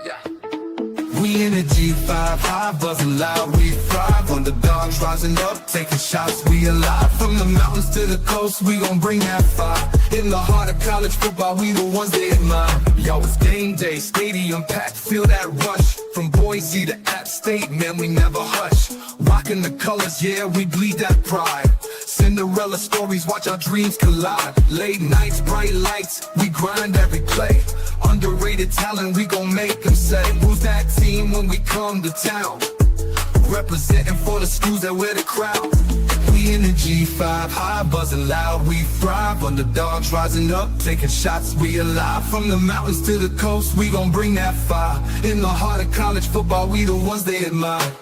Yeah. We in the G5 Hive, buzzing loud, we thrive. Underdogs rising up, taking shots, we alive. From the mountains to the coast, we gon' bring that fire. In the heart of college football, we the ones they admire. Yo, it's game day, stadium packed, feel that rush. From Boise to App State, man, we never hush. Rocking the colors, yeah, we bleed that pride. Cinderella stories, watch our dreams collide. Late nights, bright lights, we grind every play. Underrated talent, we gon' make them say, who's that team when we come to town? Representing for the schools that wear the crown. We in the G5 Hive, buzzing loud, we thrive. Underdogs rising up, taking shots, we alive. From the mountains to the coast, we gon' bring that fire. In the heart of college football, we the ones they admire.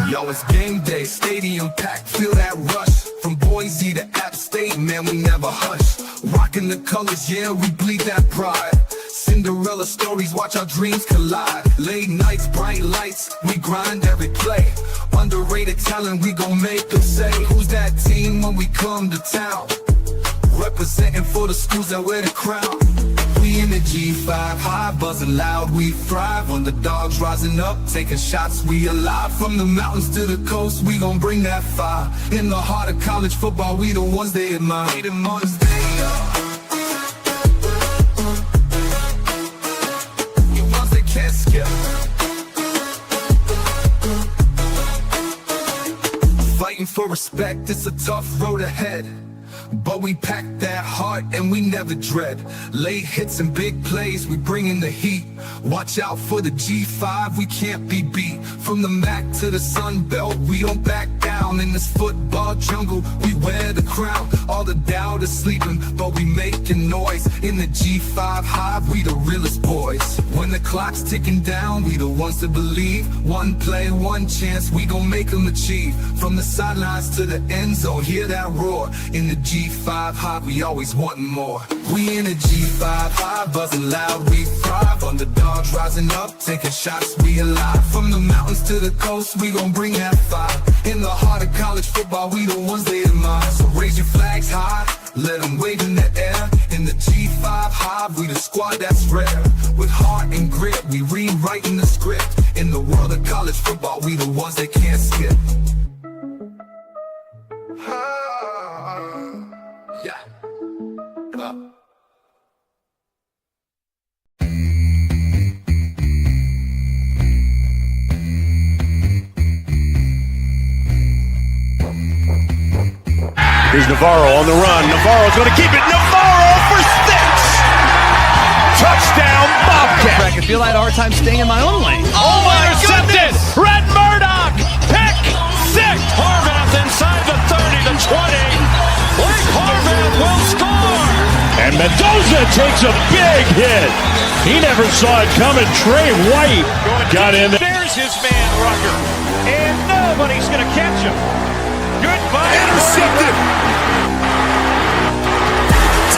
Yo, it's game day, stadium packed, feel that rush. From Boise to App State, man, we never hush. Rocking the colors, yeah, we bleed that pride. Cinderella stories, watch our dreams collide. Late nights, bright lights, we grind every play. Underrated talent, we gon' make them say, who's that team when we come to town? Representing for the schools that wear the crown. We in the G5 Hive, buzzing loud, we thrive. Underdogs rising up, taking shots, we alive. From the mountains to the coast, we gon' bring that fire. In the heart of college football, we the ones they admire. We the ones they are. The ones they can't skip. Fighting for respect, it's a tough road ahead. But we pack that heart and we never dread. Late hits and big plays, we bring in the heat. Watch out for the G5, we can't be beat. From the MAC to the Sun Belt, we don't back down. In this football jungle, we wear the crown. All the doubt is sleeping, but we making noise. In the G5 Hive, we the realest boys. When the clock's ticking down, we the ones to believe. One play, one chance, we gon' make them achieve. From the sidelines to the end zone, hear that roar. In the G5 Hive, we always wantin' more. We in the G5 Hive, buzzing loud, we thrive. Underdogs rising up, taking shots, we alive. From the mountains to the coast, we gon' bring that fire. In the heart of college football, we the ones they admire. So raise your flags high, let them wave in the air. In the G5 Hive, we the squad that's rare. With heart and grit, we rewriting the script. In the world of college football, we the ones they can't skip. Yeah. Here's Navarro on the run. Navarro's going to keep it. Navarro for 6! Touchdown, Bobcat! I feel I had a hard time staying in my own lane. Oh my goodness! Red Murdoch! Pick 6! Harvath inside the 30 to 20. Blake Harvath will score! And Mendoza takes a big hit. He never saw it coming. Trey White got in there. There's his man, Rucker. And nobody's going to catch him. Goodbye. Intercepted!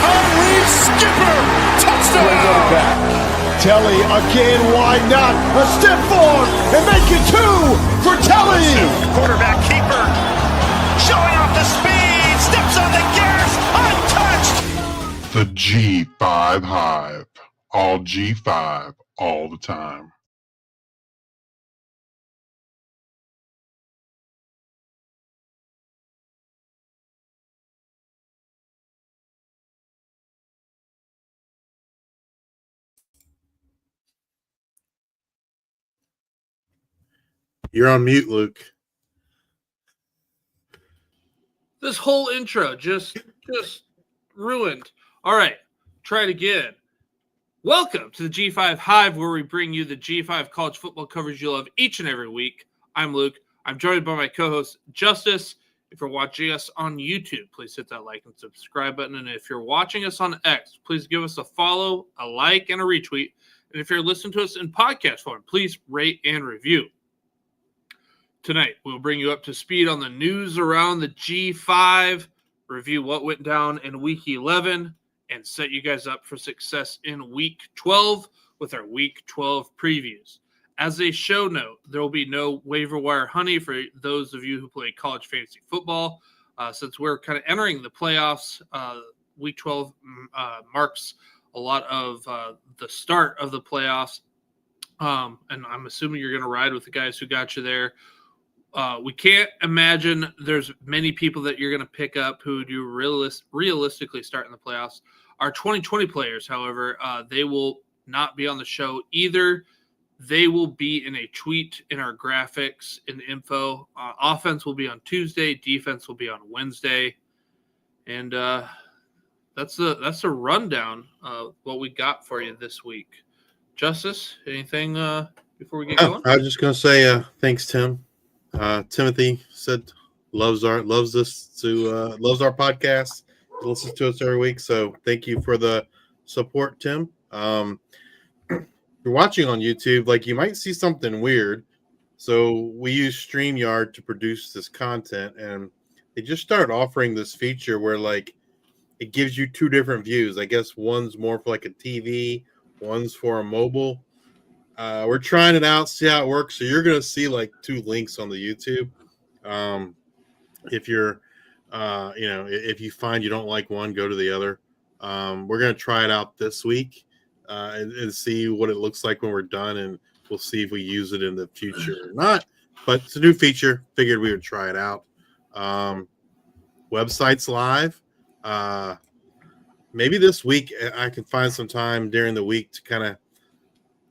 Tom Reed skipper. Touchdown. Telly again, why not? A step forward and make it 2 for Telly. Quarterback keeper. Showing off the speed. Steps on the gas. Untouched. The G5 Hive. All G5, all the time. You're on mute, Luke. This whole intro just ruined. All right, try it again. Welcome to the G5 Hive, where we bring you the G5 college football coverage you love each and every week. I'm Luke. I'm joined by my co-host, Justice. If you're watching us on YouTube, please hit that like and subscribe button. And if you're watching us on X, please give us a follow, a like, and a retweet. And if you're listening to us in podcast form, please rate and review. Tonight, we'll bring you up to speed on the news around the G5, review what went down in Week 11, and set you guys up for success in Week 12 with our Week 12 previews. As a show note, there will be no waiver wire honey for those of you who play college fantasy football. Since we're kind of entering the playoffs, Week 12 marks a lot of the start of the playoffs. And I'm assuming you're going to ride with the guys who got you there. We can't imagine there's many people that you're going to pick up who do realistically start in the playoffs. Our 2020 players, however, they will not be on the show either. They will be in a tweet in our graphics and info. Offense will be on Tuesday. Defense will be on Wednesday. And that's a rundown of what we got for you this week. Justice, anything before we get going? I was just going to say thanks, Tim. Timothy said loves our podcast. Listens to us every week. So thank you for the support, Tim. You're watching on YouTube, like you might see something weird. So we use StreamYard to produce this content, and they just started offering this feature where like it gives you two different views. I guess one's more for like a TV, one's for a mobile. We're trying it out, see how it works. So you're gonna see like two links on the YouTube. If you're if you find you don't like one, go to the other. We're gonna try it out this week. And see what it looks like when we're done, and we'll see if we use it in the future or not. But it's a new feature. Figured we would try it out. Website's live. Maybe this week I can find some time during the week to kind of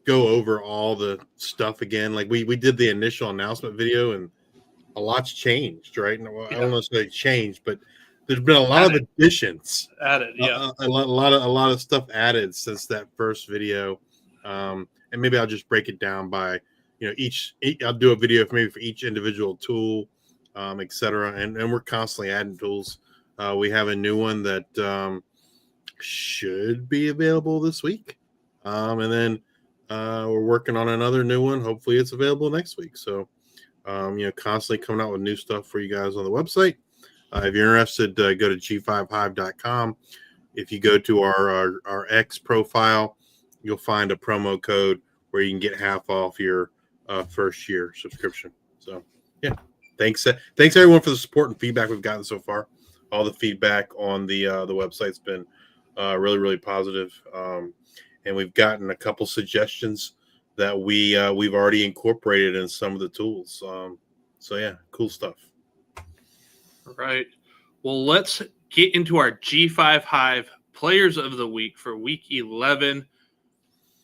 go over all the stuff again. Like we did the initial announcement video, and a lot's changed, right? I don't know if it's changed, but there's been a lot of additions added. Yeah, a lot of stuff added since that first video, and maybe I'll just break it down by each. I'll do a video for each individual tool, etc. And we're constantly adding tools. We have a new one that should be available this week, and then we're working on another new one. Hopefully, it's available next week. So, constantly coming out with new stuff for you guys on the website. If you're interested, go to G5Hive.com. If you go to our X profile, you'll find a promo code where you can get half off your first year subscription. So, yeah, thanks everyone for the support and feedback we've gotten so far. All the feedback on the website's been really, really positive, and we've gotten a couple suggestions that we've already incorporated in some of the tools. So yeah, cool stuff. All right. Well, let's get into our G5 Hive Players of the Week for Week 11.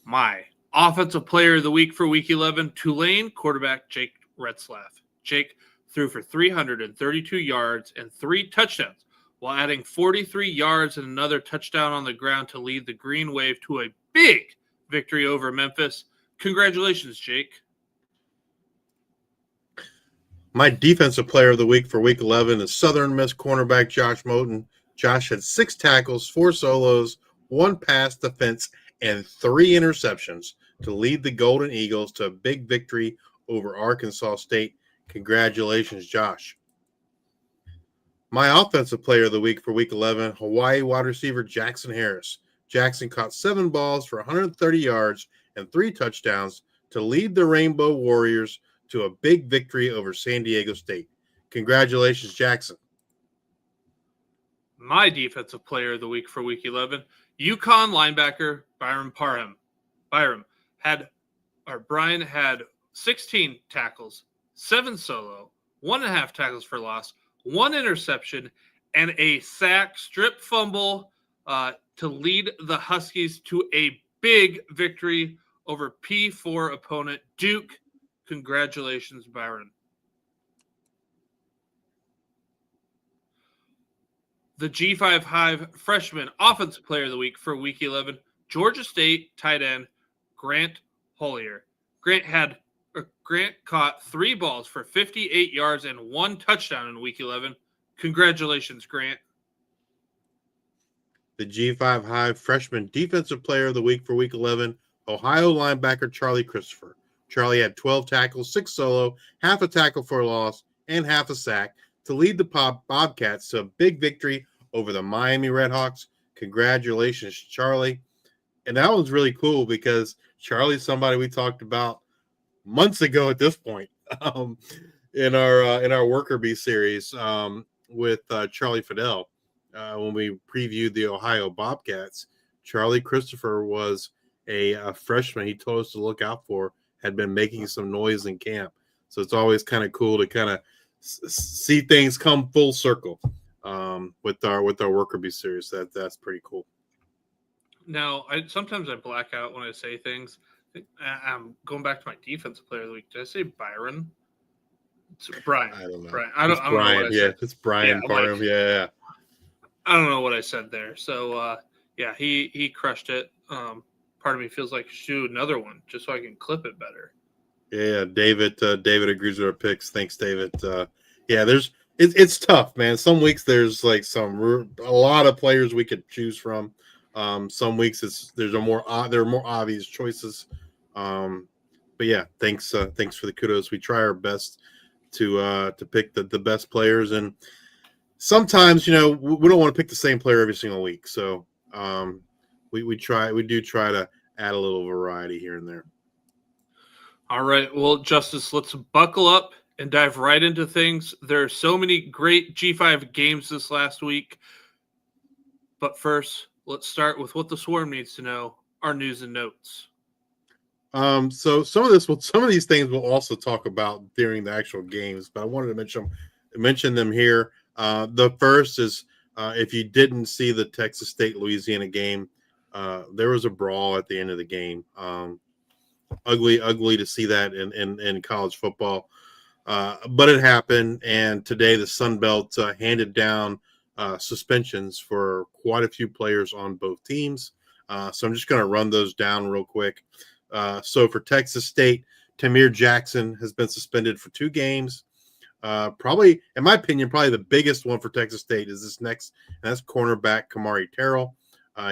My Offensive Player of the Week for Week 11, Tulane quarterback Jake Retzlaff. Jake threw for 332 yards and 3 touchdowns, while adding 43 yards and another touchdown on the ground to lead the Green Wave to a big victory over Memphis. Congratulations, Jake. My Defensive Player of the Week for Week 11 is Southern Miss cornerback Josh Moten. Josh had 6 tackles, 4 solos, 1 pass defense, and 3 interceptions to lead the Golden Eagles to a big victory over Arkansas State. Congratulations, Josh. My Offensive Player of the Week for Week 11, Hawaii wide receiver Jackson Harris. Jackson caught 7 balls for 130 yards and 3 touchdowns to lead the Rainbow Warriors to a big victory over San Diego State. Congratulations, Jackson. My Defensive Player of the Week for Week 11, UConn linebacker Brian had 16 tackles, 7 solo, 1.5 tackles for loss, 1 interception, and a sack, strip fumble to lead the Huskies to a big victory over P4 opponent Duke. Congratulations, Byron. The G5 Hive Freshman Offensive Player of the Week for Week 11, Georgia State tight end Grant Hollier. Grant caught 3 balls for 58 yards and 1 touchdown in Week 11. Congratulations, Grant. The G5 Hive Freshman Defensive Player of the Week for Week 11, Ohio linebacker Charlie Christopher. Charlie had 12 tackles, 6 solo, half a tackle for a loss, and half a sack to lead the Bobcats to a big victory over the Miami Redhawks. Congratulations, Charlie. And that one's really cool because Charlie's somebody we talked about months ago at this point in our Worker Bee series with Charlie Fidel. when we previewed the Ohio Bobcats, Charlie Christopher was a freshman he told us to look out for, had been making some noise in camp. So it's always kind of cool to kind of see things come full circle with our worker bee series. That's pretty cool. Now, sometimes I black out when I say things. I'm going back to my defensive player of the week. Did I say Byron? It's Brian. I don't know. Brian. I don't know what I said. It's Brian Parham. Yeah. I don't know what I said there. So, he crushed it. Part of me feels like shoot another one just so I can clip it better. Yeah, David agrees with our picks. Thanks, David. It's tough, man. Some weeks there's like a lot of players we could choose from. Some weeks there are more obvious choices. But yeah, thanks for the kudos. We try our best to pick the best players, and sometimes we don't want to pick the same player every single week. So we do try to add a little variety here and there. All right, well, Justice, let's buckle up and dive right into things. There are so many great G5 games this last week, but first, let's start with what the Swarm needs to know: our news and notes. So some of these things we'll also talk about during the actual games, but I wanted to mention them here. The first is if you didn't see the Texas State Louisiana game, there was a brawl at the end of the game. Ugly to see that in college football, but it happened. And today the Sun Belt handed down suspensions for quite a few players on both teams. So I'm just going to run those down real quick. So for Texas State, Tamir Jackson has been suspended for 2 games. Probably, in my opinion, probably the biggest one for Texas State is this next, and that's cornerback Kamari Terrell.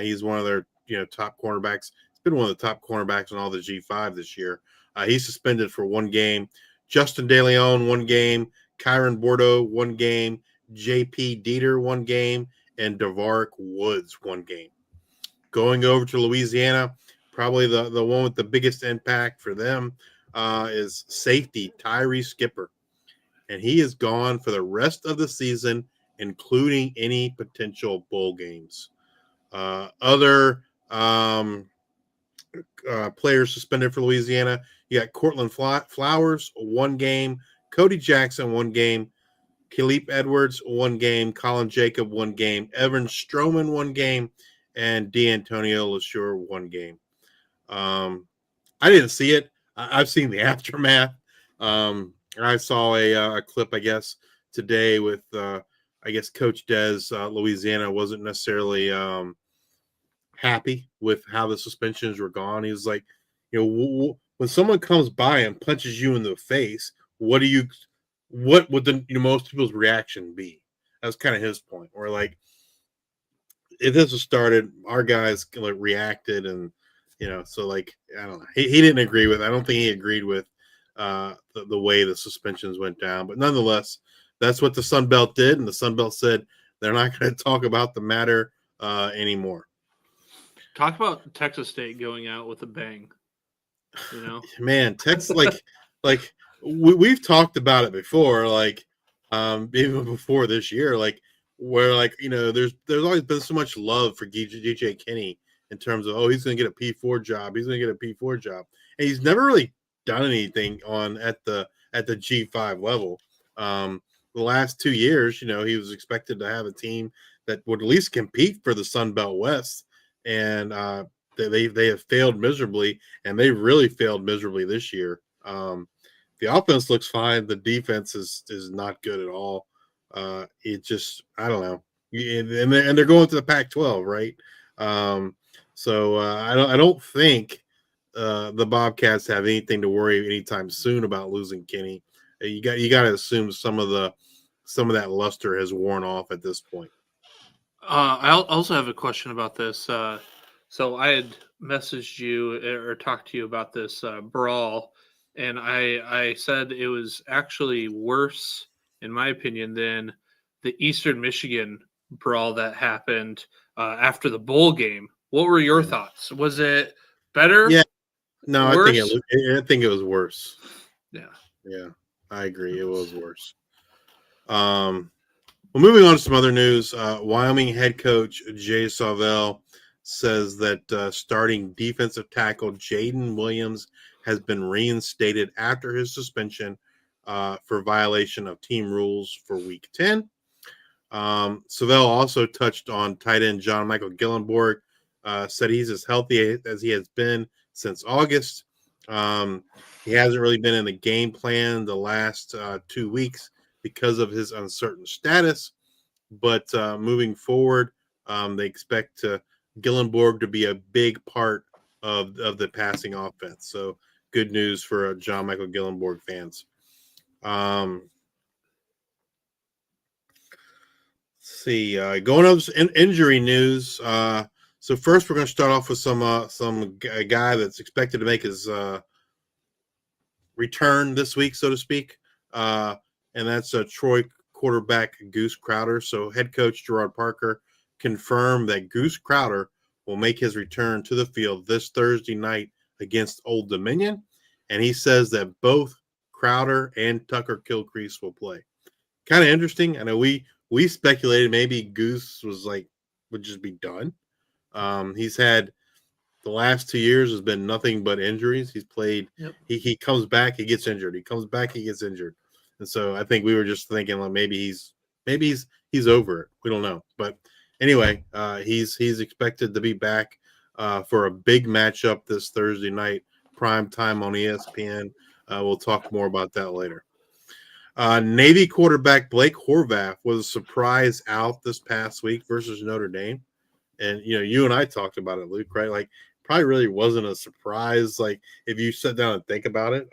He's one of their top cornerbacks. He's been one of the top cornerbacks on all the G5 this year. He's suspended for 1 game. Justin DeLeon 1 game. Kyron Bordeaux 1 game. J.P. Dieter 1 game, and Devarick Woods 1 game. Going over to Louisiana, probably the one with the biggest impact for them is safety Tyree Skipper. And he is gone for the rest of the season, including any potential bowl games. Other players suspended for Louisiana, you got Cortland Flowers, 1 game. Cody Jackson, 1 game. Khalif Edwards, 1 game. Colin Jacob, 1 game. Evan Stroman, 1 game. And D'Antonio LaSure, 1 game. I didn't see it. I've seen the aftermath. I saw a clip, I guess, today with, Coach Des. Louisiana wasn't necessarily happy with how the suspensions were gone. He was like, when someone comes by and punches you in the face, what would the most people's reaction be? That's kind of his point. Or like, if this was started, our guys reacted, and so like I don't know. He didn't agree with. I don't think he agreed with the way the suspensions went down. But nonetheless, that's what the Sun Belt did, and the Sun Belt said they're not going to talk about the matter anymore. Talk about Texas State going out with a bang. Man, Texas like we've talked about it before, even before this year, where there's always been so much love for DJ Kinney in terms of he's going to get a P4 job, and he's never really done anything at the G5 level. The last 2 years, he was expected to have a team that would at least compete for the Sun Belt West, and they have failed miserably, and they really failed miserably this year. The offense looks fine. The defense is not good at all. It just, I don't know. And they're going to the Pac-12, right? So I don't think the Bobcats have anything to worry anytime soon about losing Kinney. You got to assume some of that luster has worn off at this point. I also have a question about this. So I had messaged you or talked to you about this brawl, and I said it was actually worse, in my opinion, than the Eastern Michigan brawl that happened after the bowl game. What were your thoughts? Was it better? Yeah. No, worse? I think it was worse. Yeah. Yeah, I agree. It was worse. Well, moving on to some other news, Wyoming head coach Jay Savell says that starting defensive tackle Jaden Williams has been reinstated after his suspension for violation of team rules for Week 10. Savell also touched on tight end John Michael Gillenborg, said he's as healthy as he has been since August. He hasn't really been in the game plan the last 2 weeks because of his uncertain status, but moving forward, they expect Gillenborg to be a big part of the passing offense. So good news for John Michael Gillenborg fans. Let's see, going up in injury news. So first, we're going to start off with some guy that's expected to make his return this week, so to speak, and that's Troy quarterback Goose Crowder. So head coach Gerard Parker confirmed that Goose Crowder will make his return to the field this Thursday night against Old Dominion, and he says that both Crowder and Tucker Kilcrease will play. Kind of interesting. I know we speculated maybe Goose would just be done. He's had the last 2 years has been nothing but injuries. He's played. Yep. He comes back, he gets injured. He comes back, he gets injured. And so I think we were just thinking like maybe he's over it. We don't know. But anyway, he's expected to be back for a big matchup this Thursday night, prime time on ESPN. We'll talk more about that later. Navy quarterback Blake Horvath was a surprise out this past week versus Notre Dame. And, you and I talked about it, Luke, right? Like, probably really wasn't a surprise. Like, if you sit down and think about it,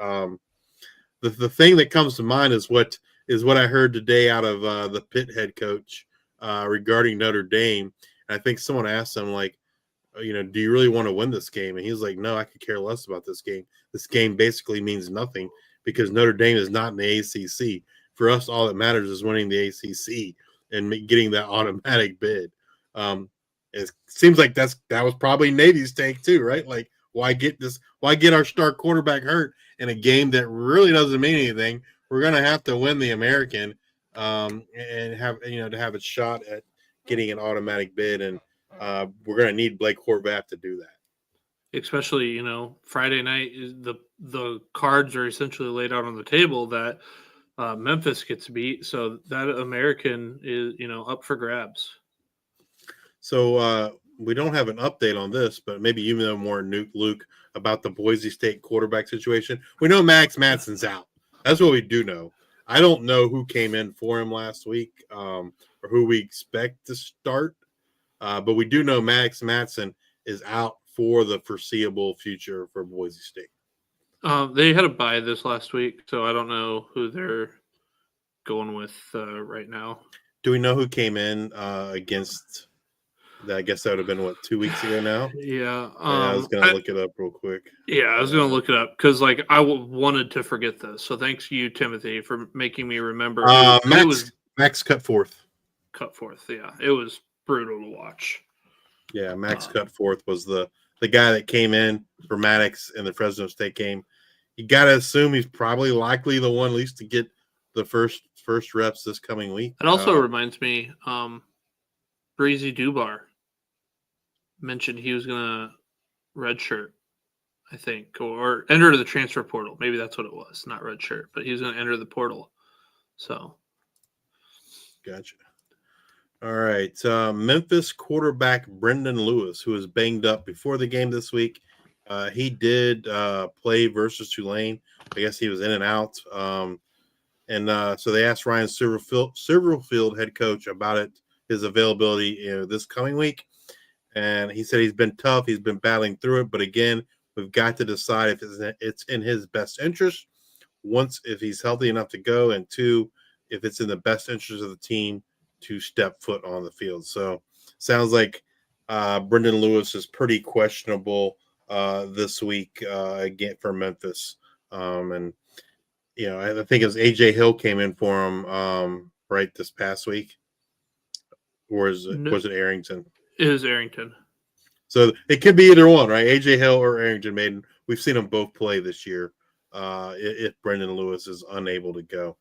the thing that comes to mind is what I heard today out of the Pitt head coach regarding Notre Dame. And I think someone asked him, like, do you really want to win this game? And he's like, no, I could care less about this game. This game basically means nothing because Notre Dame is not in the ACC. For us, all that matters is winning the ACC and getting that automatic bid. It seems like that was probably Navy's take too, right? Like, why get our star quarterback hurt in a game that really doesn't mean anything? We're gonna have to win the American, and have to have a shot at getting an automatic bid, and we're gonna need Blake Horvath to do that. Especially, Friday night is the cards are essentially laid out on the table that Memphis gets beat, so that American is up for grabs. So we don't have an update on this, but maybe you know more, Luke, about the Boise State quarterback situation. We know Max Matson's out. That's what we do know. I don't know who came in for him last week or who we expect to start, but we do know Max Matson is out for the foreseeable future for Boise State. They had a bye this last week, so I don't know who they're going with right now. Do we know who came in against? I guess that would have been 2 weeks ago now. Yeah, I was gonna look it up real quick. Yeah, I was gonna look it up because I wanted to forget this. So thanks to you, Timothy, for making me remember. Max Cutforth. Cutforth, yeah, it was brutal to watch. Yeah, Max Cutforth was the guy that came in for Maddox in the Fresno State game. You got to assume he's probably likely the one at least to get the first reps this coming week. It also reminds me, Breezy Dubar mentioned he was going to redshirt, I think, or enter the transfer portal. Maybe that's what it was, not redshirt, but he was going to enter the portal. So, gotcha. All right, Memphis quarterback Brendan Lewis, who was banged up before the game this week, he did play versus Tulane. I guess he was in and out, and so they asked Ryan Silverfield, head coach, about it, his availability this coming week. And he said he's been tough. He's been battling through it. But again, we've got to decide if it's in his best interest. Once, if he's healthy enough to go, and two, if it's in the best interest of the team to step foot on the field. So sounds like Brendan Lewis is pretty questionable this week again for Memphis. And, I think it was A.J. Hill came in for him right this past week. Or was it Arrington? It was Arrington. So it could be either one, right? A.J. Hill or Arrington Maiden. We've seen them both play this year if Brendan Lewis is unable to go.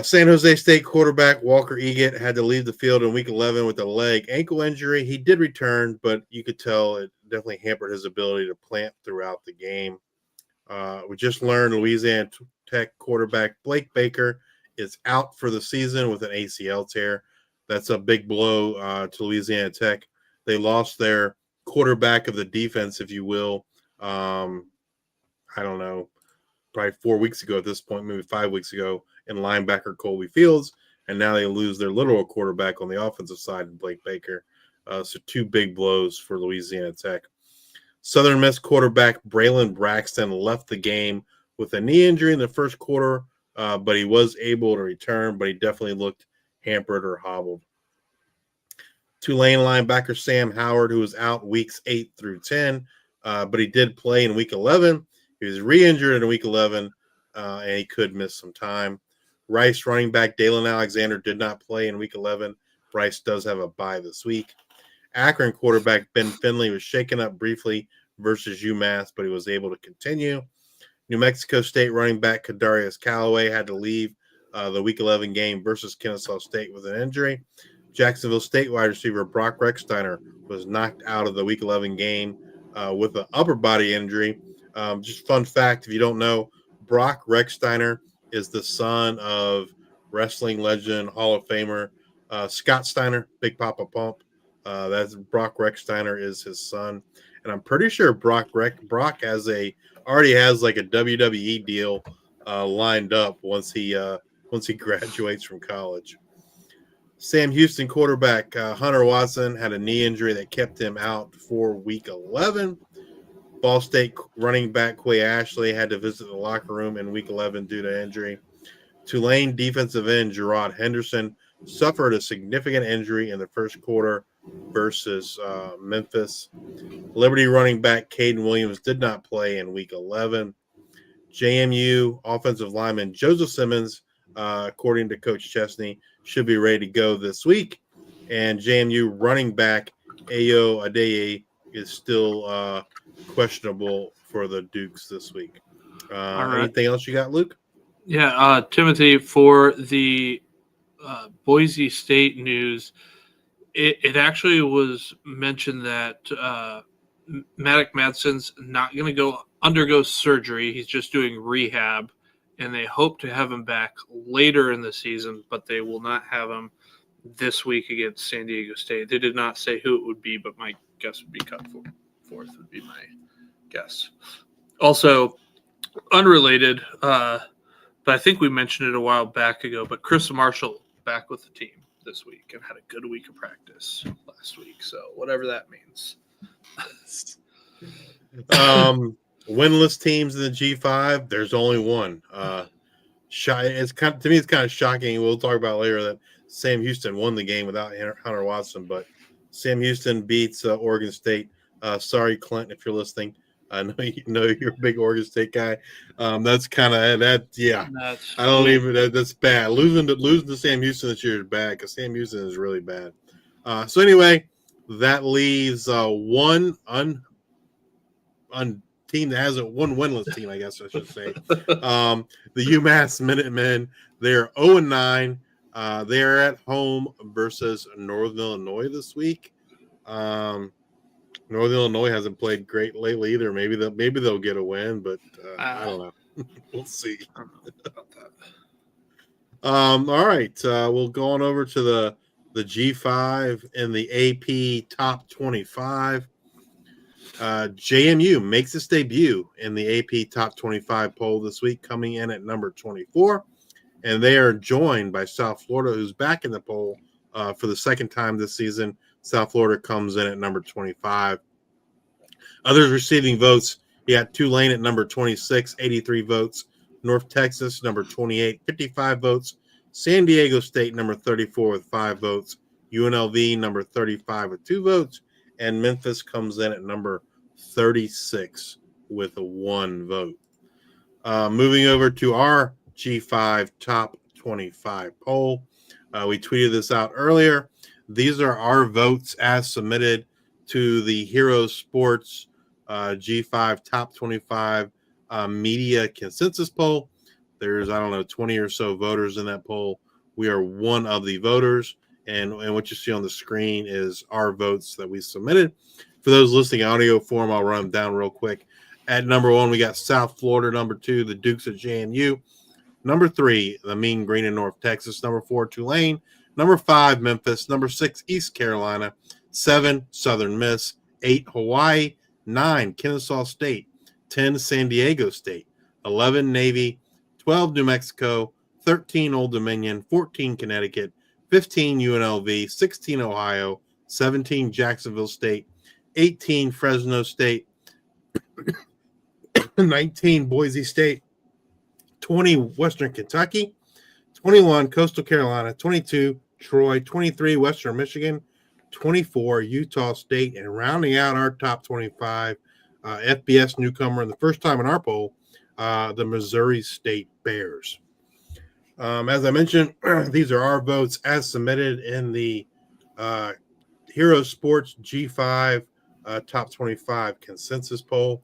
San Jose State quarterback Walker Eggett had to leave the field in Week 11 with a leg ankle injury. He did return, but you could tell it definitely hampered his ability to plant throughout the game. We just learned Louisiana Tech quarterback Blake Baker is out for the season with an ACL tear. That's a big blow to Louisiana Tech. They lost their quarterback of the defense, if you will. I don't know, probably 4 weeks ago at this point, maybe 5 weeks ago, in linebacker Colby Fields, and now they lose their literal quarterback on the offensive side, Blake Baker. So 2 big blows for Louisiana Tech. Southern Miss quarterback Braylon Braxton left the game with a knee injury in the first quarter, but he was able to return, but he definitely looked hampered or hobbled. Tulane linebacker Sam Howard, who was out weeks 8 through 10, but he did play in Week 11. He was re-injured in Week 11, and he could miss some time. Rice running back Dalen Alexander did not play in Week 11. Rice does have a bye this week. Akron quarterback Ben Finley was shaken up briefly versus UMass, but he was able to continue. New Mexico State running back Kadarius Callaway had to leave the Week 11 game versus Kennesaw State with an injury. Jacksonville State wide receiver Brock Rexsteiner was knocked out of the Week 11 game with an upper body injury. Just fun fact, if you don't know, Brock Rexsteiner is the son of wrestling legend, Hall of Famer Scott Steiner, Big Papa Pump. That's Brock Rexsteiner is his son, and I'm pretty sure Brock already has like a WWE deal lined up once he graduates from college. Sam Houston quarterback Hunter Watson had a knee injury that kept him out for Week 11. Ball State running back Quay Ashley had to visit the locker room in Week 11 due to injury. Tulane defensive end Gerard Henderson suffered a significant injury in the first quarter versus Memphis. Liberty running back Caden Williams did not play in Week 11. JMU offensive lineman Joseph Simmons, according to Coach Chesney, should be ready to go this week. And JMU running back Ayo Adeye is still questionable for the Dukes this week. right. Anything else you got, Luke? Yeah, Timothy, for the Boise State news, it actually was mentioned that MACtion's not going to undergo surgery. He's just doing rehab, and they hope to have him back later in the season, but they will not have him this week against San Diego State. They did not say who it would be, but my guess would be cut forth would be my guess. Also, unrelated, but I think we mentioned it a while back ago, but Chris Marshall back with the team this week and had a good week of practice last week. So whatever that means. Winless teams in the G5, there's only one. It's kind of, to me, it's kind of shocking. We'll talk about later that Sam Houston won the game without Hunter Watson, but Sam Houston beats Oregon State. Sorry, Clint, if you're listening. I know you're a big Oregon State guy. That's kind of that. Yeah, that's bad. Losing to Sam Houston this year is bad because Sam Houston is really bad. So anyway, that leaves one team that hasn't one winless team, I guess I should say. The UMass Minutemen. They're 0-9. They're at home versus Northern Illinois this week. Northern Illinois hasn't played great lately either. Maybe they'll get a win, but I don't know. We'll see. I don't know about that. All right, we'll go on over to the G5 in the AP Top 25. JMU makes its debut in the AP Top 25 poll this week, coming in at number 24, and they are joined by South Florida, who's back in the poll for the second time this season. South Florida comes in at number 25. Others receiving votes, you got Tulane at number 26, 83 votes. North Texas, number 28, 55 votes. San Diego State, number 34 with 5 votes. UNLV, number 35 with 2 votes. And Memphis comes in at number 36 with 1 vote. Moving over to our G5 Top 25 poll. We tweeted this out earlier. These are our votes as submitted to the Hero Sports G5 Top 25 Media Consensus Poll. There's, I don't know, 20 or so voters in that poll. We are one of the voters, and what you see on the screen is our votes that we submitted. For those listening audio form, I'll run them down real quick. At number 1, we got South Florida. Number 2, the Dukes of JMU. Number 3, the Mean Green in North Texas. Number 4, Tulane. Number 5, Memphis. Number 6, East Carolina. 7, Southern Miss. 8, Hawaii. 9, Kennesaw State. 10, San Diego State. 11, Navy. 12, New Mexico. 13, Old Dominion. 14, Connecticut. 15, UNLV. 16, Ohio. 17, Jacksonville State. 18, Fresno State. 19, Boise State. 20, Western Kentucky. 21, Coastal Carolina. 22, Troy. 23, Western Michigan. 24, Utah State. And rounding out our top 25, FBS newcomer, and the first time in our poll, the Missouri State Bears. As I mentioned, these are our votes as submitted in the Hero Sports G5 top 25 consensus poll.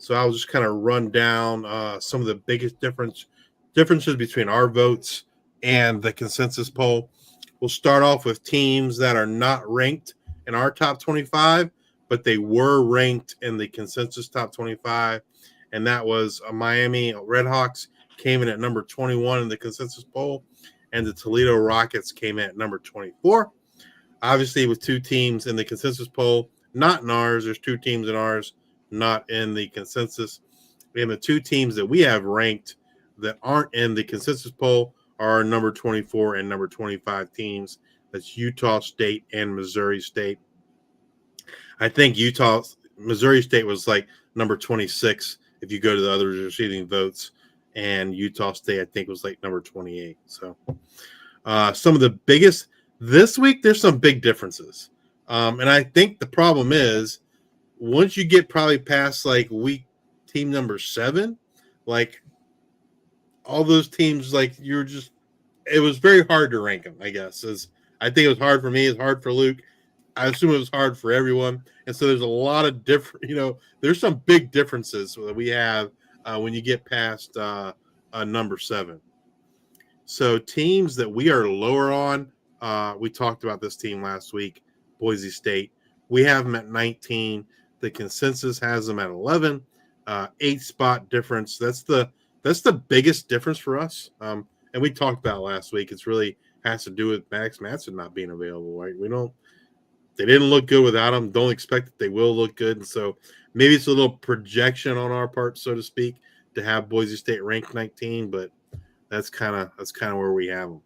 So I'll just kind of run down some of the biggest differences between our votes and the consensus poll. We'll start off with teams that are not ranked in our top 25, but they were ranked in the consensus top 25. And that was Miami Redhawks came in at number 21 in the consensus poll, and the Toledo Rockets came in at number 24. Obviously, with 2 teams in the consensus poll, not in ours, there's 2 teams in ours, not in the consensus. And the 2 teams that we have ranked that aren't in the consensus poll are number 24 and number 25 teams. That's Utah State and Missouri State. I think Missouri State was like number 26 if you go to the others receiving votes, and Utah State, I think, was like number 28. So some of the biggest this week, there's some big differences. And I think the problem is once you get probably past like week team number 7, like all those teams, like it was very hard to rank them, I guess. I think it was hard for me. It's hard for Luke. I assume it was hard for everyone. And so there's a lot of different, there's some big differences that we have when you get past number 7. So teams that we are lower on, we talked about this team last week, Boise State. We have them at 19. The consensus has them at 11. 8-spot difference. That's the biggest difference for us. And we talked about last week. It's really has to do with MACtion not being available, right? They didn't look good without him. Don't expect that they will look good. And so maybe it's a little projection on our part, so to speak, to have Boise State ranked 19, but that's kind of where we have them.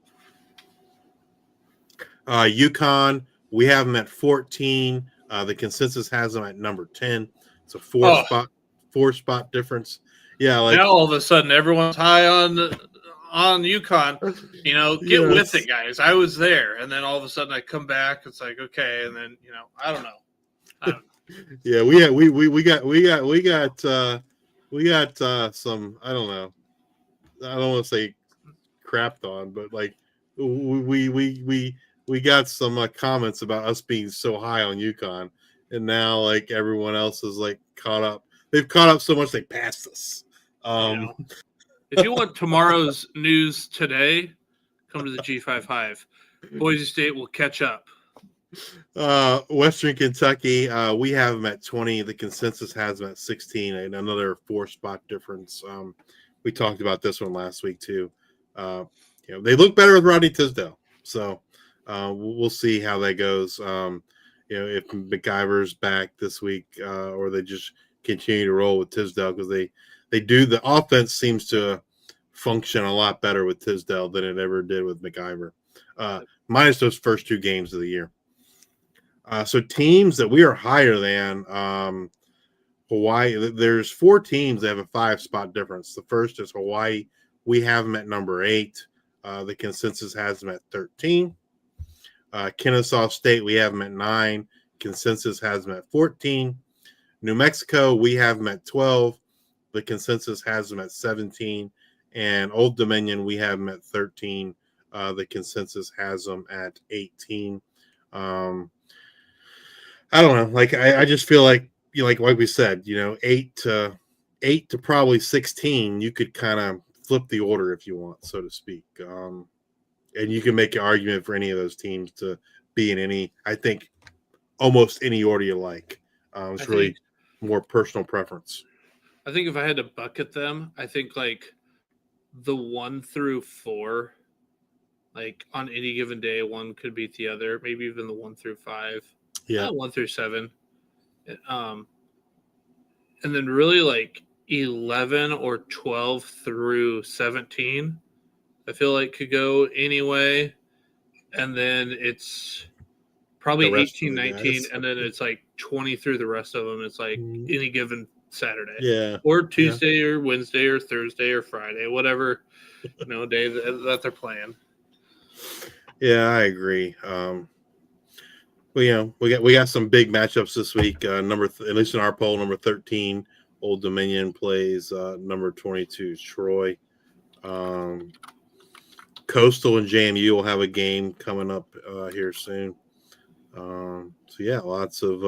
UConn, we have them at 14. The consensus has them at number 10. It's a four spot difference. Yeah, like now all of a sudden everyone's high on UConn. Get with it, guys. I was there, and then all of a sudden I come back. It's like, okay, and then I don't know. Yeah, we got some. I don't know. I don't want to say crapped on, but like we got some comments about us being so high on UConn, and now like everyone else is like caught up. They've caught up so much they passed us. If you want tomorrow's news today, come to the G5 Hive. Boise State will catch up. Western Kentucky, we have them at 20. The consensus has them at 16, and another 4-spot difference. We talked about this one last week too. They look better with Rodney Tisdale, so we'll see how that goes. If McIver's back this week, or they just continue to roll with Tisdale, because they do. The offense seems to function a lot better with Tisdale than it ever did with McIver, minus those first 2 games of the year. So teams that we are higher than, Hawaii, there's 4 teams that have a 5-spot difference. The first is Hawaii. We have them at number 8. The consensus has them at 13. Kennesaw State, we have them at 9. Consensus has them at 14. New Mexico, we have them at 12. The consensus has them at 17. And Old Dominion, we have them at 13. The consensus has them at 18. I don't know. Like I just feel like like we said, 8 to probably 16, you could kind of flip the order if you want, so to speak. And you can make an argument for any of those teams to be in any, I think, almost any order you like. It's really more personal preference. I think if I had to bucket them, I think like the 1 through 4, like on any given day, one could beat the other. Maybe even the 1 through 5. Yeah, 1 through 7. And then really like 11 or 12 through 17, I feel like could go anyway. And then it's probably 18, 19, and then it's like 20 through the rest of them. It's like any given Saturday. Yeah. Or Tuesday or Wednesday or Thursday or Friday, whatever day that they're playing. Yeah, I agree. Well, we got some big matchups this week. At least in our poll, number 13, Old Dominion plays number 22, Troy. Coastal and JMU will have a game coming up here soon. So yeah, lots of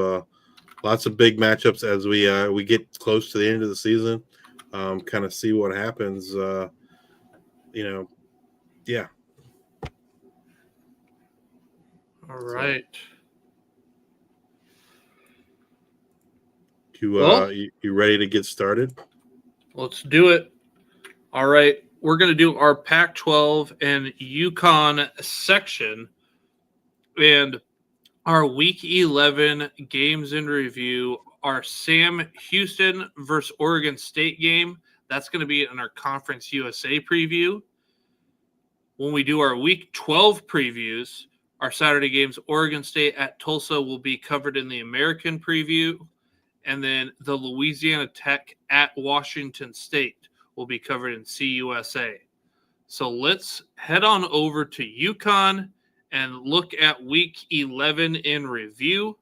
big matchups as we get close to the end of the season. Kind of see what happens. Yeah. All right. You ready to get started? Let's do it. All right. We're going to do our Pac-12 and UConn section. And our Week 11 games in review are Sam Houston versus Oregon State game. That's going to be in our Conference USA preview. When we do our Week 12 previews, our Saturday games, Oregon State at Tulsa, will be covered in the American preview. And then the Louisiana Tech at Washington State will be covered in CUSA. So let's head on over to UConn and look at Week 11 in review.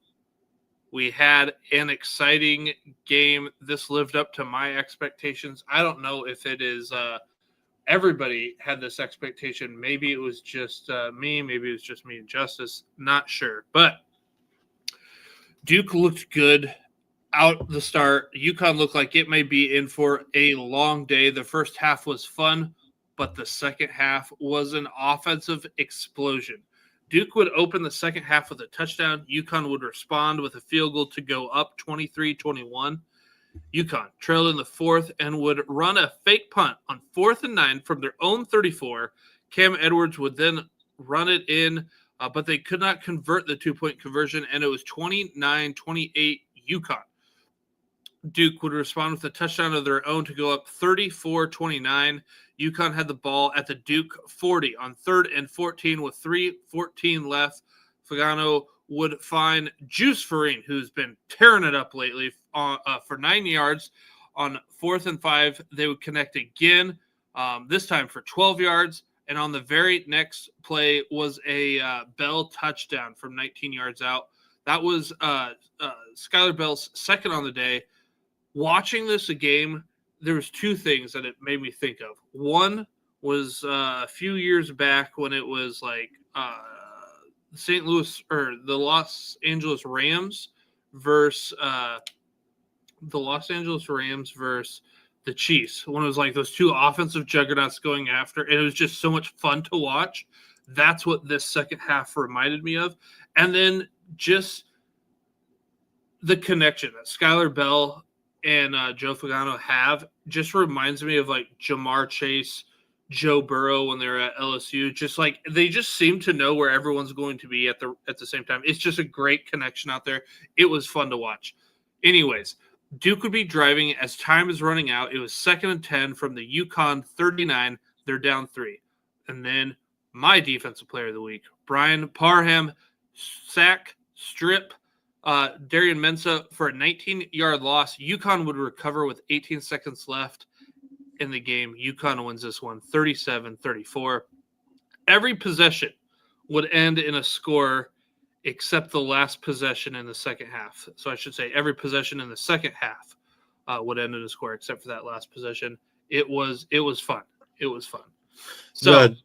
We had an exciting game. This lived up to my expectations. I don't know if it is everybody had this expectation. Maybe it was just me. Maybe it was just me and Justice. Not sure. But Duke looked good out the start. UConn looked like it may be in for a long day. The first half was fun, but the second half was an offensive explosion. Duke would open the second half with a touchdown. UConn would respond with a field goal to go up 23-21. UConn trailed in the fourth and would run a fake punt on 4th and 9 from their own 34. Cam Edwards would then run it in, but they could not convert the 2-point conversion, and it was 29-28 UConn. Duke would respond with a touchdown of their own to go up 34-29. UConn had the ball at the Duke 40 on 3rd and 14 with 3:14 left. Fagano would find Juice Farine, who's been tearing it up lately, for 9 yards. On 4th and 5, they would connect again, this time for 12 yards. And on the very next play was a Bell touchdown from 19 yards out. That was Skylar Bell's second on the day. Watching this game, there was two things that it made me think of. One was a few years back when it was like St. Louis or the Los Angeles Rams versus the Chiefs. When it was like those two offensive juggernauts going after, and it was just so much fun to watch. That's what this second half reminded me of. And then just the connection that Skylar Bell and Joe Fagano have just reminds me of like Jamar Chase, Joe Burrow when they're at LSU. Just like they just seem to know where everyone's going to be at the same time. It's just a great connection out there. It was fun to watch. Anyways, Duke would be driving as time is running out. It was 2nd and 10 from the UConn 39. They're down 3. And then my defensive player of the week, Brian Parham, sack, strip, Darian Mensah for a 19-yard loss. UConn would recover with 18 seconds left in the game. UConn wins this one 37-34. Every possession would end in a score except the last possession in the second half. So I should say every possession in the second half would end in a score except for that last possession. It was fun. It was fun. So I was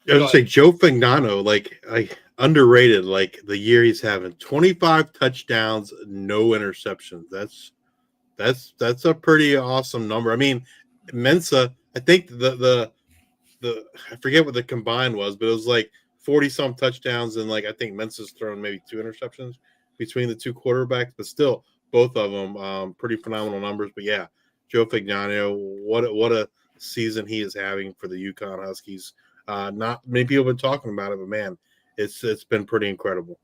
gonna say Joe Fagnano, like underrated, like the year he's having 25 touchdowns, no interceptions. That's a pretty awesome number. I mean, Mensah I think the I forget what the combined was, but it was like 40 some touchdowns, and like I think Mensa's thrown maybe 2 interceptions between the two quarterbacks, but still both of them pretty phenomenal numbers. But yeah, Joe Fagnano, what a season he is having for the UConn Huskies. Not many people have been talking about it, but man, it's been pretty incredible.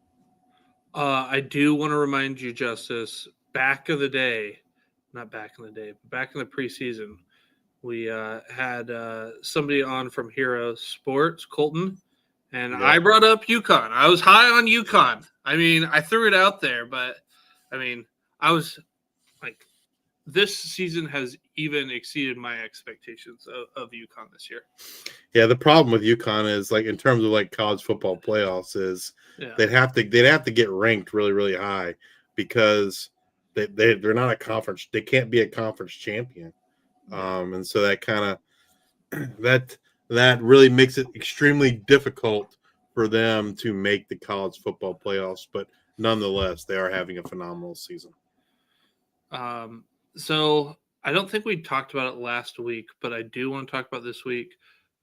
I do want to remind you, Justice, back in the day, not back in the day, but back in the preseason, we had somebody on from Hero Sports, Colton, and Yeah. I brought up UConn. I was high on UConn. I mean, I threw it out there, but I mean, I was like, this season has even exceeded my expectations of UConn this year. Yeah, the problem with UConn is like in terms of like college football playoffs is they'd have to get ranked really, really high because they're not a conference. They can't be a conference champion. And so that kind of that really makes it extremely difficult for them to make the college football playoffs. But nonetheless, they are having a phenomenal season. So I don't think we talked about it last week, but I do want to talk about this week.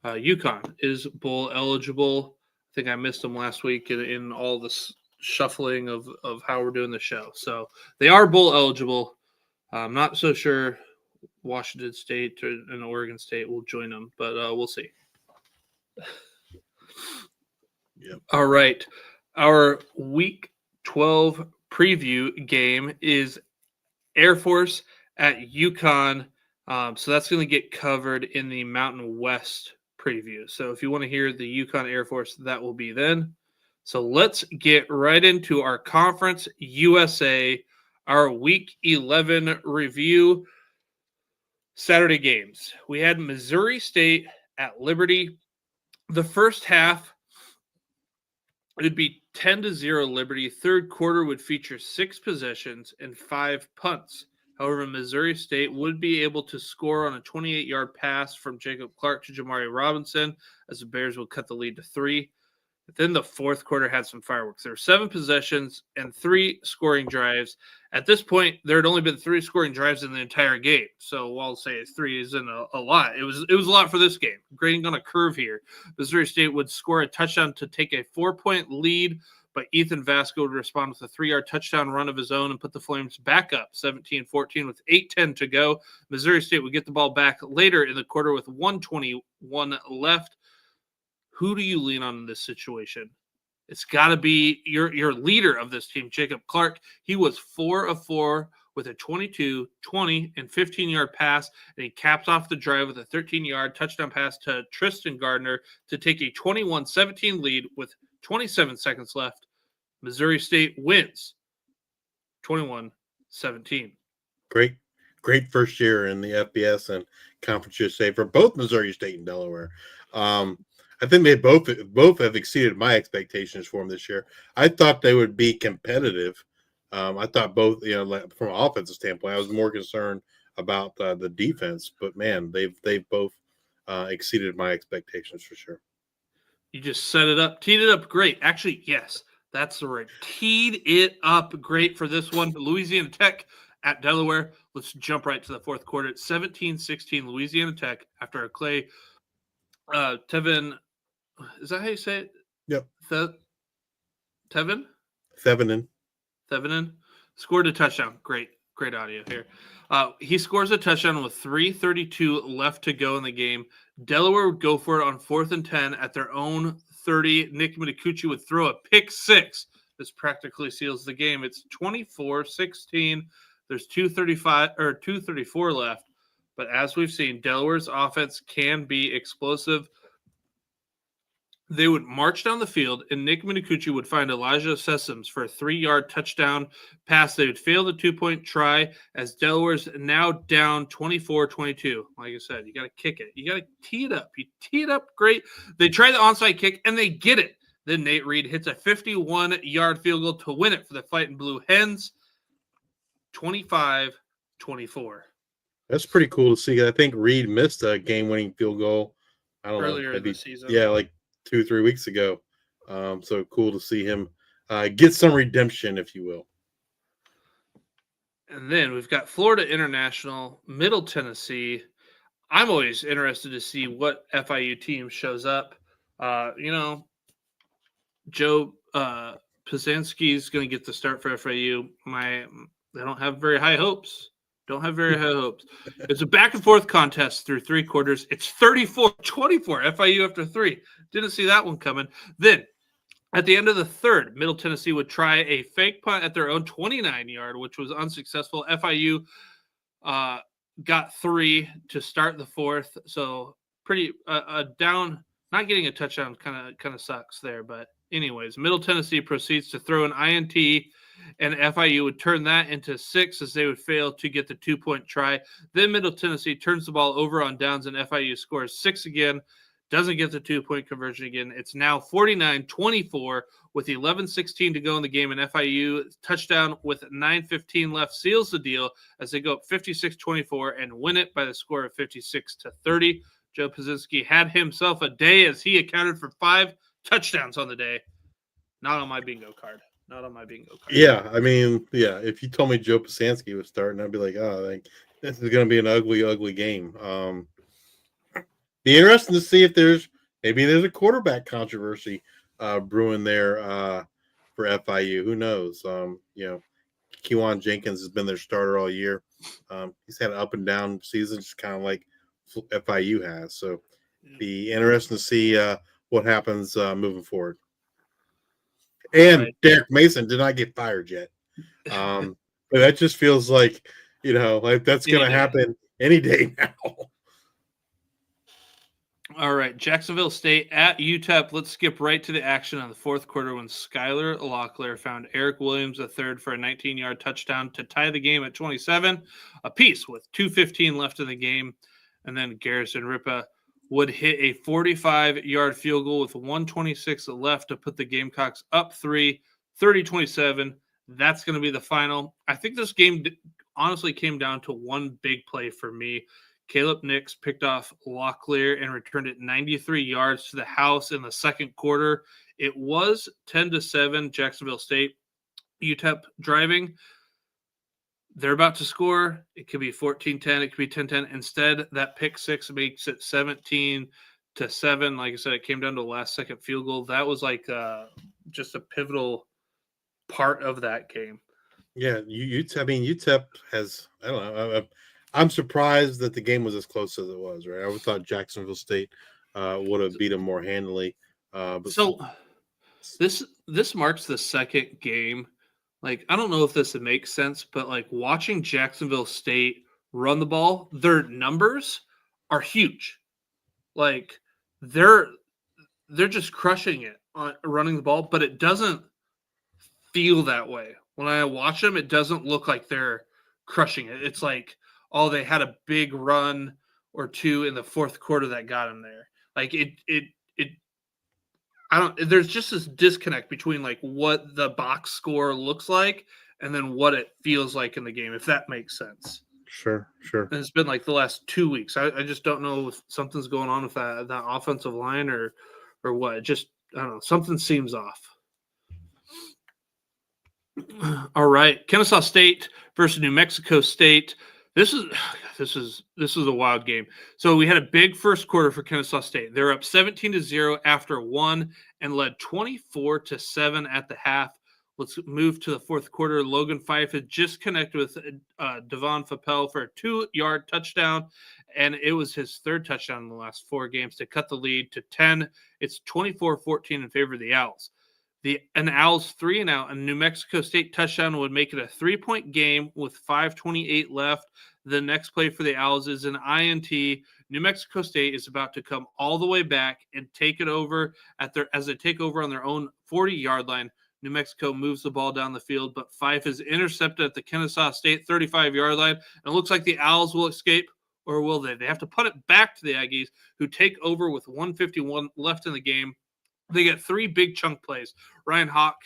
UConn is bowl eligible. I think I missed them last week in all this shuffling of how we're doing the show. So they are bowl eligible. I'm not so sure Washington State and Oregon State will join them, but we'll see. Yep. All right. Our Week 12 preview game is Air Force at UConn. So that's going to get covered in the Mountain West preview. So if you want to hear the UConn Air Force, that will be then. So let's get right into our Conference USA, our Week 11 review. Saturday games. We had Missouri State at Liberty. The first half, it would be 10-0 Liberty. Third quarter would feature 6 possessions and 5 punts. However, Missouri State would be able to score on a 28-yard pass from Jacob Clark to Jamari Robinson as the Bears would cut the lead to 3. But then the fourth quarter had some fireworks. There were 7 possessions and 3 scoring drives. At this point, there had only been 3 scoring drives in the entire game. So while say 3 isn't a lot, it was a lot for this game. Grading on a curve here. Missouri State would score a touchdown to take a 4-point lead, but Ethan Vasco would respond with a 3-yard touchdown run of his own and put the Flames back up 17-14 with 8:10 to go. Missouri State would get the ball back later in the quarter with 1:21 left. Who do you lean on in this situation? It's got to be your leader of this team, Jacob Clark. He was 4 of 4 with a 22, 20, and 15-yard pass, and he capped off the drive with a 13-yard touchdown pass to Tristan Gardner to take a 21-17 lead with 27 seconds left. Missouri State wins 21-17. Great first year in the FBS and Conference USA for both Missouri State and Delaware. I think they both have exceeded my expectations for them this year. I thought they would be competitive. I thought both, from an offensive standpoint, I was more concerned about the defense. But man, they've both exceeded my expectations for sure. You just teed it up great. Actually, yes, that's the right. Teed it up great for this one. Louisiana Tech at Delaware. Let's jump right to the fourth quarter. It's 17-16 Louisiana Tech after a Clay Tevin. Is that how you say it? Yep. Tevin scored a touchdown. Great audio here. He scores a touchdown with 3:32 left to go in the game. Delaware would go for it on 4th and 10 at their own 30. Nick Mitakuchi would throw a pick 6. This practically seals the game. It's 24-16. There's 2:34 left. But as we've seen, Delaware's offense can be explosive. They would march down the field, and Nick Mitakuchi would find Elijah Sessoms for a 3-yard touchdown pass. They would fail the 2-point try as Delaware's now down 24-22. Like I said, you got to kick it. You got to tee it up. You tee it up great. They try the onside kick, and they get it. Then Nate Reed hits a 51-yard field goal to win it for the Fighting Blue Hens, 25-24. That's pretty cool to see. I think Reed missed a game-winning field goal. I don't know. Earlier in the season. Yeah, like 2-3 weeks ago. So cool to see him get some redemption, if you will. And then we've got Florida International, Middle Tennessee. I'm always interested to see what FIU team shows up. Joe Pizanski is going to get the start for FIU. They don't have very high hopes. It's a back and forth contest through 3 quarters. It's 34-24 FIU after 3. Didn't see that one coming. Then at the end of the third, Middle Tennessee would try a fake punt at their own 29-yard, which was unsuccessful. FIU got 3 to start the fourth. So pretty down, not getting a touchdown kind of sucks there. But anyways, Middle Tennessee proceeds to throw an INT, and FIU would turn that into 6 as they would fail to get the 2-point try. Then Middle Tennessee turns the ball over on downs, and FIU scores 6 again. Doesn't get the 2-point conversion again. It's now 49-24 with 11:16 to go in the game, and FIU touchdown with 9:15 left seals the deal as they go up 56-24 and win it by the score of 56-30. Joe Pizanski had himself a day as he accounted for 5 touchdowns on the day. Not on my bingo card. Yeah, I mean, if you told me Joe Pizanski was starting, I'd be like, this is going to be an ugly, ugly game. Be interesting to see if there's a quarterback controversy brewing there for FIU. Who knows? Kewan Jenkins has been their starter all year. He's had an up and down season, just kind of like FIU has. So be interesting to see what happens moving forward. And Derek Mason did not get fired yet. But that just feels like, that's going to happen any day now. All right, Jacksonville State at UTEP. Let's skip right to the action on the fourth quarter when Skylar Locklear found Eric Williams III for a 19-yard touchdown to tie the game at 27 apiece with 2:15 left in the game. And then Garrison Ripa would hit a 45-yard field goal with 1:26 left to put the Gamecocks up 3, 30-27. That's going to be the final. I think this game honestly came down to one big play for me. Caleb Nix picked off Locklear and returned it 93 yards to the house in the second quarter. It was 10-7 Jacksonville State. UTEP driving. They're about to score. It could be 14-10. It could be 10-10. Instead, that pick six makes it 17-7. Like I said, it came down to a last-second field goal. That was like just a pivotal part of that game. Yeah, UTEP has, I don't know, I'm surprised that the game was as close as it was, right? I would thought Jacksonville State would have beat them more handily. So this marks the second game. Like, I don't know if this makes sense, but like watching Jacksonville State run the ball, their numbers are huge. Like they're just crushing it on running the ball, but it doesn't feel that way. When I watch them, it doesn't look like they're crushing it. It's like, oh, they had a big run or two in the fourth quarter that got them there. Like there's just this disconnect between like what the box score looks like and then what it feels like in the game, if that makes sense. Sure. And it's been like the last 2 weeks. I just don't know if something's going on with that offensive line or what. Just, I don't know. Something seems off. All right. Kennesaw State versus New Mexico State. This is a wild game. So we had a big first quarter for Kennesaw State. They're up 17-0 after 1 and led 24-7 at the half. Let's move to the fourth quarter. Logan Fife had just connected with Devon Fappel for a 2-yard touchdown, and it was his third touchdown in the last 4 games to cut the lead to 10. It's 24-14 in favor of the Owls. An Owls 3-and-out, and New Mexico State touchdown would make it a 3-point game with 5:28 left. The next play for the Owls is an INT. New Mexico State is about to come all the way back and take it over as they take over on their own 40-yard line. New Mexico moves the ball down the field, but Fife is intercepted at the Kennesaw State 35-yard line. And it looks like the Owls will escape, or will they? They have to punt it back to the Aggies, who take over with 1:51 left in the game. They get 3 big chunk plays. Ryan Hawk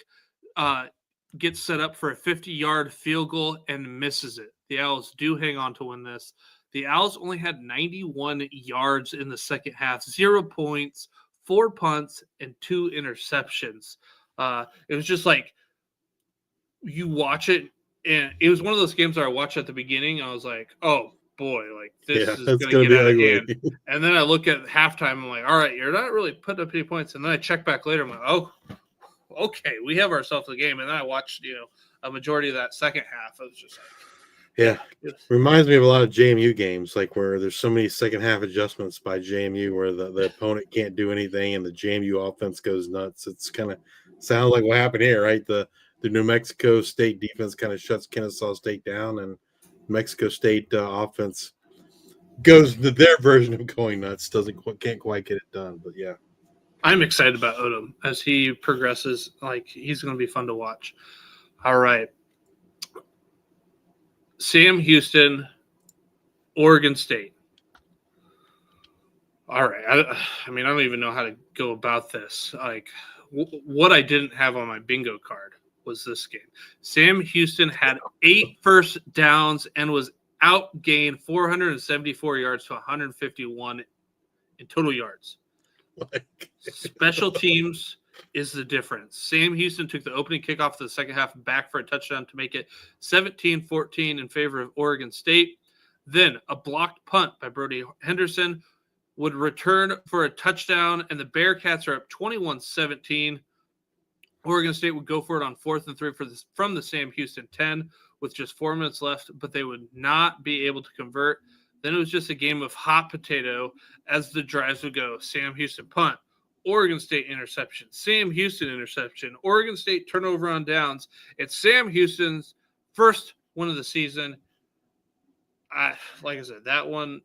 gets set up for a 50-yard field goal and misses it. The Owls do hang on to win this. The Owls only had 91 yards in the second half, 0 points, 4 punts, and 2 interceptions. It was just like you watch it, and it was one of those games where I watched at the beginning. I was like, oh, boy, like this is it's going to be get out of ugly. hand. And then I look at halftime. I'm like, all right, you're not really putting up any points. And then I check back later. I'm like, oh, okay, we have ourselves a game. And then I watched, a majority of that second half. I was just like, Yeah, reminds me of a lot of JMU games, like where there's so many second half adjustments by JMU where the opponent can't do anything and the JMU offense goes nuts. It's kind of sounds like what happened here, right? The New Mexico State defense kind of shuts Kennesaw State down, and Mexico State offense goes to their version of going nuts. Can't quite get it done, but yeah. I'm excited about Odom as he progresses. Like, he's going to be fun to watch. All right. Sam Houston, Oregon State. All right. I mean, I don't even know how to go about this. Like, what I didn't have on my bingo card was this game. Sam Houston had 8 first downs and was outgained 474 yards to 151 in total yards. Special teams is the difference. Sam Houston took the opening kickoff of the second half back for a touchdown to make it 17-14 in favor of Oregon State. Then a blocked punt by Brody Henderson would return for a touchdown, and the Bearcats are up 21-17. Oregon State would go for it on 4th and 3 from the Sam Houston 10 with just 4 minutes left, but they would not be able to convert. Then it was just a game of hot potato as the drives would go. Sam Houston punt, Oregon State interception, Sam Houston interception, Oregon State turnover on downs. It's Sam Houston's first one of the season. Like I said, that one,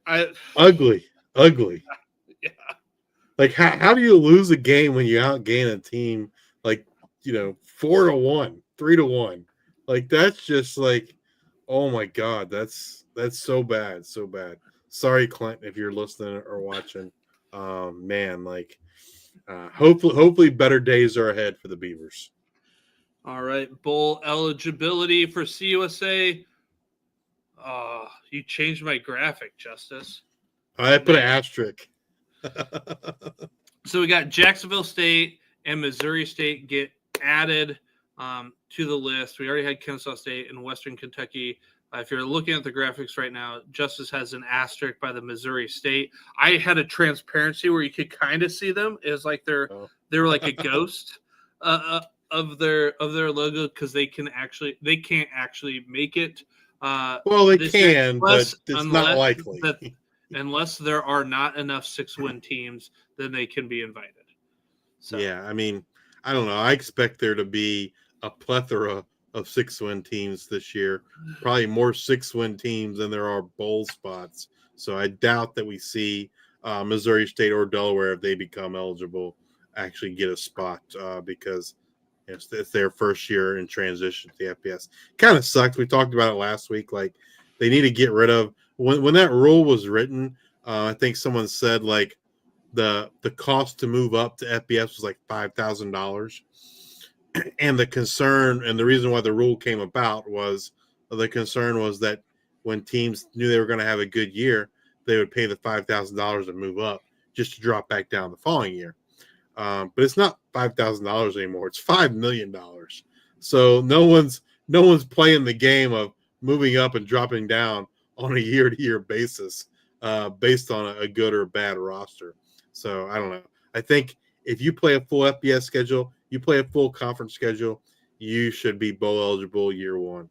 ugly. Yeah. Like, how do you lose a game when you outgain a team like, 4-1, 3-1? Like, that's just like, oh my God, that's so bad, so bad. Sorry, Clint, if you're listening or watching. Man, like, hopefully better days are ahead for the Beavers. All right, bowl eligibility for CUSA. You changed my graphic, Justice. I put an asterisk. So we got Jacksonville State and Missouri State get added to the list. We already had Kennesaw State and Western Kentucky. If you're looking at the graphics right now, Justice has an asterisk by the Missouri State. I had a transparency where you could kind of see them. It was like they were like a ghost of their logo because they can't actually make it. Well, they can, but it's not likely. Unless there are not enough 6-win teams, then they can be invited. So. Yeah, I mean, I don't know. I expect there to be a plethora of 6-win teams this year, probably more 6-win teams than there are bowl spots. So I doubt that we see Missouri State or Delaware, if they become eligible, actually get a spot because it's their first year in transition to the FBS. Kind of sucks. We talked about it last week. Like, they need to get rid of when that rule was written. I think someone said like the cost to move up to FBS was like $5,000. And the concern and the reason why the rule came about was the concern was that when teams knew they were going to have a good year, they would pay the $5,000 to move up just to drop back down the following year. But it's not $5,000 anymore. It's $5 million. So no one's playing the game of moving up and dropping down on a year-to-year basis based on a good or bad roster. So I don't know. I think if you play a full FBS schedule, you play a full conference schedule, you should be bowl eligible year one.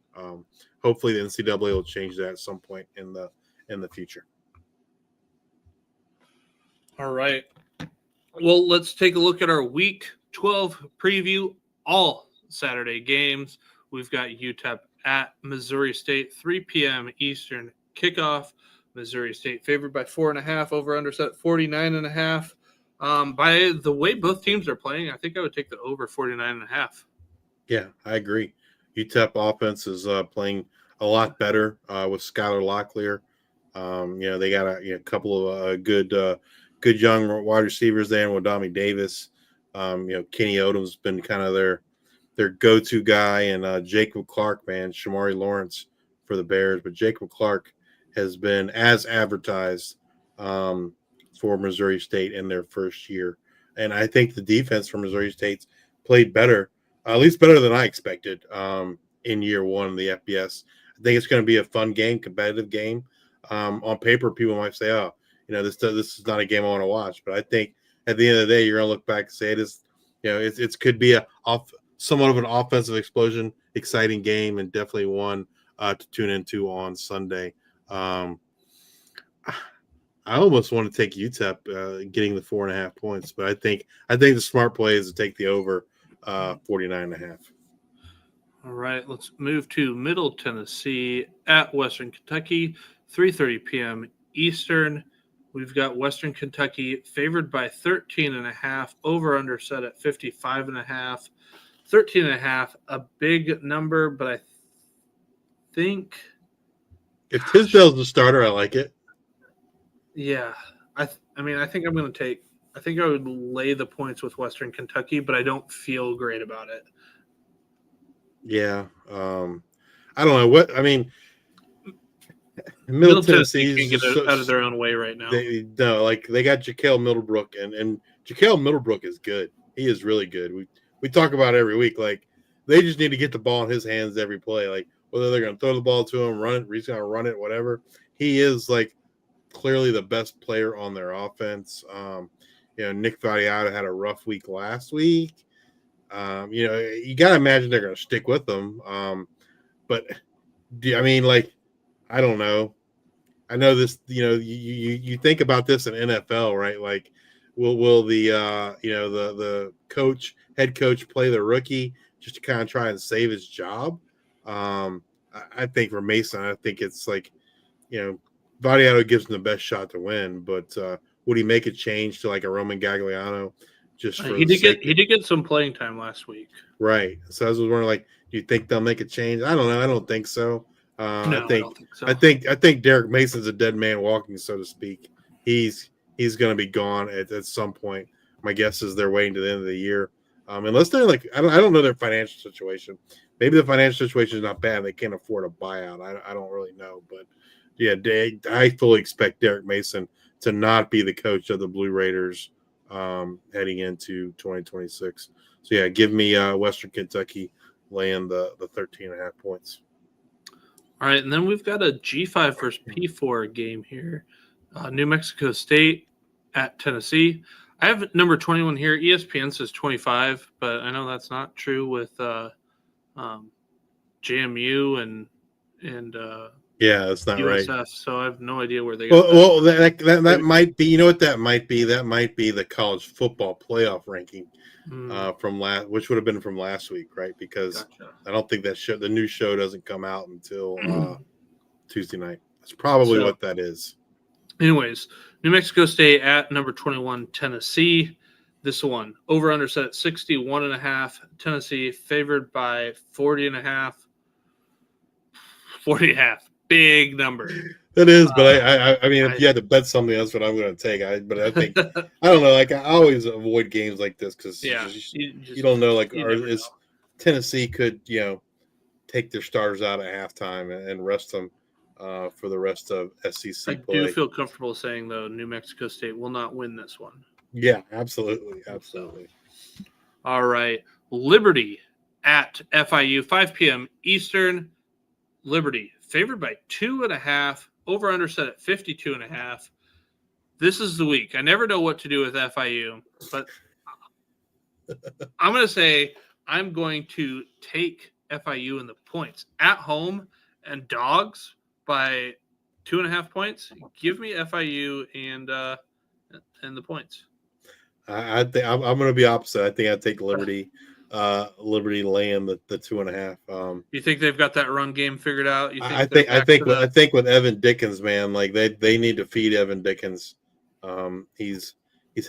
Hopefully the NCAA will change that at some point in the future. All right. Well, let's take a look at our Week 12 preview. All Saturday games. We've got UTEP at Missouri State, 3 p.m. Eastern kickoff. Missouri State favored by 4.5. Over/under set 49.5. By the way both teams are playing, I think I would take the over 49.5. Yeah, I agree. UTEP offense is playing a lot better with Skylar Locklear. They got a couple of good young wide receivers there, and Wadami Davis. Kenny Odom's been kind of their go-to guy, and Jacob Clark, man, Shamari Lawrence for the Bears. But Jacob Clark has been as advertised for Missouri State in their first year. And I think the defense for Missouri State's played better, at least better than I expected in year one in the FBS. I think it's going to be a fun game, competitive game. on paper, people might say, "Oh, this is not a game I want to watch." But I think at the end of the day, you're gonna look back and say it is, it could be somewhat of an offensive explosion, exciting game, and definitely one to tune into on Sunday. I almost want to take UTEP getting the 4.5 points, but I think the smart play is to take the over 49.5. All right, let's move to Middle Tennessee at Western Kentucky, 3:30 p.m. Eastern. We've got Western Kentucky favored by 13.5, over under set at 55.5. 13.5, a big number, but I think if Tisdale's the starter, I like it. Yeah, I think I'm going to take. I think I would lay the points with Western Kentucky, but I don't feel great about it. Yeah, I don't know what I mean. Middle Tennessee can get out of their own way right now. They got Jaquel Middlebrook, and Jaquel Middlebrook is good. He is really good. We talk about it every week. Like, they just need to get the ball in his hands every play. Like, whether they're going to throw the ball to him, run it, he's going to run it, whatever. He is clearly the best player on their offense. Nick Vadiata had a rough week last week. You got to imagine they're going to stick with them. But I don't know. I know this, you think about this in NFL, right? Like, will the head coach play the rookie just to kind of try and save his job? I think for Mason, I think it's Vadiato gives him the best shot to win, but would he make a change to a Roman Gagliano? Just for he did get some playing time last week, right? So I was wondering, do you think they'll make a change? I don't know. I don't think so. No, I don't think so. I think Derek Mason's a dead man walking, so to speak. He's going to be gone at some point. My guess is they're waiting to the end of the year, unless they're I don't know their financial situation. Maybe the financial situation is not bad. They can't afford a buyout. I don't really know, but yeah, I fully expect Derek Mason to not be the coach of the Blue Raiders heading into 2026. So yeah, give me Western Kentucky laying the 13.5 points. All right, and then we've got a G5 versus P4 game here. New Mexico State at Tennessee. I have number 21 here. ESPN says 25, but I know that's not true with JMU and yeah, that's not USF, right. So I have no idea where they got well that might be. You know what that might be? That might be the college football playoff ranking from which would have been from last week, right? Because gotcha. I don't think the new show doesn't come out until Tuesday night. That's probably what that is. Anyways, New Mexico State at number 21, Tennessee. This one over under set at 61.5. Tennessee favored by 40.5. 40.5. Big number. It is, but I mean, if you had to bet something, that's what I'm going to take. But I think I don't know. I always avoid games like this because you don't know. Tennessee could take their starters out at halftime and rest them for the rest of SEC play. I do feel comfortable saying though, New Mexico State will not win this one. Yeah, absolutely. All right, Liberty at FIU, 5 p.m. Eastern. Liberty favored by 2.5, over under set at 52.5. This is the week. I never know what to do with FIU, but I'm going to say I'm going to take FIU in the points at home and dogs by 2.5 points. Give me FIU and the points. I think I'm going to be opposite. I think I'd take Liberty. Liberty laying the 2.5. You think they've got that run game figured out? I think with Evan Dickens, man, they need to feed Evan Dickens. He's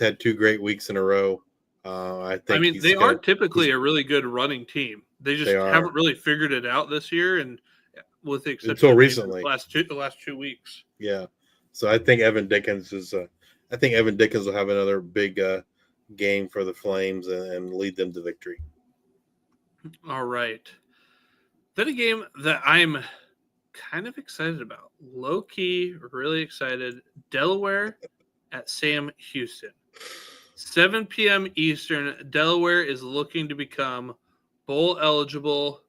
had 2 great weeks in a row. They are typically a really good running team. They just haven't really figured it out this year, and with the exception until recently, the last 2 weeks. Yeah, so I think Evan Dickens will have another big game for the Flames and lead them to victory. All right. Then a game that I'm kind of excited about. Low-key, really excited. Delaware at Sam Houston. 7 p.m. Eastern. Delaware is looking to become bowl eligible.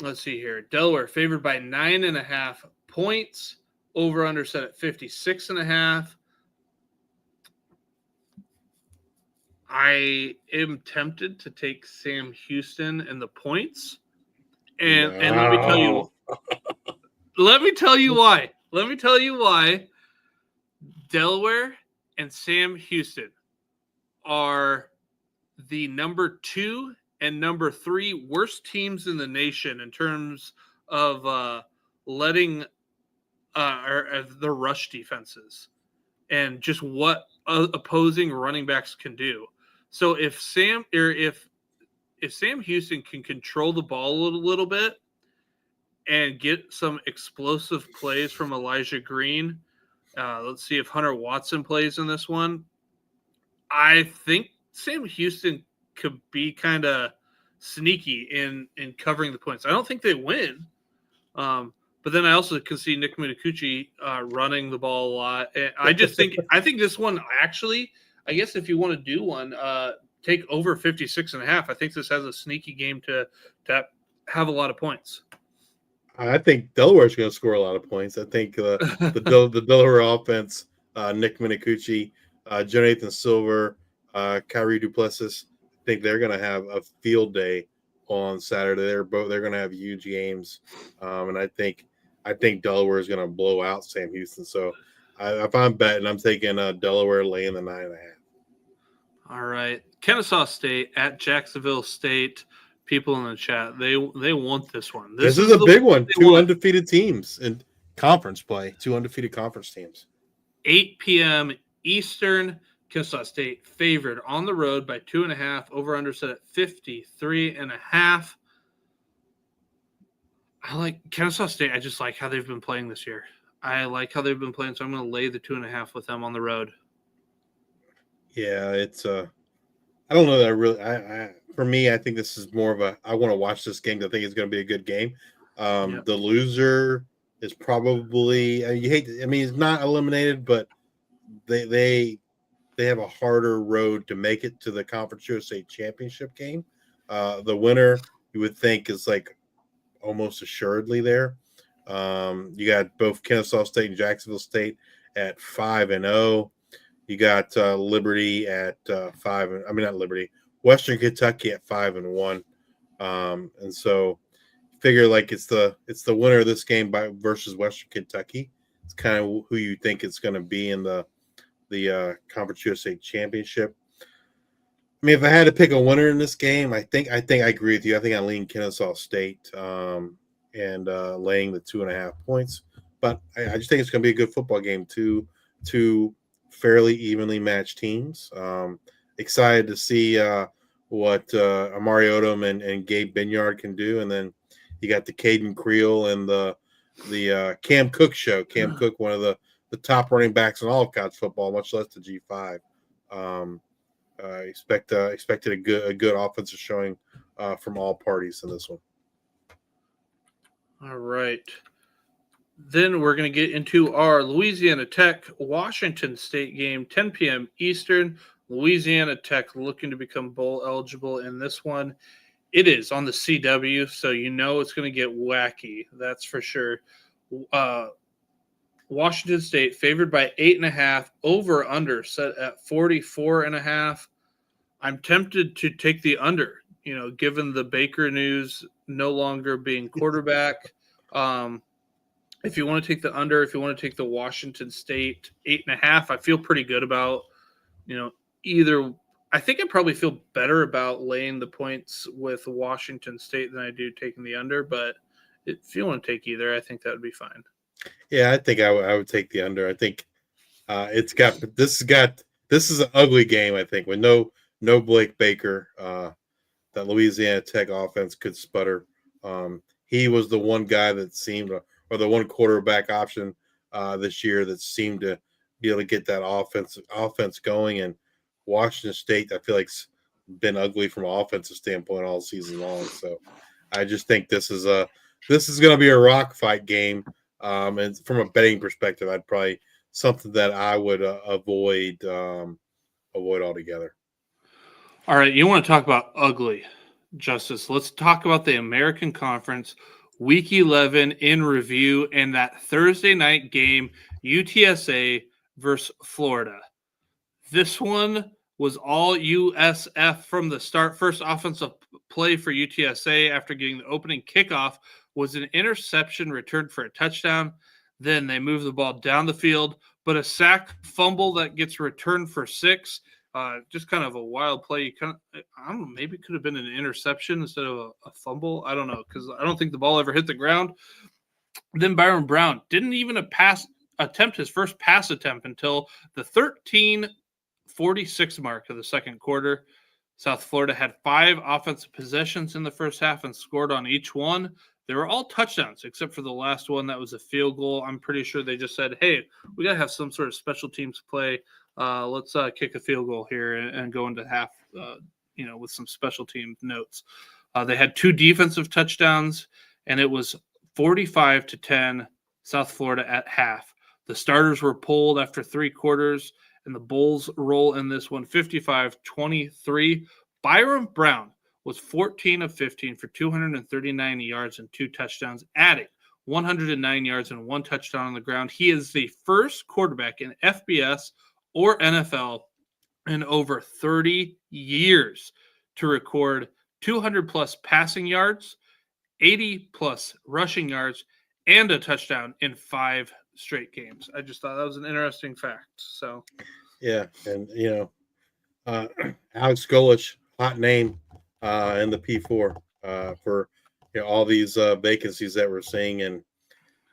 let's see here. Delaware favored by 9.5 points. Over under set at 56.5. I am tempted to take Sam Houston and the points. And let me tell you why. Let me tell you why. Delaware and Sam Houston are the number 2 and number 3 worst teams in the nation in terms of letting the rush defenses and just what opposing running backs can do. So if Sam Houston can control the ball a little bit and get some explosive plays from Elijah Green, let's see if Hunter Watson plays in this one. I think Sam Houston could be kind of sneaky in covering the points. I don't think they win, but then I also can see Nick Mitakuchi running the ball a lot. And I think this one actually, I guess if you want to do one, take over 56.5. I think this has a sneaky game to have a lot of points. I think Delaware's going to score a lot of points. I think the Delaware offense, Nick Mitakuchi, Jonathan Silver, Kyrie Duplessis, I think they're going to have a field day on Saturday. They're going to have huge games, and I think Delaware is going to blow out Sam Houston. So if I'm betting, I'm taking Delaware laying the 9.5. All right, Kennesaw State at Jacksonville State. People in the chat, they want this one. This is a big one. Two undefeated teams in conference play. 2 undefeated conference teams. 8 p.m. Eastern. Kennesaw State favored on the road by 2.5. Over under set at 53.5. I like Kennesaw State. I just like how they've been playing this year. I like how they've been playing, so I'm going to lay the 2.5 with them on the road. Yeah, it's I don't know that I really. For me, I think this is more of a. I want to watch this game. I think it's going to be a good game. The loser is probably. You hate. I mean, it's not eliminated, but they have a harder road to make it to the Conference USA championship game. The winner, you would think, is like almost assuredly there. You got both Kennesaw State and Jacksonville State at 5-0. You got Liberty at 5. I mean, not Liberty. Western Kentucky at 5-1. And so figure like it's the winner of this game versus Western Kentucky. It's kind of who you think it's going to be in the Conference USA championship. I mean, if I had to pick a winner in this game, I think I agree with you. I think I lean Kennesaw State and laying the 2.5 points. But I just think it's going to be a good football game. Two fairly evenly matched teams. Excited to see what Amari Odom and Gabe Binyard can do, and then you got the Caden Creel and the Cam Cook show. Cam Cook, one of the top running backs in all of college football, much less the G5. Expected a good offensive showing from all parties in this one. All right. Then we're going to get into our Louisiana Tech Washington State game, 10 p.m. Eastern. Louisiana Tech looking to become bowl eligible in this one. It is on the CW, so you know it's going to get wacky. That's for sure. Washington State favored by 8.5. Over under set at 44.5. I'm tempted to take the under. Given the Baker news no longer being quarterback. If you want to take the under, if you want to take the Washington State 8.5, I feel pretty good about, either. I think I probably feel better about laying the points with Washington State than I do taking the under. But if you want to take either, I think that would be fine. Yeah, I think I would take the under. I think this is an ugly game. I think with no Blake Baker, that Louisiana Tech offense could sputter. He was the one guy that seemed, or the one quarterback option this year that seemed to be able to get that offense going. And Washington State, I feel like, has been ugly from an offensive standpoint all season long. So I just think this is going to be a rock fight game. And from a betting perspective, I'd probably something that I would avoid altogether. All right, you want to talk about ugly. Justice, let's talk about the American Conference Week 11 in review and that Thursday night game, UTSA versus Florida. This one was all USF from the start. First offensive play for UTSA after getting the opening kickoff was an interception returned for a touchdown. Then they move the ball down the field, but a sack fumble that gets returned for 6. Just kind of a wild play. I don't know, maybe it could have been an interception instead of a fumble. I don't know, because I don't think the ball ever hit the ground. Then Byron Brown didn't even attempt his first pass attempt until the 13:46 mark of the second quarter. South Florida had 5 offensive possessions in the first half and scored on each one. They were all touchdowns except for the last one. That was a field goal. I'm pretty sure they just said, hey, we got to have some sort of special teams play. Let's kick a field goal here and go into half, with some special team notes. They had 2 defensive touchdowns, and it was 45-10 South Florida at half. The starters were pulled after 3 quarters, and the Bulls roll in this one 55-23. Byron Brown was 14 of 15 for 239 yards and 2 touchdowns, adding 109 yards and 1 touchdown on the ground. He is the first quarterback in FBS or NFL in over 30 years to record 200-plus passing yards, 80-plus rushing yards, and a touchdown in 5 straight games. I just thought that was an interesting fact. So, Yeah, and Alex Golich, hot name in the P4 for all these vacancies that we're seeing, and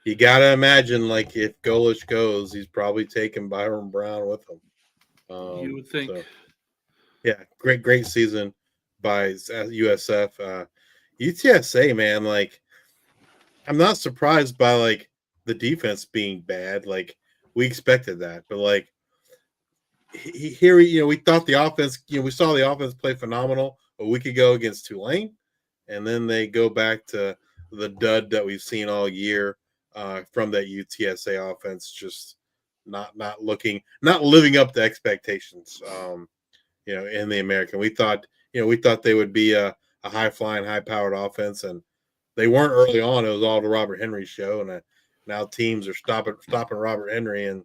you gotta imagine, like, if Golich goes, he's probably taking Byron Brown with him. You would think. So, yeah, great season by USF. UTSA, man, like, I'm not surprised by like the defense being bad. Like, we expected that, but like here, we thought the offense, we saw the offense play phenomenal a week ago against Tulane, and then they go back to the dud that we've seen all year from that UTSA offense, just not living up to expectations. In the American, we thought they would be a high flying, high powered offense, and they weren't early on. It was all the Robert Henry show, and now teams are stopping Robert Henry, and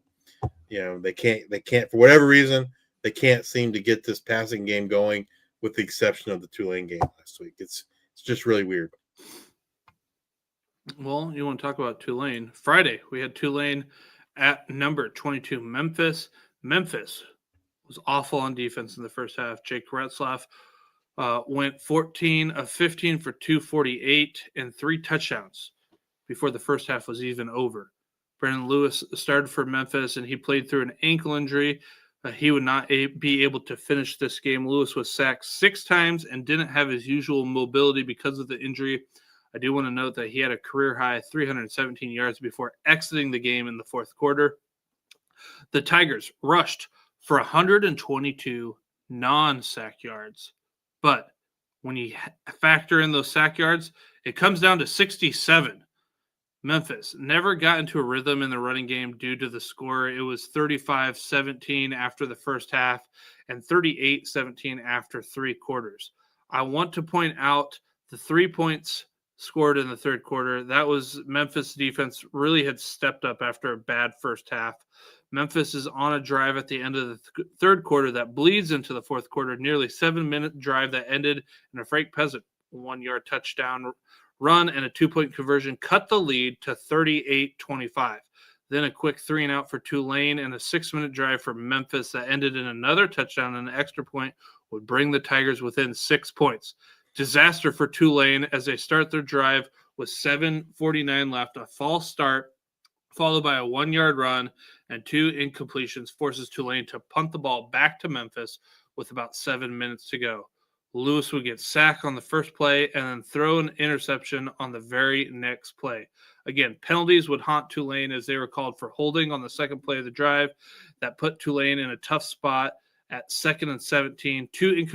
they can't for whatever reason they can't seem to get this passing game going, with the exception of the Tulane game last week. It's just really weird. Well, you want to talk about Tulane? Friday, we had Tulane at number 22, Memphis. Memphis was awful on defense in the first half. Jake Retzlaff went 14 of 15 for 248 and 3 touchdowns before the first half was even over. Brandon Lewis started for Memphis, and he played through an ankle injury. He would not be able to finish this game. Lewis was sacked 6 times and didn't have his usual mobility because of the injury. I do want to note that he had a career-high 317 yards before exiting the game in the fourth quarter. The Tigers rushed for 122 non-sack yards. But when you factor in those sack yards, it comes down to 67. Memphis never got into a rhythm in the running game due to the score. It was 35-17 after the first half and 38-17 after 3 quarters. I want to point out the 3 points scored in the third quarter. That was Memphis defense really had stepped up after a bad first half. Memphis is on a drive at the end of the third quarter that bleeds into the fourth quarter, nearly 7-minute drive that ended in a Frank Peasant 1-yard touchdown run and a 2-point conversion cut the lead to 38-25. Then a quick 3-and-out for Tulane and a 6-minute drive for Memphis that ended in another touchdown and an extra point would bring the Tigers within 6 points. Disaster for Tulane as they start their drive with 7:49 left. A false start followed by a 1-yard run and 2 incompletions forces Tulane to punt the ball back to Memphis with about 7 minutes to go. Lewis would get sacked on the first play and then throw an interception on the very next play. Again, penalties would haunt Tulane as they were called for holding on the second play of the drive. That put Tulane in a tough spot at 2nd and 17. Two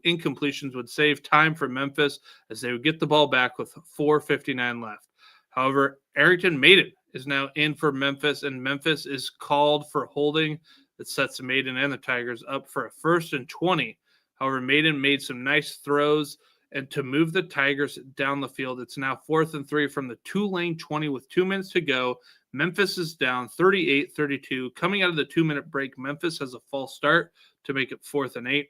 incompletions would save time for Memphis as they would get the ball back with 4:59 left. However, Arrington Maiden is now in for Memphis, and Memphis is called for holding that sets Maiden and the Tigers up for a 1st and 20 However, Maiden made some nice throws and to move the Tigers down the field. It's now 4th and 3 from the Tulane 20 with 2 minutes to go. Memphis is down 38-32. Coming out of the 2-minute break, Memphis has a false start to make it 4th and 8.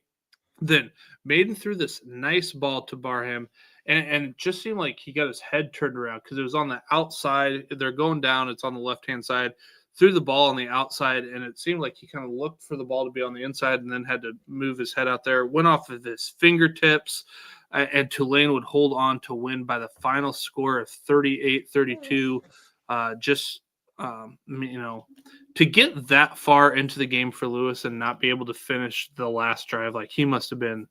Then Maiden threw this nice ball to Barham, and it just seemed like he got his head turned around because it was on the outside. They're going down. It's on the left-hand side. Threw the ball on the outside, and it seemed like he kind of looked for the ball to be on the inside and then had to move his head out there. Went off of his fingertips, and Tulane would hold on to win by the final score of 38-32. To get that far into the game for Lewis and not be able to finish the last drive, like he must have been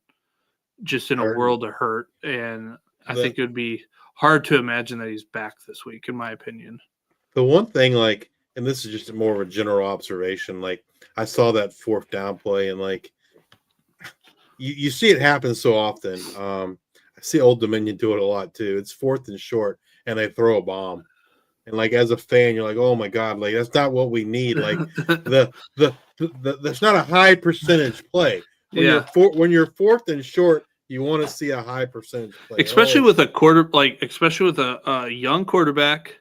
just in a world of hurt. And I think it would be hard to imagine that he's back this week, in my opinion. The one thing, like, and this is just more of a general observation, like I saw that 4th down play, and like you see it happen so often. I see Old Dominion do it a lot too. It's 4th and short, and they throw a bomb. And like as a fan, you're like, oh my God, like that's not what we need. Like that's not a high percentage play. When you're 4th and short, you want to see a high percentage play. Especially with a young quarterback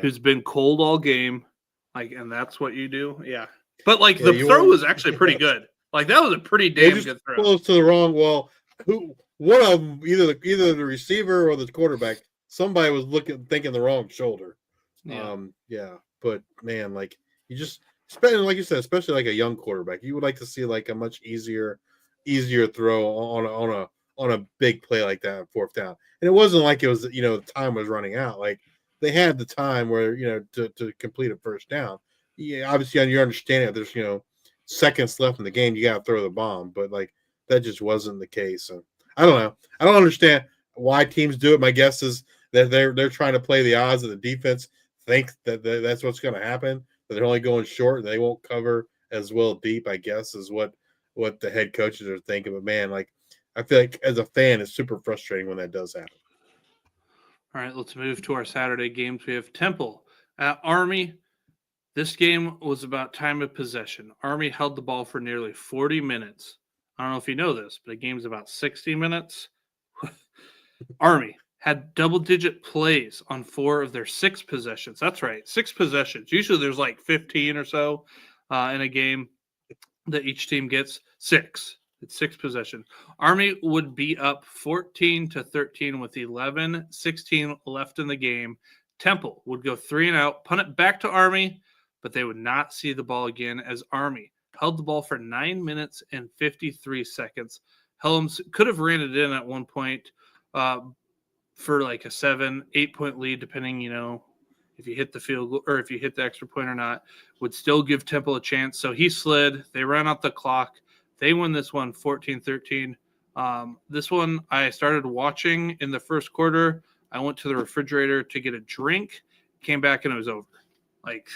who's been cold all game. Like, and that's what you do. Yeah. But like the throw was actually pretty good. Like that was a pretty damn good throw. Close to the wrong wall. One of them, either the receiver or the quarterback, somebody was thinking the wrong shoulder. But man, like you just, like you said, especially like a young quarterback, you would like to see like a much easier throw on a big play like that, 4th down. And it wasn't like it was, the time was running out. Like they had the time where, to complete a 1st down. Yeah, obviously you understand it. There's, seconds left in the game, you got to throw the bomb, but like that just wasn't the case. And I don't know. I don't understand why teams do it. My guess is that they're trying to play the odds of the defense. Think that that's what's going to happen. That they're only going short and they won't cover as well deep, I guess, is what the head coaches are thinking. But man, like I feel like as a fan, it's super frustrating when that does happen. All right, let's move to our Saturday games. We have Temple at Army. This game was about time of possession. Army held the ball for nearly 40 minutes. I don't know if you know this, but a game's about 60 minutes. Army had double-digit plays on 4 of their 6 possessions. That's right, 6 possessions. Usually there's like 15 or so in a game that each team gets. 6. It's 6 possessions. Army would be up 14-13 with 11-16 left in the game. Temple would go 3 and out, punt it back to Army, but they would not see the ball again as Army held the ball for 9 minutes and 53 seconds. Helms could have ran it in at one point for like a 7-8 point lead, depending, if you hit the field goal or if you hit the extra point or not, would still give Temple a chance. So he slid. They ran out the clock. They win this one 14-13. This one I started watching in the first quarter. I went to the refrigerator to get a drink, came back, and it was over. Like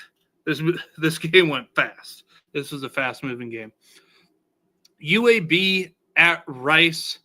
this game went fast. This was a fast-moving game. UAB at Rice.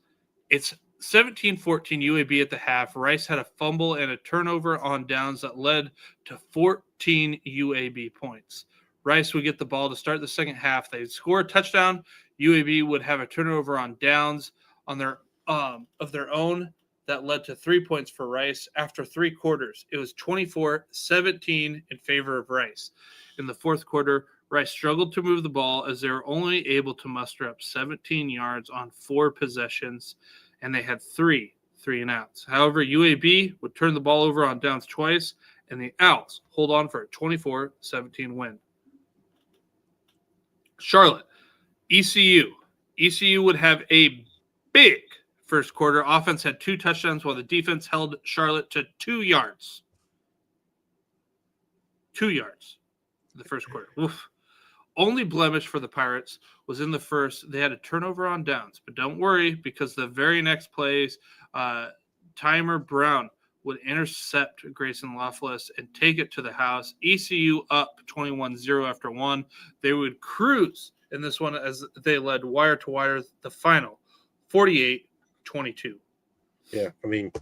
It's 17-14 UAB at the half. Rice had a fumble and a turnover on downs that led to 14 UAB points. Rice would get the ball to start the second half. They'd score a touchdown. UAB would have a turnover on downs on their of their own that led to 3 points for Rice. After 3 quarters, it was 24-17 in favor of Rice. In the fourth quarter, Rice struggled to move the ball as they were only able to muster up 17 yards on 4 possessions, and they had 3 3-and-outs. However, UAB would turn the ball over on downs twice, and the Owls hold on for a 24-17 win. Charlotte, ECU. ECU would have a big first quarter. Offense had 2 touchdowns while the defense held Charlotte to 2 yards. 2 yards in the first quarter. Oof. Only blemish for the Pirates was in the first. They had a turnover on downs, but don't worry because the very next plays, Timer Brown would intercept Grayson Loffeless and take it to the house. ECU up 21-0 after 1. They would cruise in this one as they led wire to wire the final 48-22. Yeah, I mean,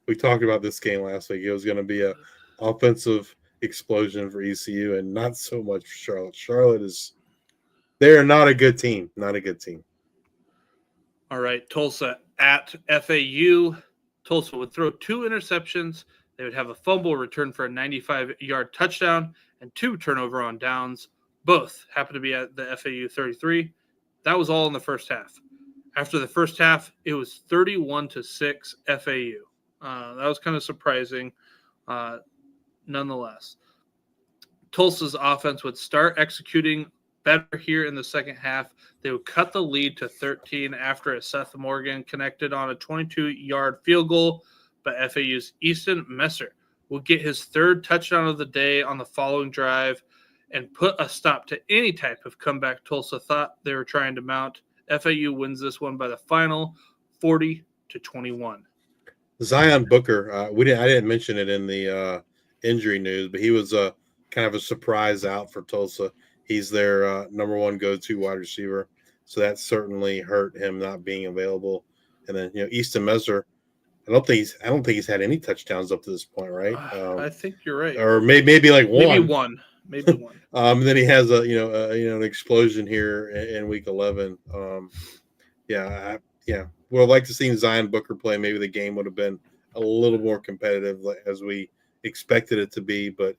we talked about this game last week. It was going to be a offensive explosion for ECU and not so much for Charlotte. Charlotte is – they are not a good team. Not a good team. All right, Tulsa at FAU. Tulsa would throw 2 interceptions. They would have a fumble return for a 95-yard touchdown and 2 turnover on downs. Both happened to be at the FAU 33. That was all in the first half. After the first half, it was 31-6 FAU. That was kind of surprising, nonetheless. Tulsa's offense would start executing better here in the second half. They would cut the lead to 13 after a Seth Morgan connected on a 22-yard field goal, but FAU's Easton Messer will get his 3rd touchdown of the day on the following drive and put a stop to any type of comeback Tulsa thought they were trying to mount. FAU wins this one by the final 40-21. Zion Booker, I didn't mention it in the injury news, but he was kind of a surprise out for Tulsa. He's their number 1 go-to wide receiver, so that certainly hurt him not being available. And then Easton Messer, I don't think he's had any touchdowns up to this point, right? I think you're right, or maybe like one. Maybe one. And then he has an explosion here in week 11. Would have liked to see Zion Booker play. Maybe the game would have been a little more competitive as we expected it to be, but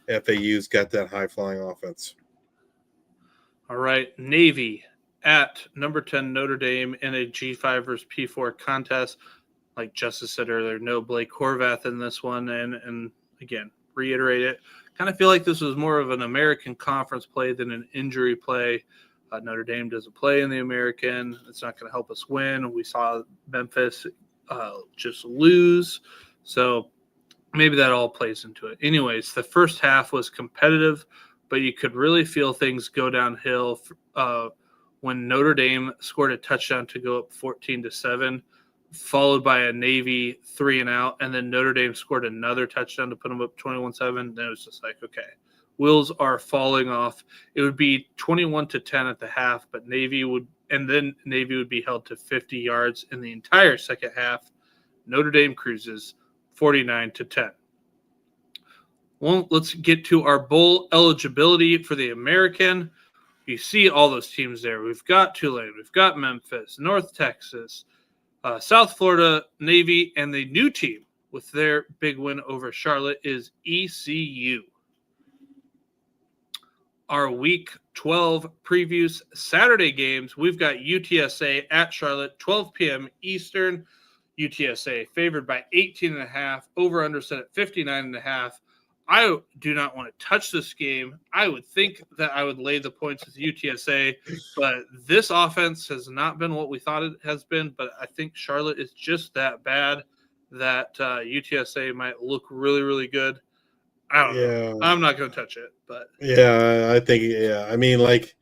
FAU's got that high flying offense. All right, Navy at number 10 Notre Dame in a G5 versus P4 contest. Like Justice said earlier, no Blake Horvath in this one, and again, reiterate it. Kind of feel like this was more of an American Conference play than an injury play. Notre Dame doesn't play in the American. It's not going to help us win. We saw Memphis just lose. So maybe that all plays into it. Anyways, the first half was competitive, but you could really feel things go downhill when Notre Dame scored a touchdown to go up 14-7, followed by a Navy 3-and-out, and then Notre Dame scored another touchdown to put them up 21-7. Then it was just like, okay, wheels are falling off. It would be 21-10 at the half, but Navy would be held to 50 yards in the entire second half. Notre Dame cruises 49-10. Well, let's get to our bowl eligibility for the American. You see all those teams there. We've got Tulane, we've got Memphis, North Texas, South Florida, Navy, and the new team with their big win over Charlotte is ECU. Our Week 12 previews Saturday games, we've got UTSA at Charlotte, 12 p.m. Eastern. UTSA favored by 18.5, over-under set at 59.5. I do not want to touch this game. I would think that I would lay the points with UTSA, but this offense has not been what we thought it has been. But I think Charlotte is just that bad that UTSA might look really, really good. I don't know. I'm not going to touch it, but I think I mean, like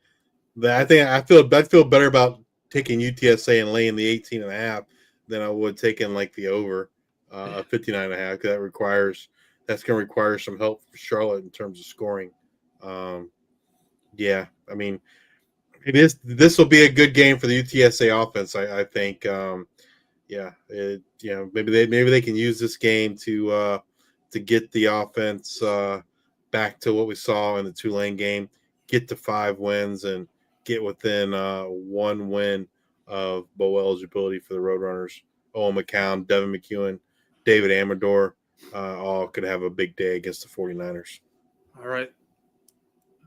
that. I feel better about taking UTSA and laying the 18.5 than I would taking like the over 59.5, because that's going to require some help for Charlotte in terms of scoring. I mean, this will be a good game for the UTSA offense. I think. Maybe they can use this game to get the offense back to what we saw in the Tulane game, get to 5 wins, and get within 1 win of bowl eligibility for the Roadrunners. Owen McCown, Devin McEwen, David Amador. All could have a big day against the 49ers. All right.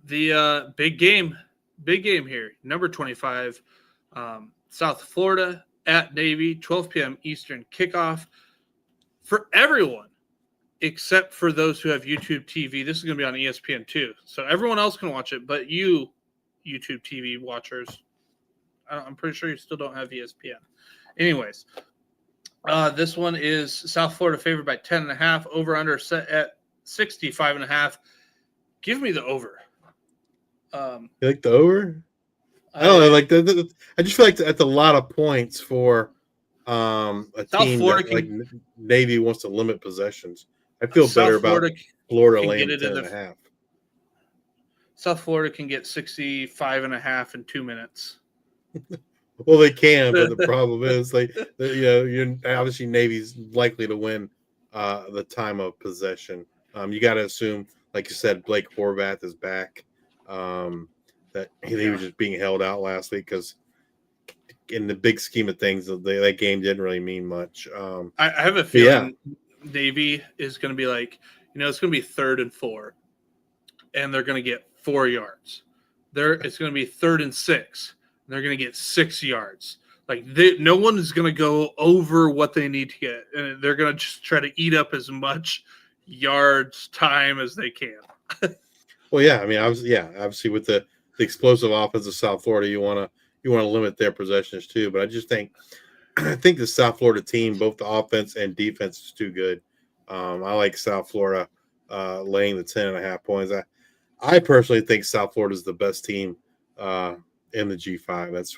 The big game here. Number 25, South Florida at Navy, 12 p.m. Eastern kickoff. For everyone, except for those who have YouTube TV, this is going to be on ESPN too. So everyone else can watch it, but you, YouTube TV watchers, I'm pretty sure you still don't have ESPN. Anyways, this one is South Florida favored by 10.5, over under set at 65.5. Give me the over. You like the over? I don't know. Like I just feel like that's a lot of points for a South team Florida that, like Navy wants to limit possessions. I feel better about Florida laying 10.5. South Florida can get 65.5 in 2 minutes. Well, they can, but the problem is, you're obviously Navy's likely to win the time of possession. You got to assume, like you said, Blake Horvath is back. That he was just being held out last week because in the big scheme of things, that game didn't really mean much. I have a feeling Navy is going to be like, it's going to be 3rd and 4, and they're going to get 4 yards. It's going to be 3rd and 6, and they're going to get 6 yards. Like no one is going to go over what they need to get, and they're going to just try to eat up as much yards time as they can. Well, yeah, I mean, obviously with the explosive offense of South Florida, you want to limit their possessions too. But I just think the South Florida team, both the offense and defense, is too good. I like South Florida laying the 10.5 points. I personally think South Florida is the best team in the G5.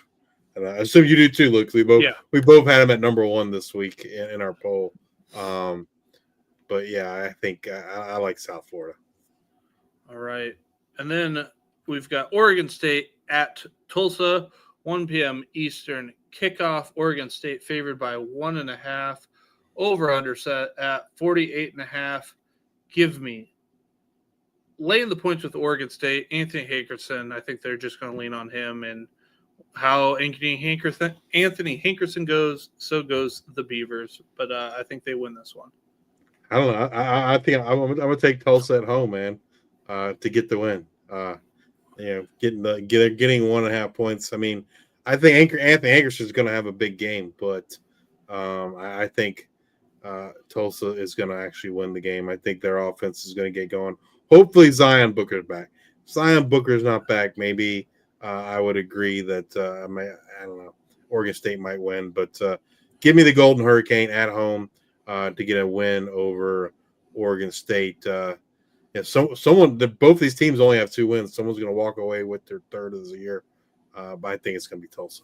And I assume you do too, Luke. We both had them at number 1 this week in our poll. But yeah, I think I like South Florida. All right. And then we've got Oregon State at Tulsa, 1 p.m. Eastern kickoff. Oregon State favored by 1.5. Over under set at 48.5. Give me laying the points with Oregon State. Anthony Hankerson, I think they're just going to lean on him, and how Anthony Hankerson goes, so goes the Beavers. But I think they win this one. I don't know. I think I'm going to take Tulsa at home, man, to get the win. Getting 1.5 points. I mean, I think Anthony Hankerson is going to have a big game, but I think Tulsa is going to actually win the game. I think their offense is going to get going. Hopefully, Zion Booker's back. If Zion Booker's not back, maybe I would agree that I don't know, Oregon State might win. But give me the Golden Hurricane at home to get a win over Oregon State. Both these teams only have 2 wins. Someone's going to walk away with their 3rd of the year. But I think it's going to be Tulsa.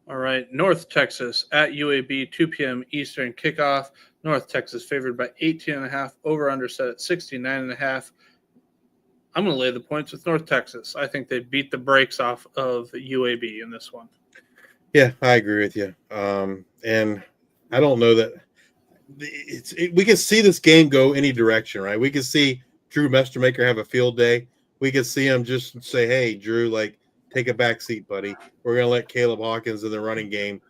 All right, North Texas at UAB, 2 p.m. Eastern kickoff. North Texas favored by 18.5. Over under set at 69.5. I'm going to lay the points with North Texas. I think they beat the brakes off of UAB in this one. Yeah, I agree with you. And I don't know that we can see this game go any direction, right? We can see Drew Mestermaker have a field day. We can see him just say, "Hey, Drew, take a back seat, buddy. We're going to let Caleb Hawkins in the running game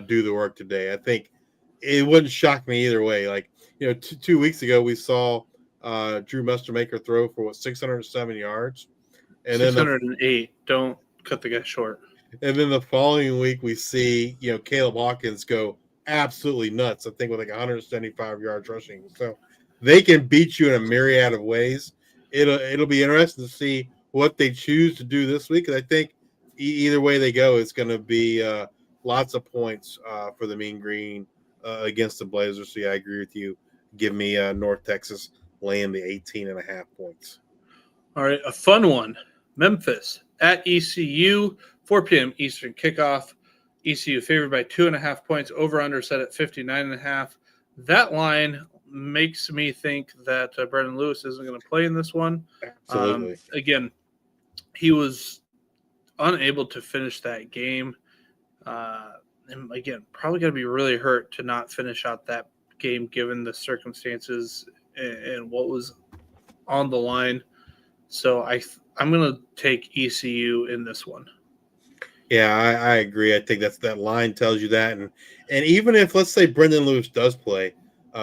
do the work today." I think it wouldn't shock me either way. 2 weeks ago, we saw Drew Mestermaker throw for 607 yards. And 608. Don't cut the guy short. And then the following week, we see, Caleb Hawkins go absolutely nuts. I think with 175 yards rushing. So they can beat you in a myriad of ways. It'll be interesting to see what they choose to do this week. And I think either way they go, it's going to be lots of points for the Mean Green against the Blazers. So yeah, I agree with you. Give me North Texas laying the 18.5 points. All right, a fun one. Memphis at ECU, 4 p.m. Eastern kickoff. ECU favored by 2.5 points. Over under set at 59.5. That line makes me think that Brendan Lewis isn't going to play in this one. Absolutely. Again, he was unable to finish that game. And again, probably going to be really hurt to not finish out that game given the circumstances and what was on the line. So I'm going to take ECU in this one. Yeah, I agree. I think that line tells you that. And even if, let's say, Brendan Lewis does play,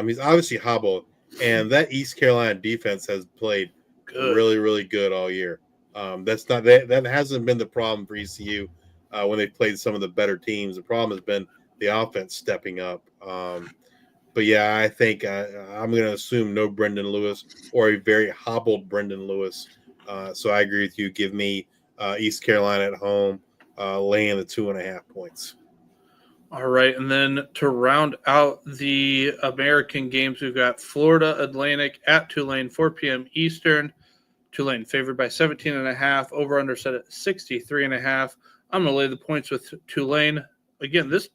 he's obviously hobbled. And that East Carolina defense has played really, really good all year. That hasn't been the problem for ECU when they've played some of the better teams. The problem has been the offense stepping up. But yeah, I think I'm going to assume no Brendan Lewis or a very hobbled Brendan Lewis. So I agree with you. Give me East Carolina at home, laying the 2.5 points. All right, and then to round out the American games, we've got Florida Atlantic at Tulane, 4 p.m. Eastern. Tulane favored by 17.5. Over under set at 63.5. I'm going to lay the points with Tulane. Again, this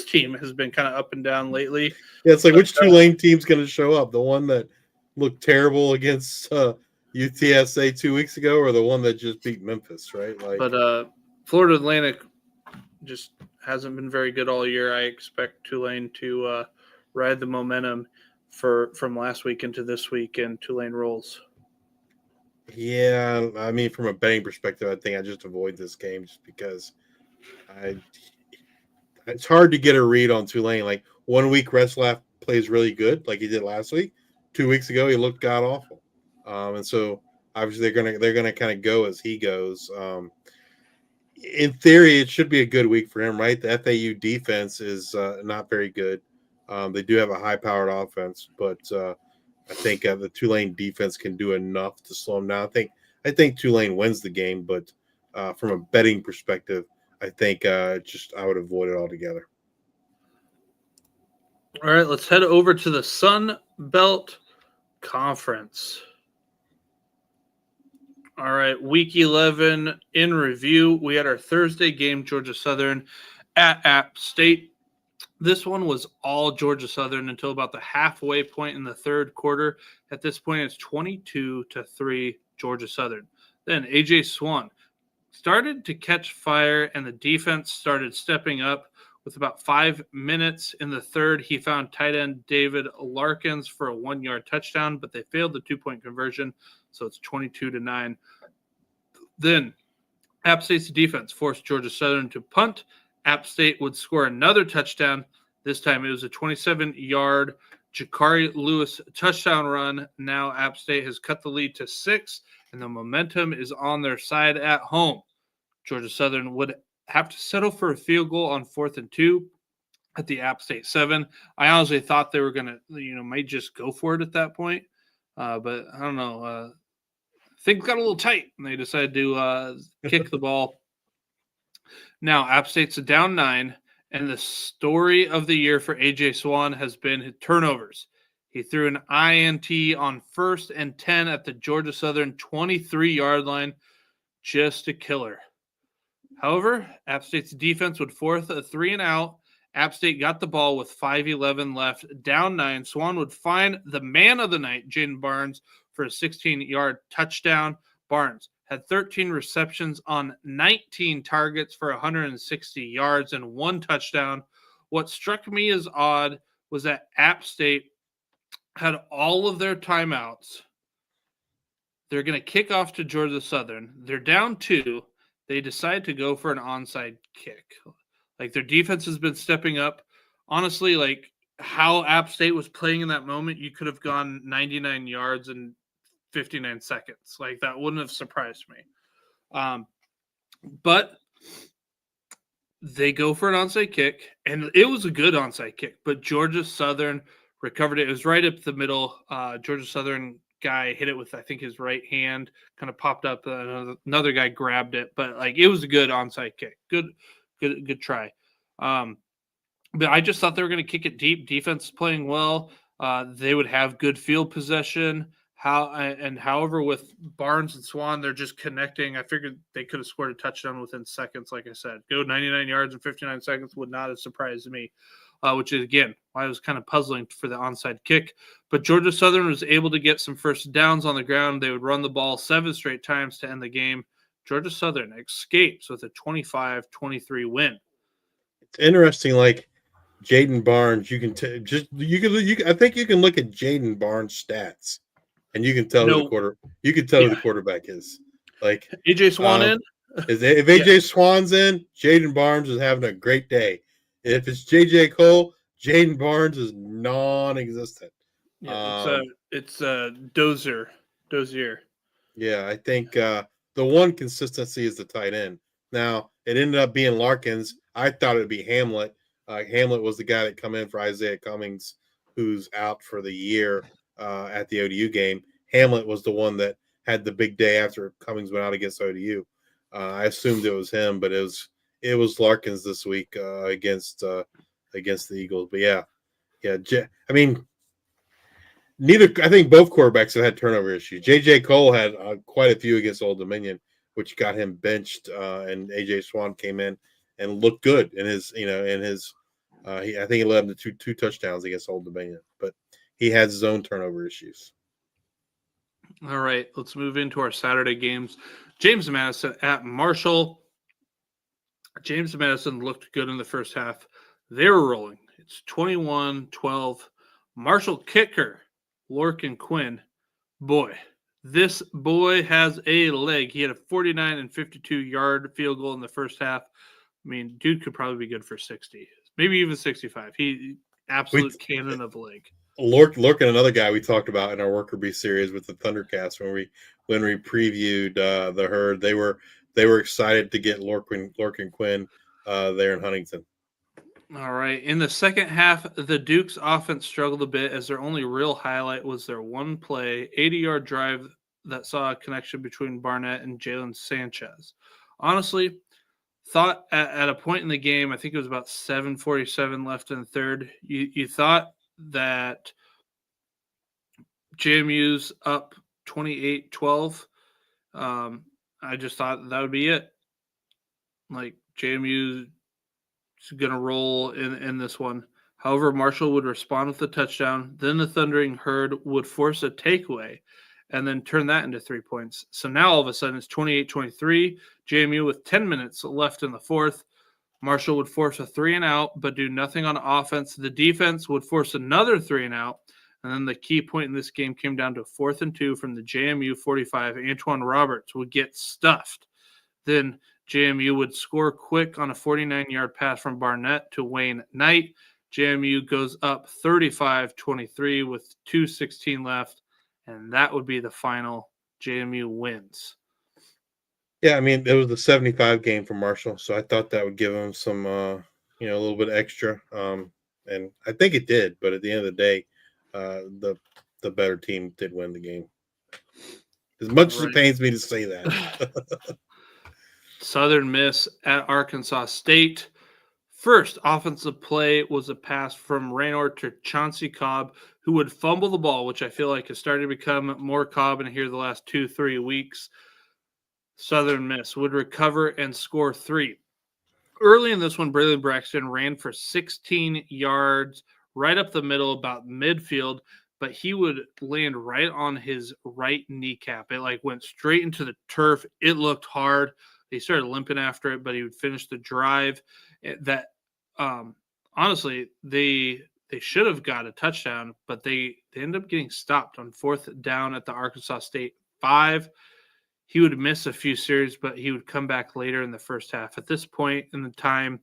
team has been kind of up and down lately. Yeah, it's like which Tulane team's going to show up? The one that looked terrible against UTSA 2 weeks ago, or the one that just beat Memphis, right? But Florida Atlantic just hasn't been very good all year. I expect Tulane to ride the momentum from last week into this week, and Tulane rolls. Yeah, I mean, from a betting perspective, I think I just avoid this game just because It's hard to get a read on Tulane. Like 1 week, Retzlaff plays really good, like he did last week. 2 weeks ago, he looked god awful, and so obviously they're gonna kind of go as he goes. In theory, it should be a good week for him, right? The FAU defense is not very good. They do have a high-powered offense, but I think the Tulane defense can do enough to slow him down. I think Tulane wins the game, but from a betting perspective, I think I would avoid it altogether. All right, let's head over to the Sun Belt Conference. All right, Week 11 in review. We had our Thursday game, Georgia Southern at App State. This one was all Georgia Southern until about the halfway point in the third quarter. At this point, it's 22-3 Georgia Southern. Then A.J. Swan started to catch fire, and the defense started stepping up. With about 5 minutes in the third, he found tight end David Larkins for a 1-yard touchdown, but they failed the 2-point conversion, so it's 22-9. Then App State's defense forced Georgia Southern to punt. App State would score another touchdown. This time it was a 27-yard Jakari Lewis touchdown run. Now App State has cut the lead to 6, and the momentum is on their side at home. Georgia Southern would have to settle for a field goal on 4th and 2 at the App State 7. I honestly thought they were going to, might just go for it at that point. But I don't know. Things got a little tight, and they decided to kick the ball. Now, App State's down 9, and the story of the year for A.J. Swan has been his turnovers. He threw an INT on 1st and 10 at the Georgia Southern 23-yard line. Just a killer. However, App State's defense would force a 3-and-out. App State got the ball with 5:11 left, down 9. Swan would find the man of the night, Jaden Barnes, for a 16-yard touchdown. Barnes had 13 receptions on 19 targets for 160 yards and 1 touchdown. What struck me as odd was that App State had all of their timeouts. They're going to kick off to Georgia Southern. They're down 2. They decide to go for an onside kick. Like, their defense has been stepping up. Honestly, like, how App State was playing in that moment, you could have gone 99 yards in 59 seconds. Like, that wouldn't have surprised me. But they go for an onside kick, and it was a good onside kick. But Georgia Southern recovered it. It was right up the middle. Georgia Southern guy hit it with, I think, his right hand, kind of popped up. Another guy grabbed it, but like, it was a good onside kick. Good try. But I just thought they were going to kick it deep. Defense playing well. They would have good field possession. However, with Barnes and Swan, they're just connecting. I figured they could have scored a touchdown within seconds. Like I said, go 99 yards in 59 seconds would not have surprised me. Which is, again, why I was kind of puzzling for the onside kick. But Georgia Southern was able to get some first downs on the ground. They would run the ball 7 straight times to end the game. Georgia Southern escapes with a 25-23 win. It's interesting, like Jaden Barnes. I think you can look at Jaden Barnes' stats, and you can tell who the quarterback is. Like AJ Swan in. If AJ Swan's in, Jaden Barnes is having a great day. If it's JJ Cole, Jaden Barnes is non-existent. Yeah, it's Dozier. Yeah, I think the one consistency is the tight end. Now, it ended up being Larkins. I thought it would be Hamlet. Hamlet was the guy that come in for Isaiah Cummings, who's out for the year at the ODU game. Hamlet was the one that had the big day after Cummings went out against ODU. I assumed it was him, but it was Larkins this week against the Eagles. But yeah. I mean, I think both quarterbacks have had turnover issues. JJ Cole had quite a few against Old Dominion, which got him benched, and AJ Swan came in and looked good in his. I think he led him to two touchdowns against Old Dominion, but he has his own turnover issues. All right, let's move into our Saturday games. James Madison at Marshall. James Madison looked good in the first half. They were rolling. It's 21-12. Marshall kicker, Lorcan Quinn. Boy, this boy has a leg. He had a 49 and 52-yard field goal in the first half. I mean, dude could probably be good for 60, maybe even 65. He absolute cannon of a leg. Lorcan, another guy we talked about in our Worker Bee series with the Thundercats when we previewed the herd. They were excited to get Lorcan Quinn there in Huntington. All right. In the second half, the Dukes offense struggled a bit as their only real highlight was their one play, 80-yard drive that saw a connection between Barnett and Jalen Sanchez. Honestly, thought at a point in the game, I think it was about 7:47 left in the third, you thought that JMU's up 28-12. I just thought that would be it. Like, JMU's going to roll in this one. However, Marshall would respond with a touchdown. Then the Thundering Herd would force a takeaway and then turn that into 3 points. So now all of a sudden it's 28-23. JMU with 10 minutes left in the fourth. Marshall would force a 3-and-out, but do nothing on offense. The defense would force another 3-and-out. And then the key point in this game came down to 4th and 2 from the JMU 45. Antoine Roberts would get stuffed. Then JMU would score quick on a 49-yard pass from Barnett to Wayne Knight. JMU goes up 35-23 with 2:16 left, and that would be the final. JMU wins. Yeah, I mean, it was the 75 game for Marshall, so I thought that would give them some, a little bit extra, and I think it did. But at the end of the day, the better team did win the game. As much as it pains me to say that. Southern Miss at Arkansas State. First offensive play was a pass from Raynor to Chauncey Cobb, who would fumble the ball, which I feel like has started to become more Cobb in here the last 2-3 weeks. Southern Miss would recover and score 3. Early in this one, Braylon Braxton ran for 16 yards right up the middle, about midfield, but he would land right on his right kneecap. It went straight into the turf. It looked hard. He started limping after it, but he would finish the drive. That honestly, they should have got a touchdown, but they ended up getting stopped on 4th down at the Arkansas State 5. He would miss a few series, but he would come back later in the first half. At this point in the time,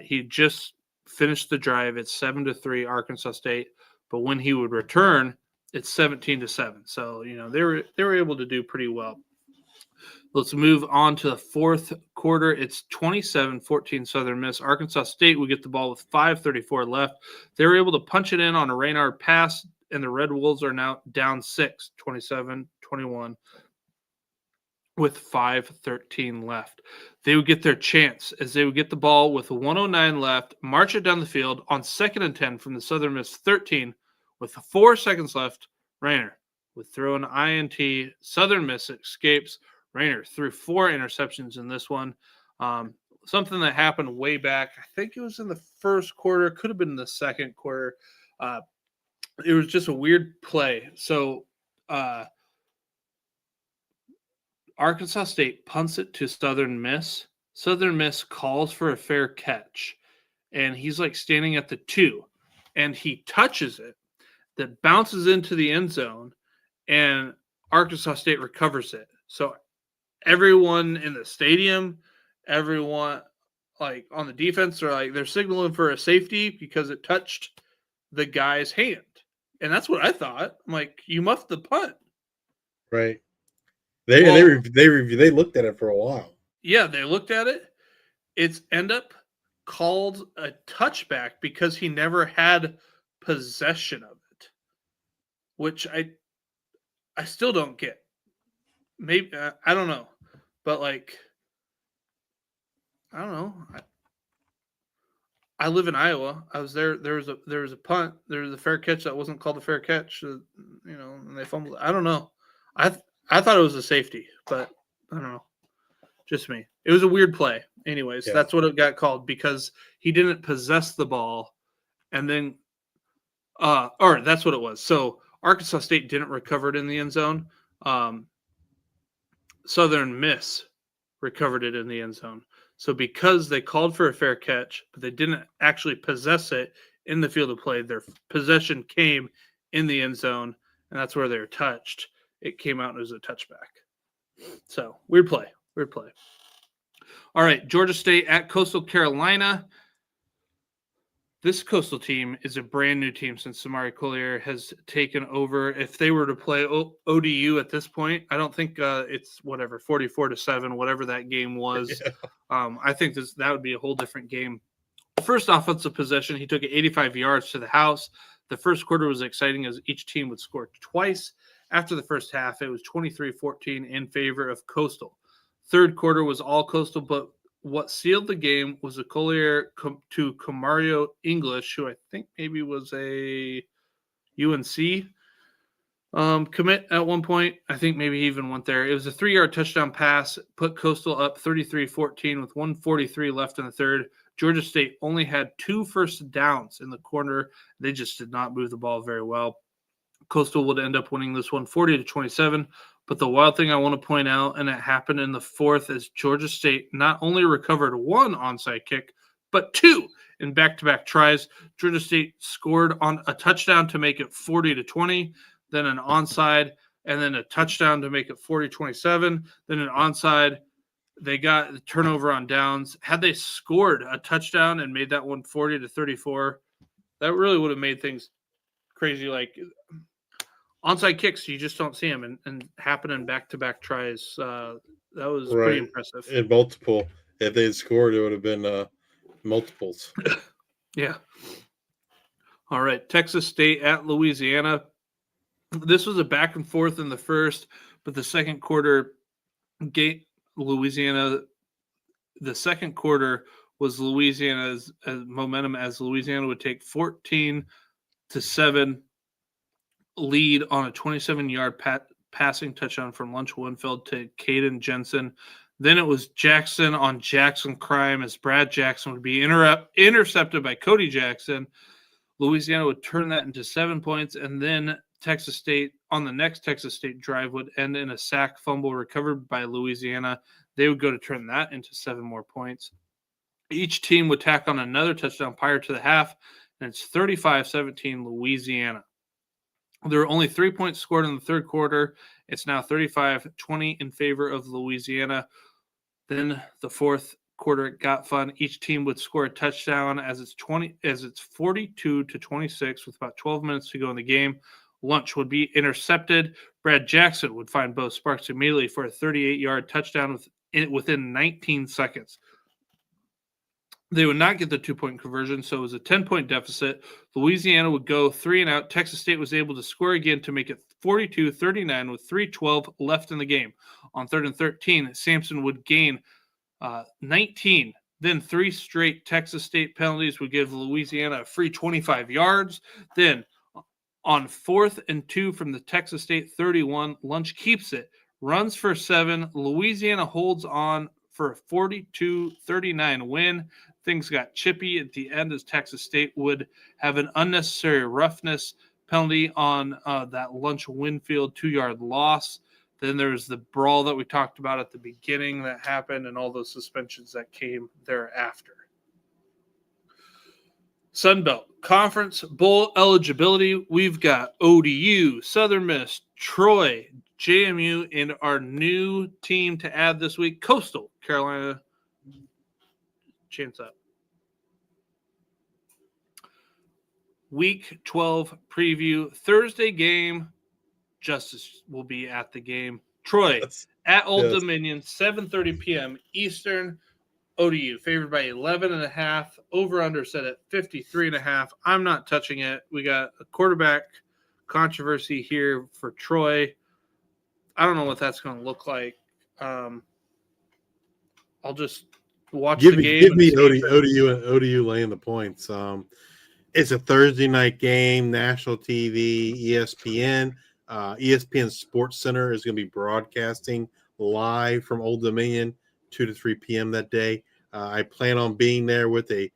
he just finished the drive. It's 7-3 Arkansas State, but when he would return, it's 17-7. So they were able to do pretty well. Let's move on to the fourth quarter. It's 27-14 Southern Miss. Arkansas State would get the ball with 5:34 left. They were able to punch it in on a Raynard pass, and the Red Wolves are now down 6, 27-21, with 5:13 left. They would get their chance as they would get the ball with 1:09 left, march it down the field on 2nd and 10 from the Southern Miss 13 with 4 seconds left. Raynor would throw an INT. Southern Miss escapes. Raynor threw 4 interceptions in this one. Something that happened way back, I think it was in the first quarter, could have been in the second quarter. It was just a weird play. So Arkansas State punts it to Southern Miss. Southern Miss calls for a fair catch, and he's standing at the 2, and he touches it. That bounces into the end zone, and Arkansas State recovers it. So everyone in the stadium, everyone on the defense are they're signaling for a safety because it touched the guy's hand. And that's what I thought. I'm like, you muffed the punt. Right. They looked at it for a while. Yeah, they looked at it. It's end up called a touchback because he never had possession of it, which I still don't get. Maybe I don't know, but I don't know. I live in Iowa. I was there. There was a punt. There was a fair catch that wasn't called a fair catch. And they fumbled. I don't know. I thought it was a safety, but I don't know. Just me. It was a weird play. Anyways, That's what it got called because he didn't possess the ball, and then, or that's what it was. So Arkansas State didn't recover it in the end zone. Southern Miss recovered it in the end zone. So because they called for a fair catch, but they didn't actually possess it in the field of play, their possession came in the end zone, and that's where they were touched. It came out as a touchback. So weird play. All right, Georgia State at Coastal Carolina. This Coastal team is a brand new team since Samari Collier has taken over. If they were to play ODU at this point, I don't think it's 44-7, whatever that game was. Yeah. I think that would be a whole different game. First offensive possession, he took it 85 yards to the house. The first quarter was exciting as each team would score twice. After the first half, it was 23-14 in favor of Coastal. Third quarter was all Coastal, but what sealed the game was a Collier to Camario English, who I think maybe was a UNC commit at one point. I think maybe he even went there. It was a 3-yard touchdown pass, put Coastal up 33-14 with 1:43 left in the third. Georgia State only had 2 first downs in the corner. They just did not move the ball very well. Coastal would end up winning this one 40-27. But the wild thing I want to point out, and it happened in the fourth, is Georgia State not only recovered 1 onside kick, but 2 in back-to-back tries. Georgia State scored on a touchdown to make it 40-20, then an onside, and then a touchdown to make it 40-27, then an onside. They got the turnover on downs. Had they scored a touchdown and made that one 40-34, that really would have made things crazy. Like onside kicks, you just don't see them and happen in back-to-back tries. That was pretty impressive. And multiple. If they had scored, it would have been multiples. Yeah. All right. Texas State at Louisiana. This was a back and forth in the first, but the second quarter Louisiana. The second quarter was Louisiana's momentum as Louisiana would take 14-7 lead on a 27-yard passing touchdown from Lunch Winfield to Caden Jensen. Then it was Jackson on Jackson crime as Brad Jackson would be intercepted by Cody Jackson. Louisiana would turn that into 7 points, and then Texas State on the next Texas State drive would end in a sack fumble recovered by Louisiana. They would go to turn that into 7 more points. Each team would tack on another touchdown prior to the half, and it's 35-17 Louisiana. There were only 3 points scored in the third quarter. It's now 35-20 in favor of Louisiana. Then the fourth quarter it got fun. Each team would score a touchdown as it's 42-26 with about 12 minutes to go in the game. Lunch would be intercepted. Brad Jackson would find Bo Sparks immediately for a 38-yard touchdown within 19 seconds. They would not get the 2-point conversion, so it was a 10-point deficit. Louisiana would go 3 and out. Texas State was able to score again to make it 42-39 with 3:12 left in the game. On 3rd and 13, Sampson would gain 19. Then 3 straight Texas State penalties would give Louisiana a free 25 yards. Then on 4th and 2 from the Texas State 31, Lunch keeps it, runs for 7. Louisiana holds on for a 42-39 win. Things got chippy at the end as Texas State would have an unnecessary roughness penalty on that Lunch Winfield 2-yard loss. Then there's the brawl that we talked about at the beginning that happened and all those suspensions that came thereafter. Sunbelt Conference Bowl eligibility. We've got ODU, Southern Miss, Troy, JMU, and our new team to add this week, Coastal Carolina. Chance up. Week 12 preview. Thursday game. Justice will be at the game. Troy at Old Dominion, 7:30 p.m. Eastern. ODU favored by 11.5. Over/under set at 53.5. I'm not touching it. We got a quarterback controversy here for Troy. I don't know what that's going to look like. I'll just watch the game. Give me ODU laying the points. It's a Thursday night game, national TV, ESPN. ESPN Sports Center is going to be broadcasting live from Old Dominion 2 to 3 p.m. that day. I plan on being there with a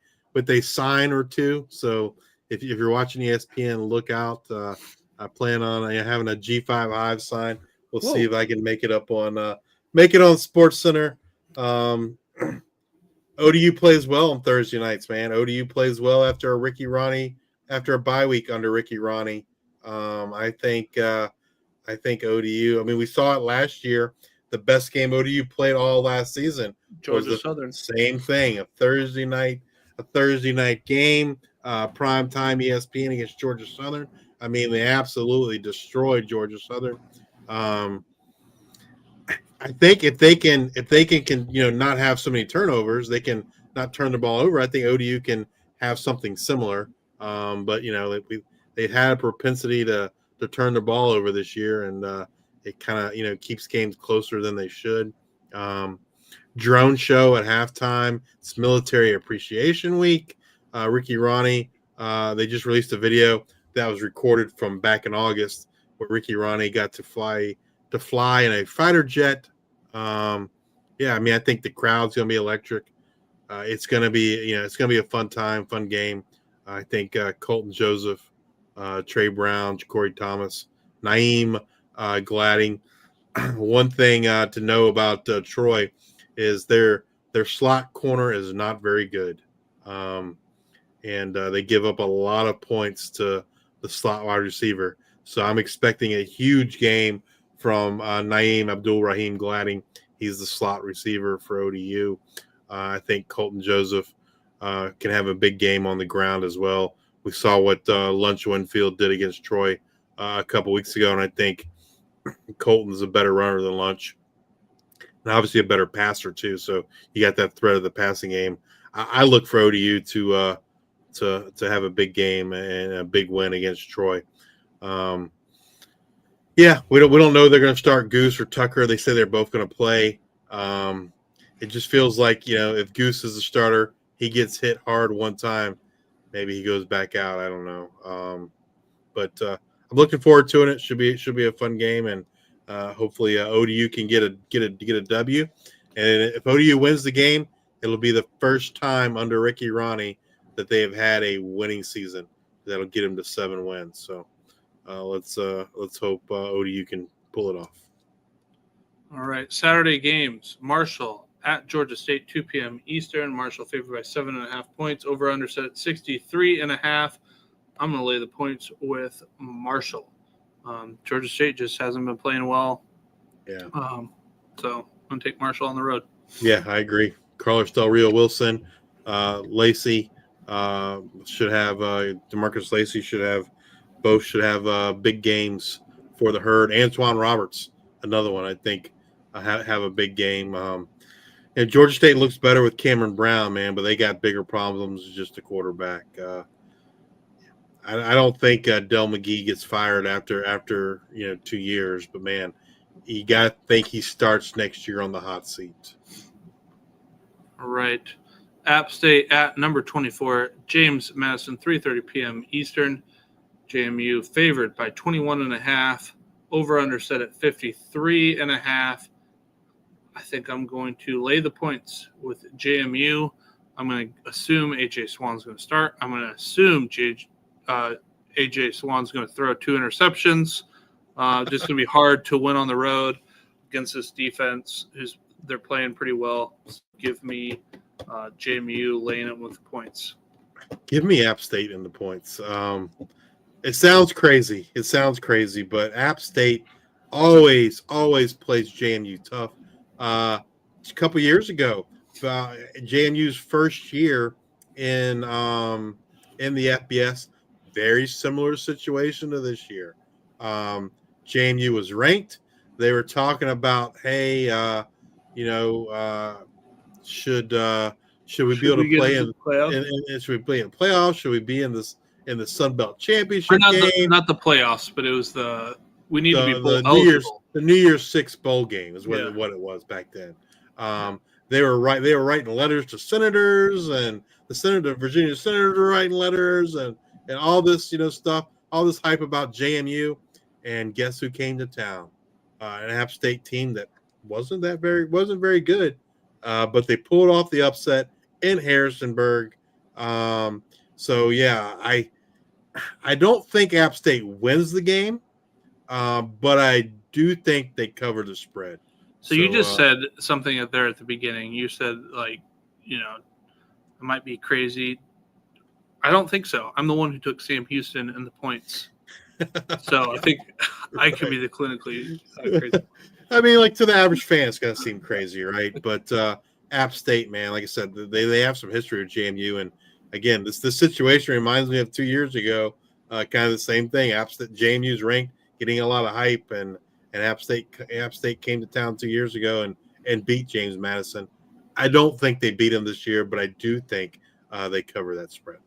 sign or two. So if you're watching ESPN, look out. I plan on having a G5 Hive sign. We'll see if I can make it up on Sports Center. ODU plays well on Thursday nights, man. ODU plays well after a bye week under Ricky Ronnie. I think ODU. I mean, we saw it last year. the best game ODU played all last season. Georgia was the Southern. Same thing, a Thursday night game, prime time ESPN against Georgia Southern. I mean, they absolutely destroyed Georgia Southern. I think if they can not have so many turnovers, they can not turn the ball over. I think ODU can have something similar. But they've had a propensity to turn the ball over this year, and it kind of keeps games closer than they should. Drone show at halftime. It's Military Appreciation Week. Ricky Ronnie, they just released a video that was recorded from back in August, where Ricky Ronnie got to fly in a fighter jet. I think the crowd's gonna be electric. It's gonna be a fun time, fun game. I think Colton Joseph, Trey Brown, Ja'Cory Thomas, Naeem Gladding. One thing to know about Troy is their slot corner is not very good, and they give up a lot of points to the slot wide receiver. So I'm expecting a huge game from Naeem Abdul-Rahim Gladding. He's the slot receiver for ODU. I think Colton Joseph can have a big game on the ground as well. We saw what Lunch Winfield did against Troy a couple weeks ago, and I think Colton's a better runner than Lunch, and obviously a better passer too. So you got that threat of the passing game. I look for ODU to have a big game and a big win against Troy. We don't know they're going to start Goose or Tucker. They say they're both going to play. It just feels like if Goose is the starter, he gets hit hard one time, maybe he goes back out. I don't know. But I'm looking forward to it. It should be a fun game, and hopefully ODU can get a W. And if ODU wins the game, it'll be the first time under Ricky Ronnie that they have had a winning season. That'll get him to 7 wins. So let's hope ODU can pull it off. All right, Saturday games. Marshall at Georgia State, 2 p.m. Eastern. Marshall favored by 7.5 points. Over under set at 63.5. I'm going to lay the points with Marshall. Georgia State just hasn't been playing well. Yeah. So I'm going to take Marshall on the road. Yeah, I agree. Carlos Del Rio Wilson, Lacey should have DeMarcus Lacey should have big games for the Herd. Antoine Roberts, another one I think have a big game. And Georgia State looks better with Cameron Brown, man, but they got bigger problems just a quarterback. I don't think Del McGee gets fired after 2 years, but man, you got to think he starts next year on the hot seat. All right. App State at number 24, James Madison, 3:30 p.m. Eastern. JMU favored by 21.5. Over under set at 53.5. I think I'm going to lay the points with JMU. I'm going to assume AJ Swan's going to start. I'm going to assume AJ Swan's going to throw 2 interceptions. Just going to be hard to win on the road against this defense. They're playing pretty well. Give me JMU laying it with the points. Give me App State in the points. It sounds crazy. But App State always plays JMU tough. A couple years ago, JMU's first year in the FBS, very similar situation to this year. JMU was ranked. They were talking about, hey, should we be able to play in the playoffs? Should we play in the playoffs? Should we be in the Sun Belt Championship game? Not the playoffs, but it was we need to be bowl eligible. The New Year's Six bowl game is what it was back then. They were writing letters to senators, and the Virginia senators were writing letters, and all this stuff, all this hype about JMU. And guess who came to town? An App State team that wasn't very good, but they pulled off the upset in Harrisonburg. So yeah, I don't think App State wins the game, but I do think they cover the spread. So you just said something there at the beginning. You said, it might be crazy. I don't think so. I'm the one who took Sam Houston and the points. So I think I could be the clinically crazy. I mean, like to the average fan, it's gonna seem crazy, right? But App State, man, like I said, they have some history with JMU, and again, this situation reminds me of 2 years ago, kind of the same thing. App State, JMU's ranked, getting a lot of hype, and App State came to town 2 years ago and beat James Madison. I don't think they beat them this year, but I do think they cover that spread.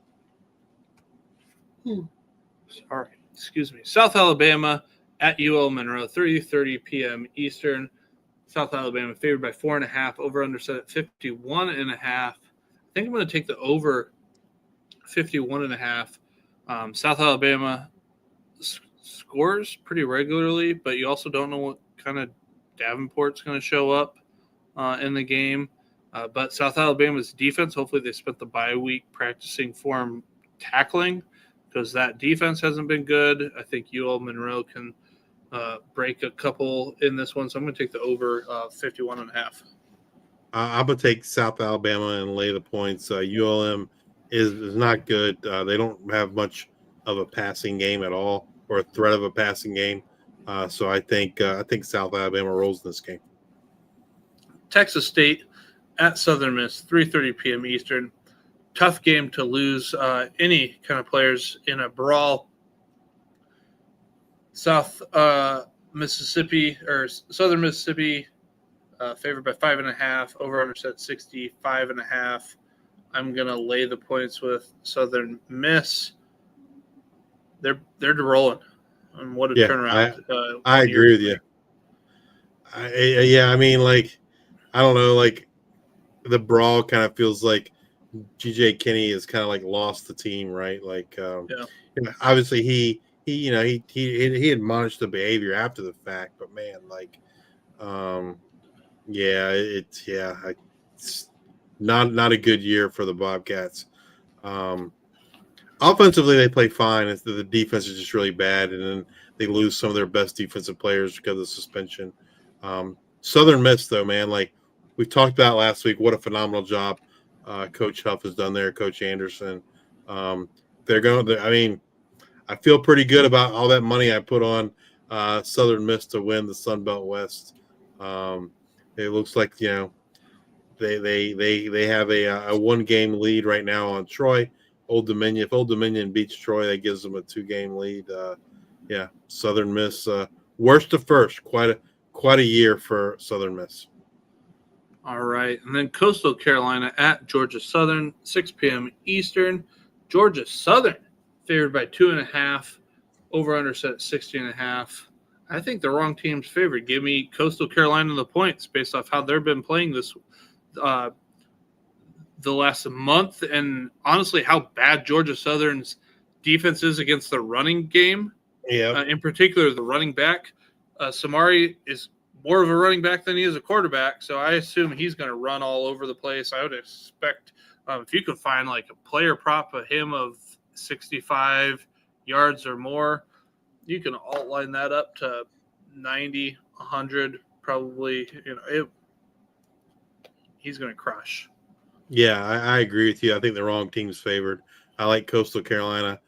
Sorry, excuse me. South Alabama at UL Monroe, 30 p.m. Eastern. South Alabama favored by 4.5. Over under set at 51.5. I think I'm going to take the over 51.5. South Alabama scores pretty regularly, but you also don't know what kind of Davenport's going to show up in the game. But South Alabama's defense, hopefully they spent the bye week practicing form tackling because that defense hasn't been good. I think UL Monroe can break a couple in this one. So I'm going to take the over 51.5. I'm going to take South Alabama and lay the points. ULM is not good. They don't have much of a passing game at all or a threat of a passing game. So I think South Alabama rolls in this game. Texas State at Southern Miss, 3:30 p.m. Eastern. Tough game to lose any kind of players in a brawl. Southern Mississippi favored by 5.5. Over under set 65.5. I'm gonna lay the points with Southern Miss. They're rolling, and what a turnaround! I agree with you. I mean, like, I don't know, like the brawl kind of feels like GJ Kinney has kind of like lost the team, right? Like, obviously he admonished the behavior after the fact, but man, like, it's not a good year for the Bobcats. Offensively, they play fine. The defense is just really bad, and then they lose some of their best defensive players because of suspension. Southern Miss, though, man, like we talked about last week, what a phenomenal job Coach Huff has done there, Coach Anderson. They're going to, I mean, I feel pretty good about all that money I put on Southern Miss to win the Sun Belt West. It looks like, they have a 1-game lead right now on Troy. Old Dominion. If Old Dominion beats Troy, that gives them a 2-game lead. Southern Miss, worst to first. Quite a year for Southern Miss. All right, and then Coastal Carolina at Georgia Southern, 6 p.m. Eastern. Georgia Southern favored by 2.5. Over under set at 60.5. I think the wrong team's favored. Give me Coastal Carolina the points based off how they've been playing this the last month, and honestly how bad Georgia Southern's defense is against the running game. Yeah. In particular, the running back. Samari is more of a running back than he is a quarterback, so I assume he's going to run all over the place. I would expect if you could find like a player prop of him of 65 yards or more, you can outline that up to 90, 100, probably. He's going to crush. Yeah, I agree with you. I think the wrong team's favored. I like Coastal Carolina.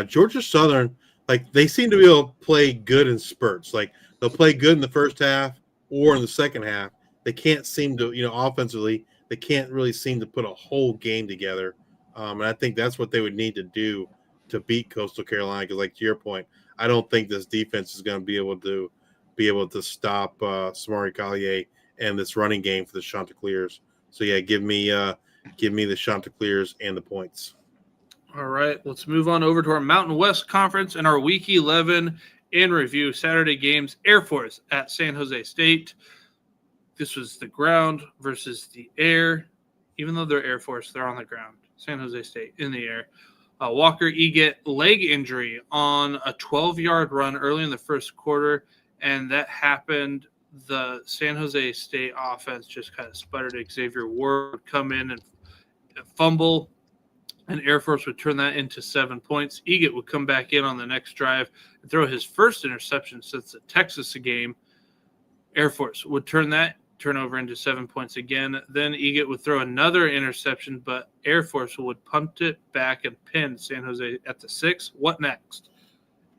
Georgia Southern, like they seem to be able to play good in spurts. Like they'll play good in the first half or in the second half. They can't seem to, offensively, they can't really seem to put a whole game together. And I think that's what they would need to do to beat Coastal Carolina. Because, like to your point, I don't think this defense is going to be able to stop Samari Collier and this running game for the Chanticleers. So yeah, give me the Chanticleers and the points. All right, let's move on over to our Mountain West Conference and our Week 11 in review. Saturday games: Air Force at San Jose State. This was the ground versus the air. Even though they're Air Force, they're on the ground. San Jose State in the air. Walker Eget leg injury on a 12-yard run early in the first quarter, and that happened. The San Jose State offense just kind of sputtered. Xavier Ward would come in and fumble, and Air Force would turn that into 7 points. Eget would come back in on the next drive and throw his first interception since the Texas game. Air Force would turn over into 7 points again. Then Eget would throw another interception, but Air Force would punt it back and pin San Jose at the 6. What next?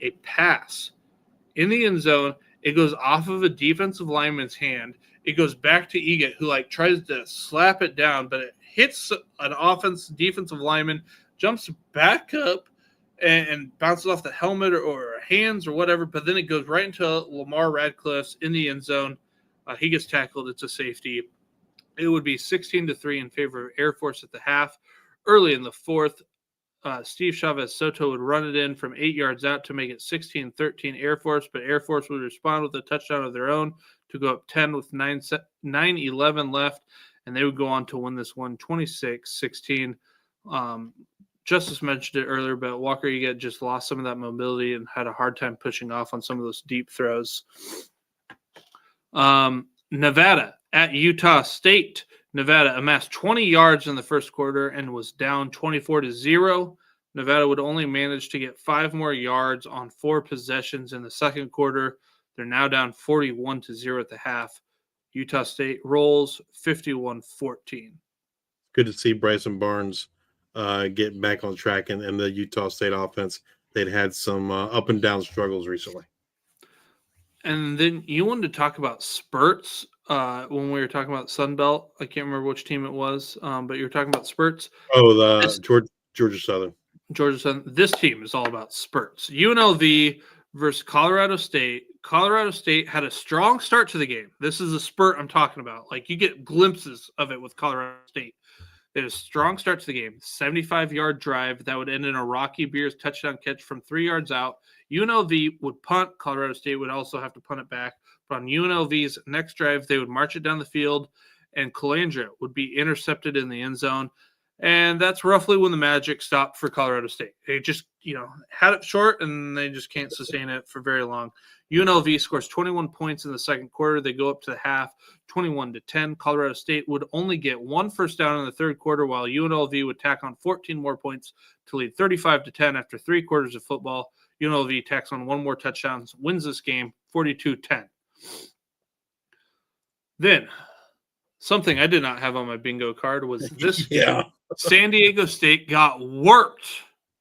A pass in the end zone. It goes off of a defensive lineman's hand. It goes back to Egat, who like tries to slap it down, but it hits an defensive lineman, jumps back up, and bounces off the helmet or hands or whatever. But then it goes right into Lamar Radcliffe's in the end zone. He gets tackled. It's a safety. It would be 16-3 in favor of Air Force at the half. Early in the fourth, Steve Chavez Soto would run it in from 8 yards out to make it 16-13 Air Force, but Air Force would respond with a touchdown of their own to go up 10 with 9:11 left, and they would go on to win this one 26-16. Justice mentioned it earlier, but Walker Egat just lost some of that mobility and had a hard time pushing off on some of those deep throws. Nevada at Utah State. Nevada amassed 20 yards in the first quarter and was down 24-0. Nevada would only manage to get 5 more yards on 4 possessions in the second quarter. They're now down 41-0 at the half. Utah State rolls 51-14. Good to see Bryson Barnes getting back on track in the Utah State offense. They'd had some up and down struggles recently. And then you wanted to talk about spurts when we were talking about Sun Belt. I can't remember which team it was, but you were talking about spurts. Oh, Georgia Southern. Georgia Southern. This team is all about spurts. UNLV versus Colorado State. Colorado State had a strong start to the game. This is a spurt I'm talking about. Like, you get glimpses of it with Colorado State. They had a strong start to the game. 75-yard drive that would end in a Rocky Beers touchdown catch from 3 yards out. UNLV would punt. Colorado State would also have to punt it back. But on UNLV's next drive, they would march it down the field, and Calandra would be intercepted in the end zone. And that's roughly when the magic stopped for Colorado State. They just, had it short, and they just can't sustain it for very long. UNLV scores 21 points in the second quarter. They go up to the half, 21-10. Colorado State would only get 1 first down in the third quarter, while UNLV would tack on 14 more points to lead 35-10 after 3 quarters of football. UNLV tacks on 1 more touchdown, wins this game 42-10. Then, something I did not have on my bingo card was this. Yeah. San Diego State got worked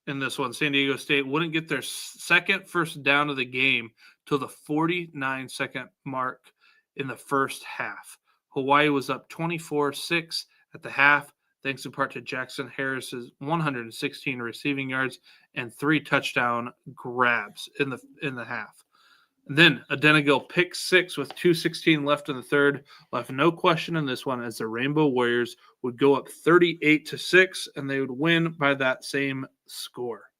in this one. San Diego State wouldn't get their second first down of the game till the 49-second mark in the first half. Hawaii was up 24-6 at the half, thanks in part to Jackson Harris's 116 receiving yards and 3 touchdown grabs in the half. Then a Denegill pick 6 with 2:16 left in the third. Left no question in this one, as the Rainbow Warriors would go up 38-6, and they would win by that same score.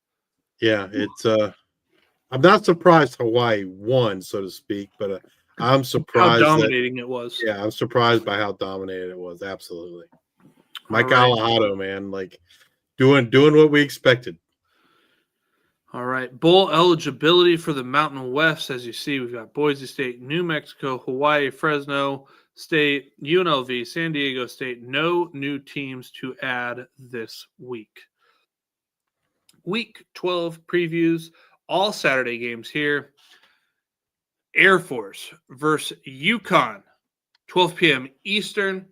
Yeah, it's I'm not surprised Hawaii won, so to speak, but I'm surprised how dominating it was. Yeah, I'm surprised by how dominated it was. Absolutely. Mike right. Alejado, man, like doing what we expected. All right, bowl eligibility for the Mountain West. As you see, we've got Boise State, New Mexico, Hawaii, Fresno State, UNLV, San Diego State. No new teams to add this week. Week 12 previews, all Saturday games here. Air Force versus UConn, 12 p.m. Eastern.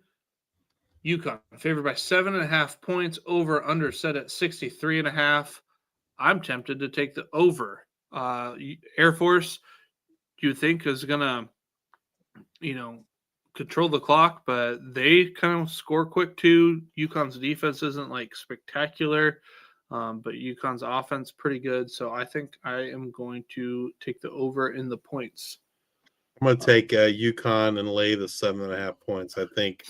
UConn favored by 7.5 points, over under set at 63.5. I'm tempted to take the over. Air Force, do you think is going to, control the clock, but they kind of score quick too. UConn's defense isn't like spectacular, but UConn's offense pretty good. So I think I am going to take the over in the points. I'm going to take UConn and lay the 7.5 points. I think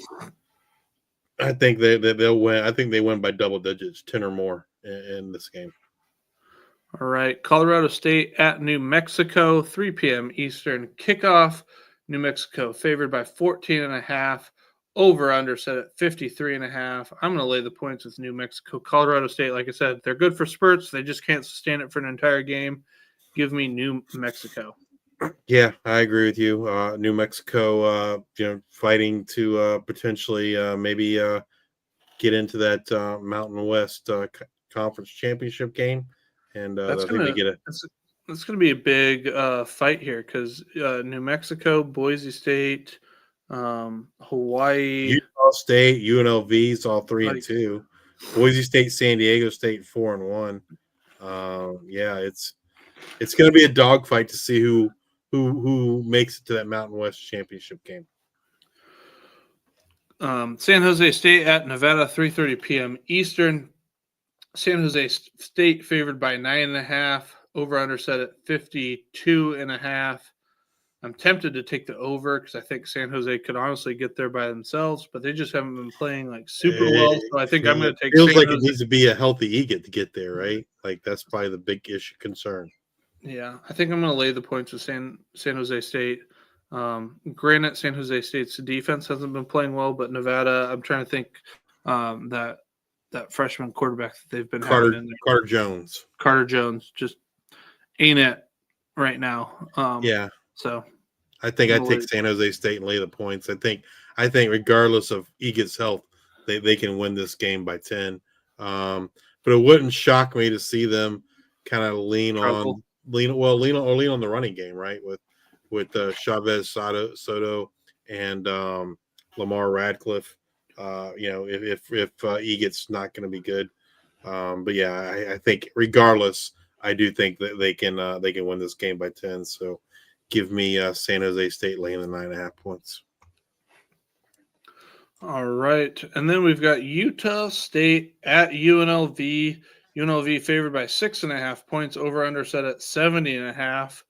they'll win. I think they win by double digits, 10 or more in this game. All right, Colorado State at New Mexico, 3 p.m. Eastern kickoff. New Mexico favored by 14.5. Over under set at 53.5. I'm going to lay the points with New Mexico. Colorado State, like I said, they're good for spurts. They just can't sustain it for an entire game. Give me New Mexico. Yeah, I agree with you. New Mexico, fighting to potentially maybe get into that Mountain West Conference Championship game. And I think they get it. That's going to be a big fight here because New Mexico, Boise State, Hawaii, Utah State, UNLV's all 3-2. Boise State, San Diego State 4-1. Yeah, it's going to be a dogfight to see who who makes it to that Mountain West championship game. San Jose State at Nevada, 3:30 p.m. Eastern. San Jose State favored by 9.5. Over under set at 52.5. I'm tempted to take the over because I think San Jose could honestly get there by themselves, but they just haven't been playing like super well. So I think I'm going to take. Feels San like Jose. it needs to be a healthy Egan to get there, right? Like that's probably the big issue concern. Yeah, I think I'm going to lay the points with San Jose State. Granted, San Jose State's defense hasn't been playing well, but Nevada, I'm trying to think that freshman quarterback that they've been having in there, Carter Jones, just ain't it right now. Yeah. So I think I take San Jose State and lay the points. I think regardless of Egan's health, they can win this game by 10. But it wouldn't shock me to see them kind of lean on the running game, right? With Chavez Soto and Lamar Radcliffe. If Egan's not going to be good. But yeah, I think regardless, I do think that they can win this game by 10. So give me San Jose State laying the 9.5 points. All right. And then we've got Utah State at UNLV. UNLV favored by 6.5 points, over under set at 70.5.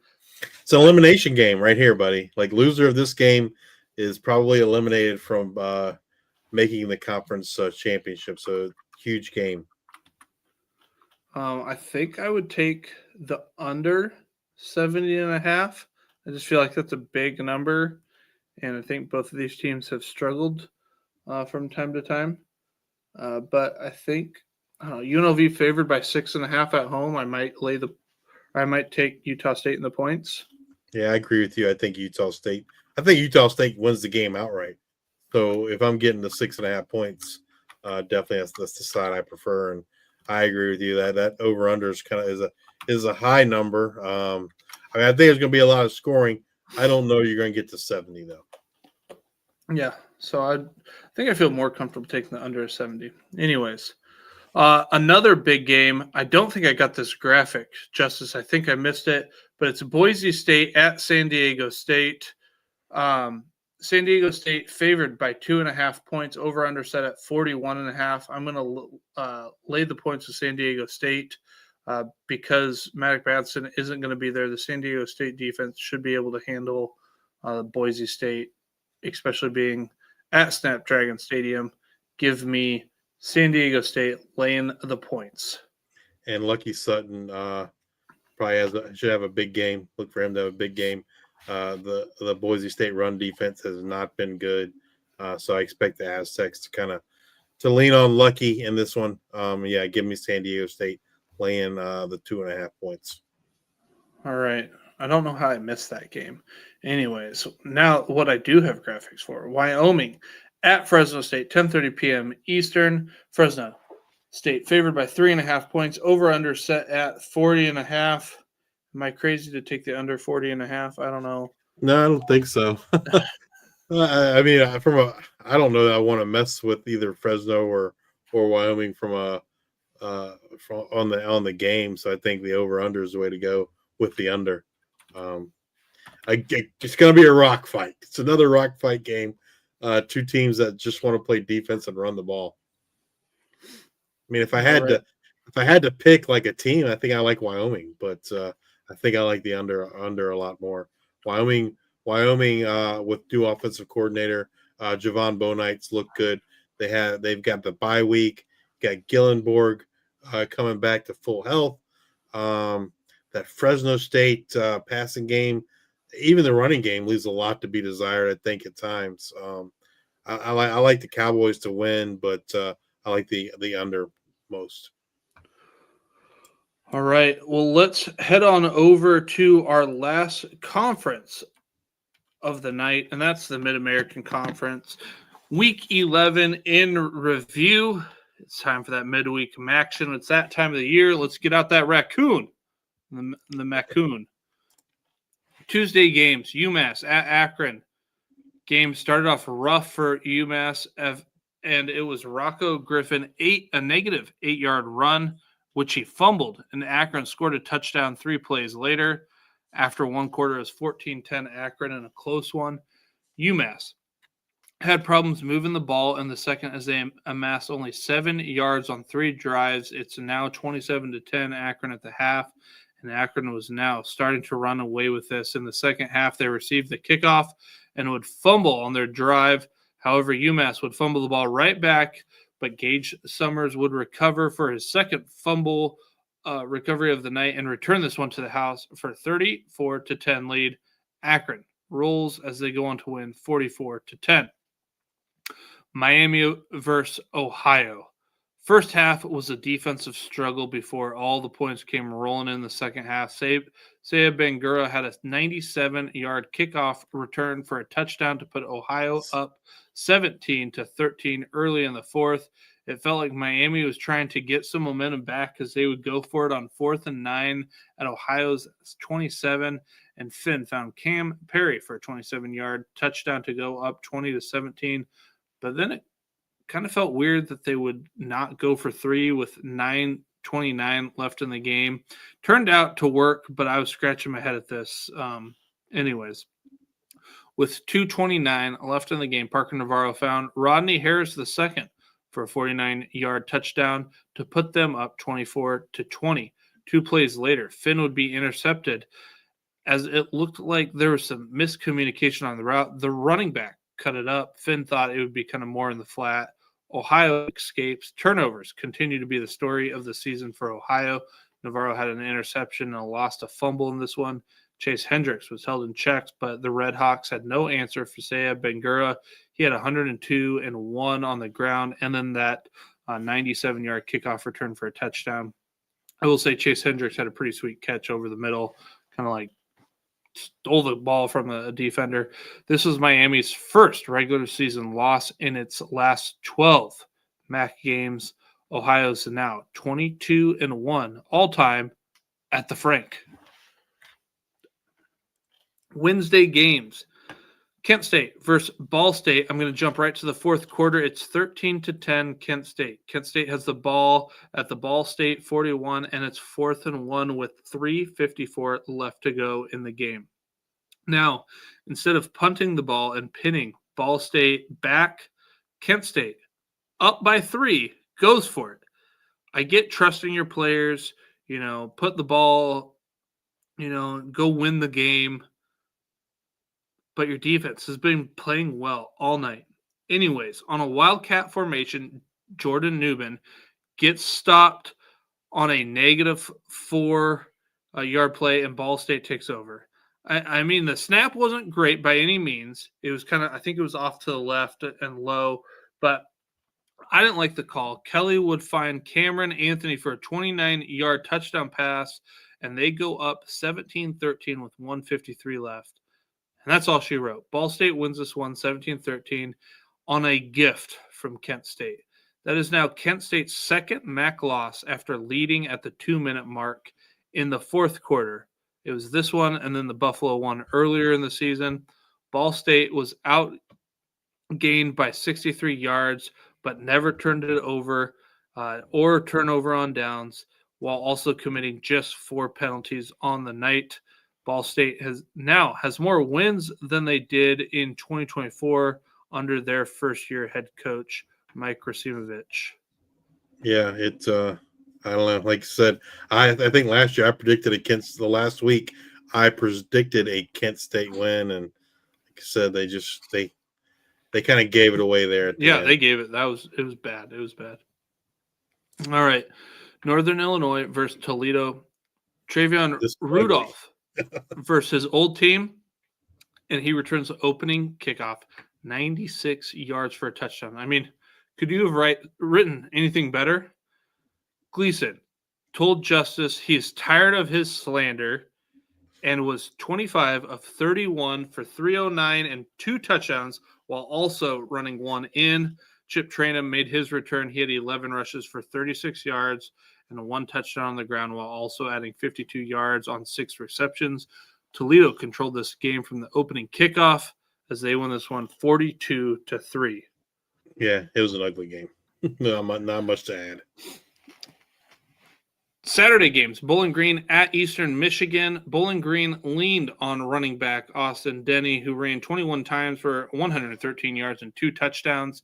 It's an elimination game right here, buddy. Like loser of this game is probably eliminated from making the conference championship. So huge game. I think I would take the under 70.5. I just feel like that's a big number, and I think both of these teams have struggled from time to time. But I think UNLV favored by 6.5 at home. I might take Utah State in the points. Yeah, I agree with you. I think Utah State wins the game outright. So if I'm getting the 6.5 points, definitely that's the side I prefer. And I agree with you that over under is kind of is a high number. I think there's going to be a lot of scoring. I don't know you're going to get to 70 though. Yeah, so I think I feel more comfortable taking the under 70. Anyways, another big game. I don't think I got this graphic justice. I think I missed it, but it's Boise State at San Diego State. San Diego State favored by 2.5 points, over under set at 41.5. I'm going to lay the points with San Diego State because Maddox Batson isn't going to be there. The San Diego State defense should be able to handle Boise State, especially being at Snapdragon Stadium. Give me San Diego State laying the points. And Lucky Sutton probably should have a big game. Look for him to have a big game. The Boise State run defense has not been good, so I expect the Aztecs to lean on Lucky in this one. Give me San Diego State laying the 2.5 points. All right. I don't know how I missed that game. Anyways, now what I do have graphics for: Wyoming at Fresno State, 10:30 p.m. Eastern. Fresno State favored by 3.5 points, over under set at 40.5. Am I crazy to take the under 40.5? I don't know. No, I don't think so. I mean, I don't know that I want to mess with either Fresno or Wyoming on the game. So I think the over under is the way to go with the under. It's going to be a rock fight. It's another rock fight game. Two teams that just want to play defense and run the ball. I mean, if I had to pick like a team, I think I like Wyoming, but I think I like the under a lot more. Wyoming with new offensive coordinator Javon Bonites look good. They've got the bye week. Got Gillenborg coming back to full health. That Fresno State passing game, even the running game, leaves a lot to be desired, I think, at times. I like the Cowboys to win, but I like the under most. All right. Well, let's head on over to our last conference of the night, and that's the Mid-American Conference. Week 11 in review. It's time for that midweek MACtion. It's that time of the year. Let's get out that raccoon, the MACoon. Tuesday games, UMass at Akron. Game started off rough for UMass, and it was Rocco Griffin, a negative 8-yard run, which he fumbled, and Akron scored a touchdown 3 plays later. After one quarter, it was 14-10 Akron in a close one. UMass had problems moving the ball in the second as they amassed only 7 yards on 3 drives. It's now 27-10 Akron at the half, and Akron was now starting to run away with this. In the second half, they received the kickoff and would fumble on their drive. However, UMass would fumble the ball right back, but Gage Summers would recover for his second fumble recovery of the night and return this one to the house for 34-10 lead. Akron rolls as they go on to win 44-10. Miami versus Ohio. First half was a defensive struggle before all the points came rolling in the second half. Saya Bangura had a 97-yard kickoff return for a touchdown to put Ohio up 17-13 early in the fourth. It felt like Miami was trying to get some momentum back because they would go for it on 4th and 9 at Ohio's 27, and Finn found Cam Perry for a 27-yard touchdown to go up 20-17. But then it kind of felt weird that they would not go for 3 with 9:29 left in the game. Turned out to work, but I was scratching my head at this. Anyways, with 2:29 left in the game, Parker Navarro found Rodney Harris II for a 49-yard touchdown to put them up 24-20. 2 plays later, Finn would be intercepted as it looked like there was some miscommunication on the route. The running back cut it up. Finn thought it would be kind of more in the flat. Ohio escapes. Turnovers continue to be the story of the season for Ohio. Navarro had an interception and lost a fumble in this one. Chase Hendricks was held in checks, but the Red Hawks had no answer for Saya Bangura. He had 102 and 1 on the ground, and then that 97-yard kickoff return for a touchdown. I will say Chase Hendricks had a pretty sweet catch over the middle, kind of like stole the ball from a defender. This was Miami's first regular season loss in its last 12 MAC games. Ohio's now 22-1 all-time at the Frank. Wednesday games. Kent State versus Ball State. I'm going to jump right to the fourth quarter. It's 13-10 Kent State. Kent State has the ball at the Ball State 41, and it's 4th and 1 with 3:54 left to go in the game. Now, instead of punting the ball and pinning Ball State back, Kent State, up by 3, goes for it. I get trusting your players, put the ball, go win the game. But your defense has been playing well all night. Anyways, on a Wildcat formation, Jordan Newman gets stopped on a -4 yard play, and Ball State takes over. I mean, the snap wasn't great by any means. It was I think it was off to the left and low, but I didn't like the call. Kelly would find Cameron Anthony for a 29-yard touchdown pass, and they go up 17-13 with 1:53 left. And that's all she wrote. Ball State wins this one 17-13 on a gift from Kent State. That is now Kent State's second MAC loss after leading at the 2-minute mark in the fourth quarter. It was this one and then the Buffalo one earlier in the season. Ball State was outgained by 63 yards, but never turned it over or turnover on downs, while also committing just 4 penalties on the night. Ball State has more wins than they did in 2024 under their first-year head coach, Mike Rasimovich. Yeah, it's I don't know. Like I said, I think last year I predicted the last week I predicted a Kent State win, and like I said, they kind of gave it away there. At the end. They gave it. It was bad. It was bad. All right, Northern Illinois versus Toledo. Travion Rudolph versus his old team, and he returns the opening kickoff, 96 yards for a touchdown. I mean, could you have written anything better? Gleason told Justice he is tired of his slander and was 25 of 31 for 309 and 2 touchdowns while also running one in. Chip Trainum made his return. He had 11 rushes for 36 yards and 1 touchdown on the ground while also adding 52 yards on 6 receptions. Toledo controlled this game from the opening kickoff as they won this one 42-3. Yeah, it was an ugly game. No, not much to add. Saturday games, Bowling Green at Eastern Michigan. Bowling Green leaned on running back Austin Denny, who ran 21 times for 113 yards and 2 touchdowns.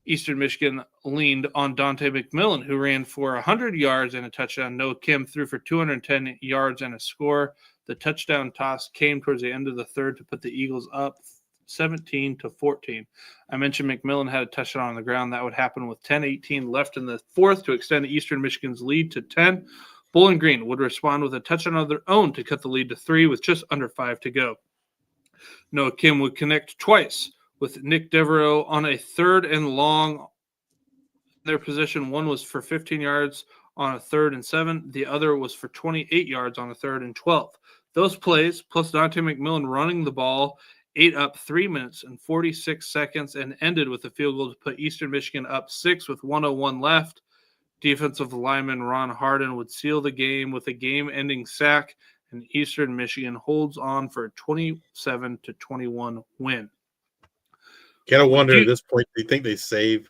Eastern Michigan leaned on Dante McMillan, who ran for 100 yards and a touchdown. Noah Kim threw for 210 yards and a score. The touchdown toss came towards the end of the third to put the Eagles up 17-14. I mentioned McMillan had a touchdown on the ground. That would happen with 10:18 left in the fourth to extend Eastern Michigan's lead to 10. Bowling Green would respond with a touchdown of their own to cut the lead to 3 with just under 5 to go. Noah Kim would connect twice with Nick Devereaux on a 3rd and long. Their position, one was for 15 yards on a 3rd and 7. The other was for 28 yards on a 3rd and 12. Those plays, plus Dante McMillan running the ball, ate up 3 minutes and 46 seconds and ended with a field goal to put Eastern Michigan up 6 with 1:01 left. Defensive lineman Ron Harden would seal the game with a game-ending sack, and Eastern Michigan holds on for a 27-21 win. Gotta wonder at this point, do you think they save?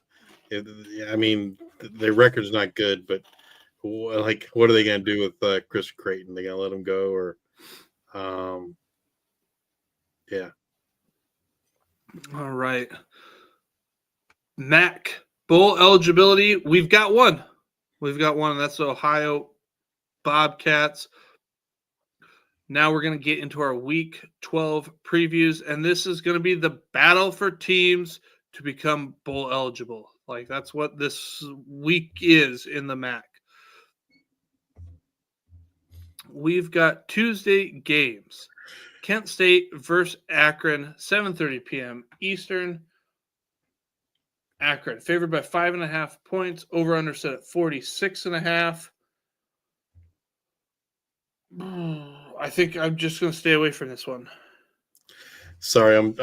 I mean, their record's not good, but like, what are they going to do with Chris Creighton? They going to let him go, or yeah. All right. MAC bowl eligibility. We've got one. And that's the Ohio Bobcats. Now we're going to get into our Week 12 previews, and this is going to be the battle for teams to become bowl eligible. Like, that's what this week is in the MAC. We've got Tuesday games. Kent State versus Akron, 7:30 p.m. Eastern. Akron favored by 5.5 points. Over under set at 46.5. I think I'm just going to stay away from this one. Sorry, I'm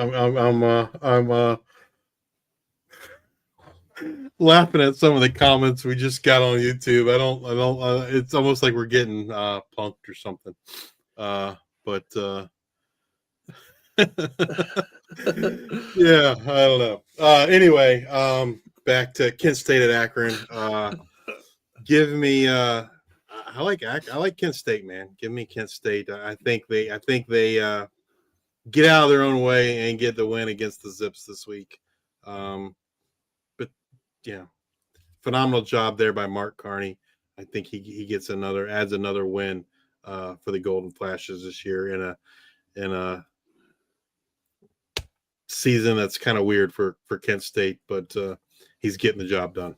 laughing at some of the comments we just got on YouTube. I don't. It's almost like we're getting punked or something. But yeah, I don't know. Anyway, back to Kent State at Akron. Give me. I like Kent State, man. Give me Kent State. I think they get out of their own way and get the win against the Zips this week. But yeah, phenomenal job there by Mark Carney. I think he adds another win for the Golden Flashes this year in a season that's kind of weird for Kent State, but he's getting the job done.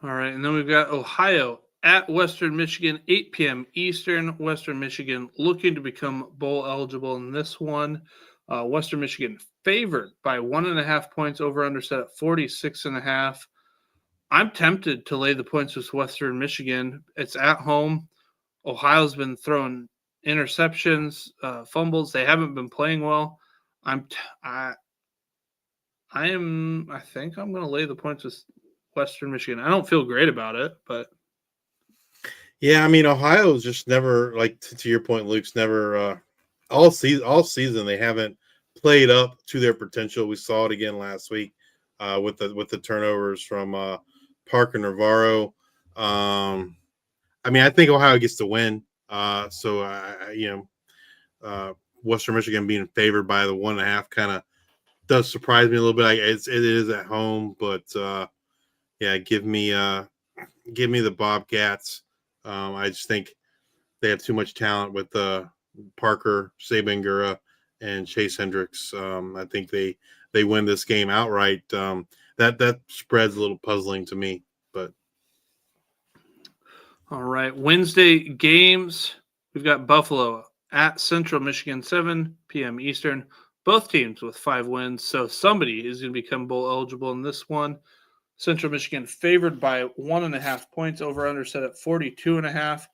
All right, and then we've got Ohio at Western Michigan, 8 p.m. Eastern. Western Michigan looking to become bowl eligible in this one. Western Michigan favored by 1.5 points, over under set at 46.5. I'm tempted to lay the points with Western Michigan. It's at home. Ohio's been throwing interceptions, fumbles. They haven't been playing well. I think I'm going to lay the points with Western Michigan. I don't feel great about it, but yeah, I mean, Ohio's just never, like, to your point, Luke's never all season they haven't played up to their potential. We saw it again last week with the turnovers from Parker Navarro. I mean, I think Ohio gets the win. Western Michigan being favored by the 1.5 kind of does surprise me a little bit. It is at home, but yeah, give me the Bobcats. I just think they have too much talent with Parker, Sabangura, and Chase Hendricks. I think they win this game outright. That spread's a little puzzling to me, but all right. Wednesday games, we've got Buffalo at Central Michigan, 7 p.m. Eastern. Both teams with 5 wins, so somebody is going to become bowl eligible in this one. Central Michigan favored by 1.5 points, over under set at 42.5.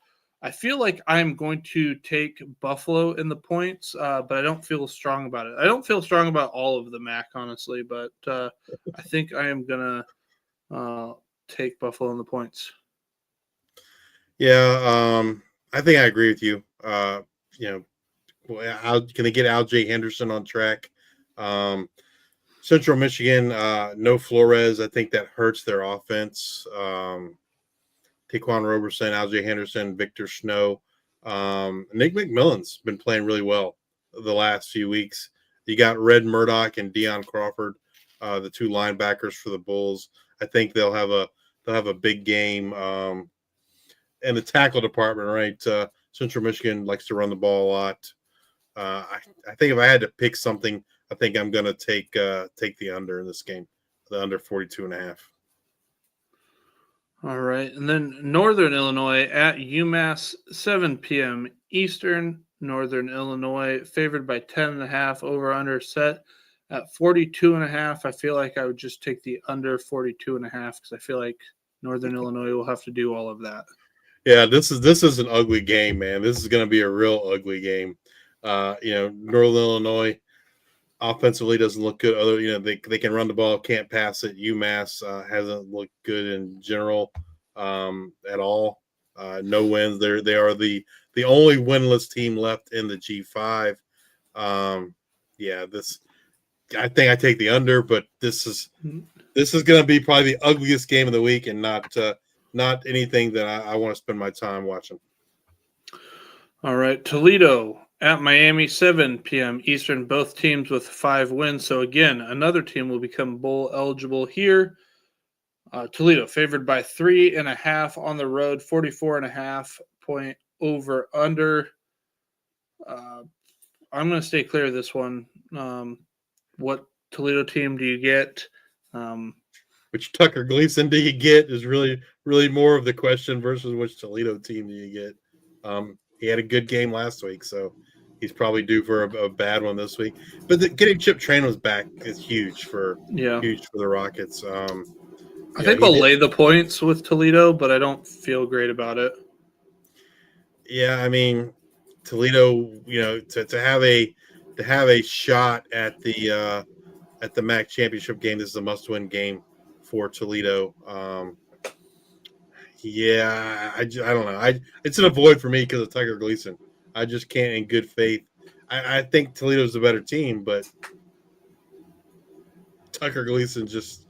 I feel like I'm going to take Buffalo in the points, but I don't feel strong about it. I don't feel strong about all of the MAC, honestly, but I think I am going to take Buffalo in the points. yeah, I think I agree with you. Can they get Al J. Henderson on track? Central Michigan, no Flores. I think that hurts their offense. Taquan Roberson, Aljay Henderson, Victor Snow. Nick McMillan's been playing really well the last few weeks. You got Red Murdoch and Deion Crawford, the two linebackers for the Bulls. I think they'll have a big game. And the tackle department, right? Central Michigan likes to run the ball a lot. I think if I had to pick something, I think I'm going to take the under in this game, the under 42.5. All right. And then Northern Illinois at UMass, 7 p.m. Eastern. Northern Illinois favored by 10.5, over under set at 42.5. I feel like I would just take the under 42.5 because I feel like Northern Illinois will have to do all of that. Yeah, this is an ugly game, man. This is going to be a real ugly game. Northern Illinois offensively doesn't look good. They can run the ball, can't pass it. UMass hasn't looked good in general at all. No wins. They are the only winless team left in the G5. I think I take the under, but this is going to be probably the ugliest game of the week, and not anything that I want to spend my time watching. All right, Toledo at Miami, 7 p.m. Eastern, both teams with 5 wins. So, again, another team will become bowl eligible here. Toledo favored by 3.5 on the road, 44.5 point over under. I'm going to stay clear of this one. What Toledo team do you get? Which Tucker Gleason do you get is really, really more of the question versus which Toledo team do you get. He had a good game last week, so he's probably due for a bad one this week. But getting Chip Trayanum's back is huge for the Rockets. I think I'll lay the points with Toledo, but I don't feel great about it. Yeah, I mean, Toledo, to have a shot at the MAC championship game, this is a must-win game for Toledo. I don't know. It's an avoid for me because of Tucker Gleason. I just can't, in good faith. I think Toledo's a better team, but Tucker Gleason just,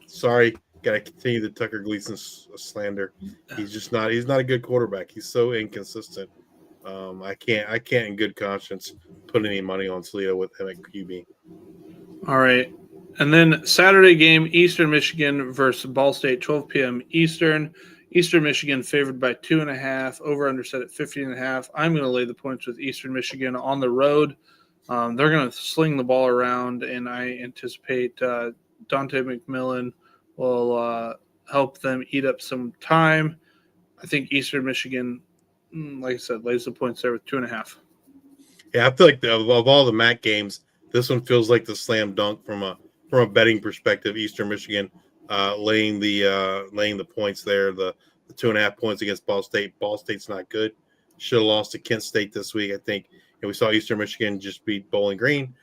sorry, got to continue the Tucker Gleason slander. He's not a good quarterback. He's so inconsistent. I can't in good conscience put any money on Toledo with him at QB. All right. And then Saturday game, Eastern Michigan versus Ball State, 12 p.m. Eastern. Eastern Michigan favored by 2.5, over under set at 50.5. I'm going to lay the points with Eastern Michigan on the road. They're going to sling the ball around, and I anticipate Dante McMillan will help them eat up some time. I think Eastern Michigan, like I said, lays the points there with 2.5. Yeah, I feel like of all the MAC games, this one feels like the slam dunk from a betting perspective. Eastern Michigan laying the points there, the 2.5 points against Ball State. Ball State's not good. Should have lost to Kent State this week. I think we saw Eastern Michigan just beat Bowling Green.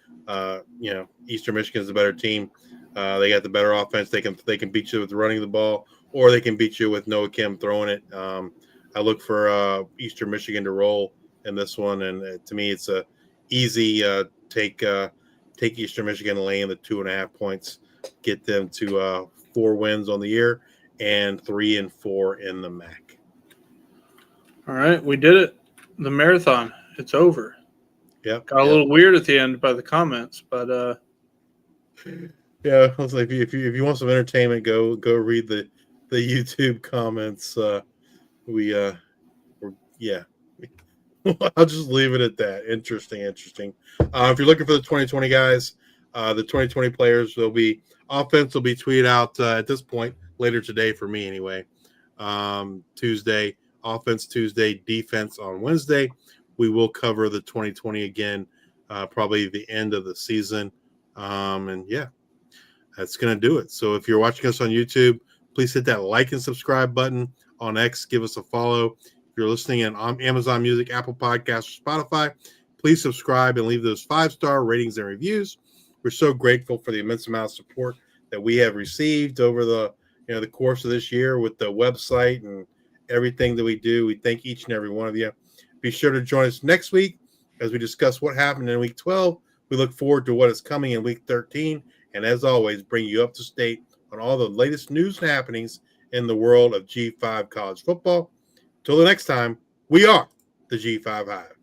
Eastern Michigan is a better team. They got the better offense. They can beat you with running the ball, or they can beat you with Noah Kim throwing it. I look for Eastern Michigan to roll in this one, and to me, it's a easy take Eastern Michigan laying the 2.5 points, get them to 4 wins on the year and 3-4 in the MAC. All right, we did it. The marathon, it's over. Yep. Got a little weird at the end by the comments, but yeah, I was like, if you want some entertainment, go read the YouTube comments. I'll just leave it at that. Interesting. If you're looking for the 2020 guys, the 2020 players, offense will be tweeted out at this point later today for me anyway. Tuesday, offense Tuesday, defense on Wednesday. We will cover the 2020 again, probably the end of the season. That's going to do it. So if you're watching us on YouTube, please hit that like and subscribe button. On X, give us a follow. If you're listening on Amazon Music, Apple Podcasts, or Spotify, please subscribe and leave those 5-star ratings and reviews. We're so grateful for the immense amount of support that we have received over the course of this year with the website and everything that we do. We thank each and every one of you. Be sure to join us next week as we discuss what happened in Week 12. We look forward to what is coming in Week 13. And as always, bring you up to date on all the latest news and happenings in the world of G5 college football. Till the next time, we are the G5 Hive.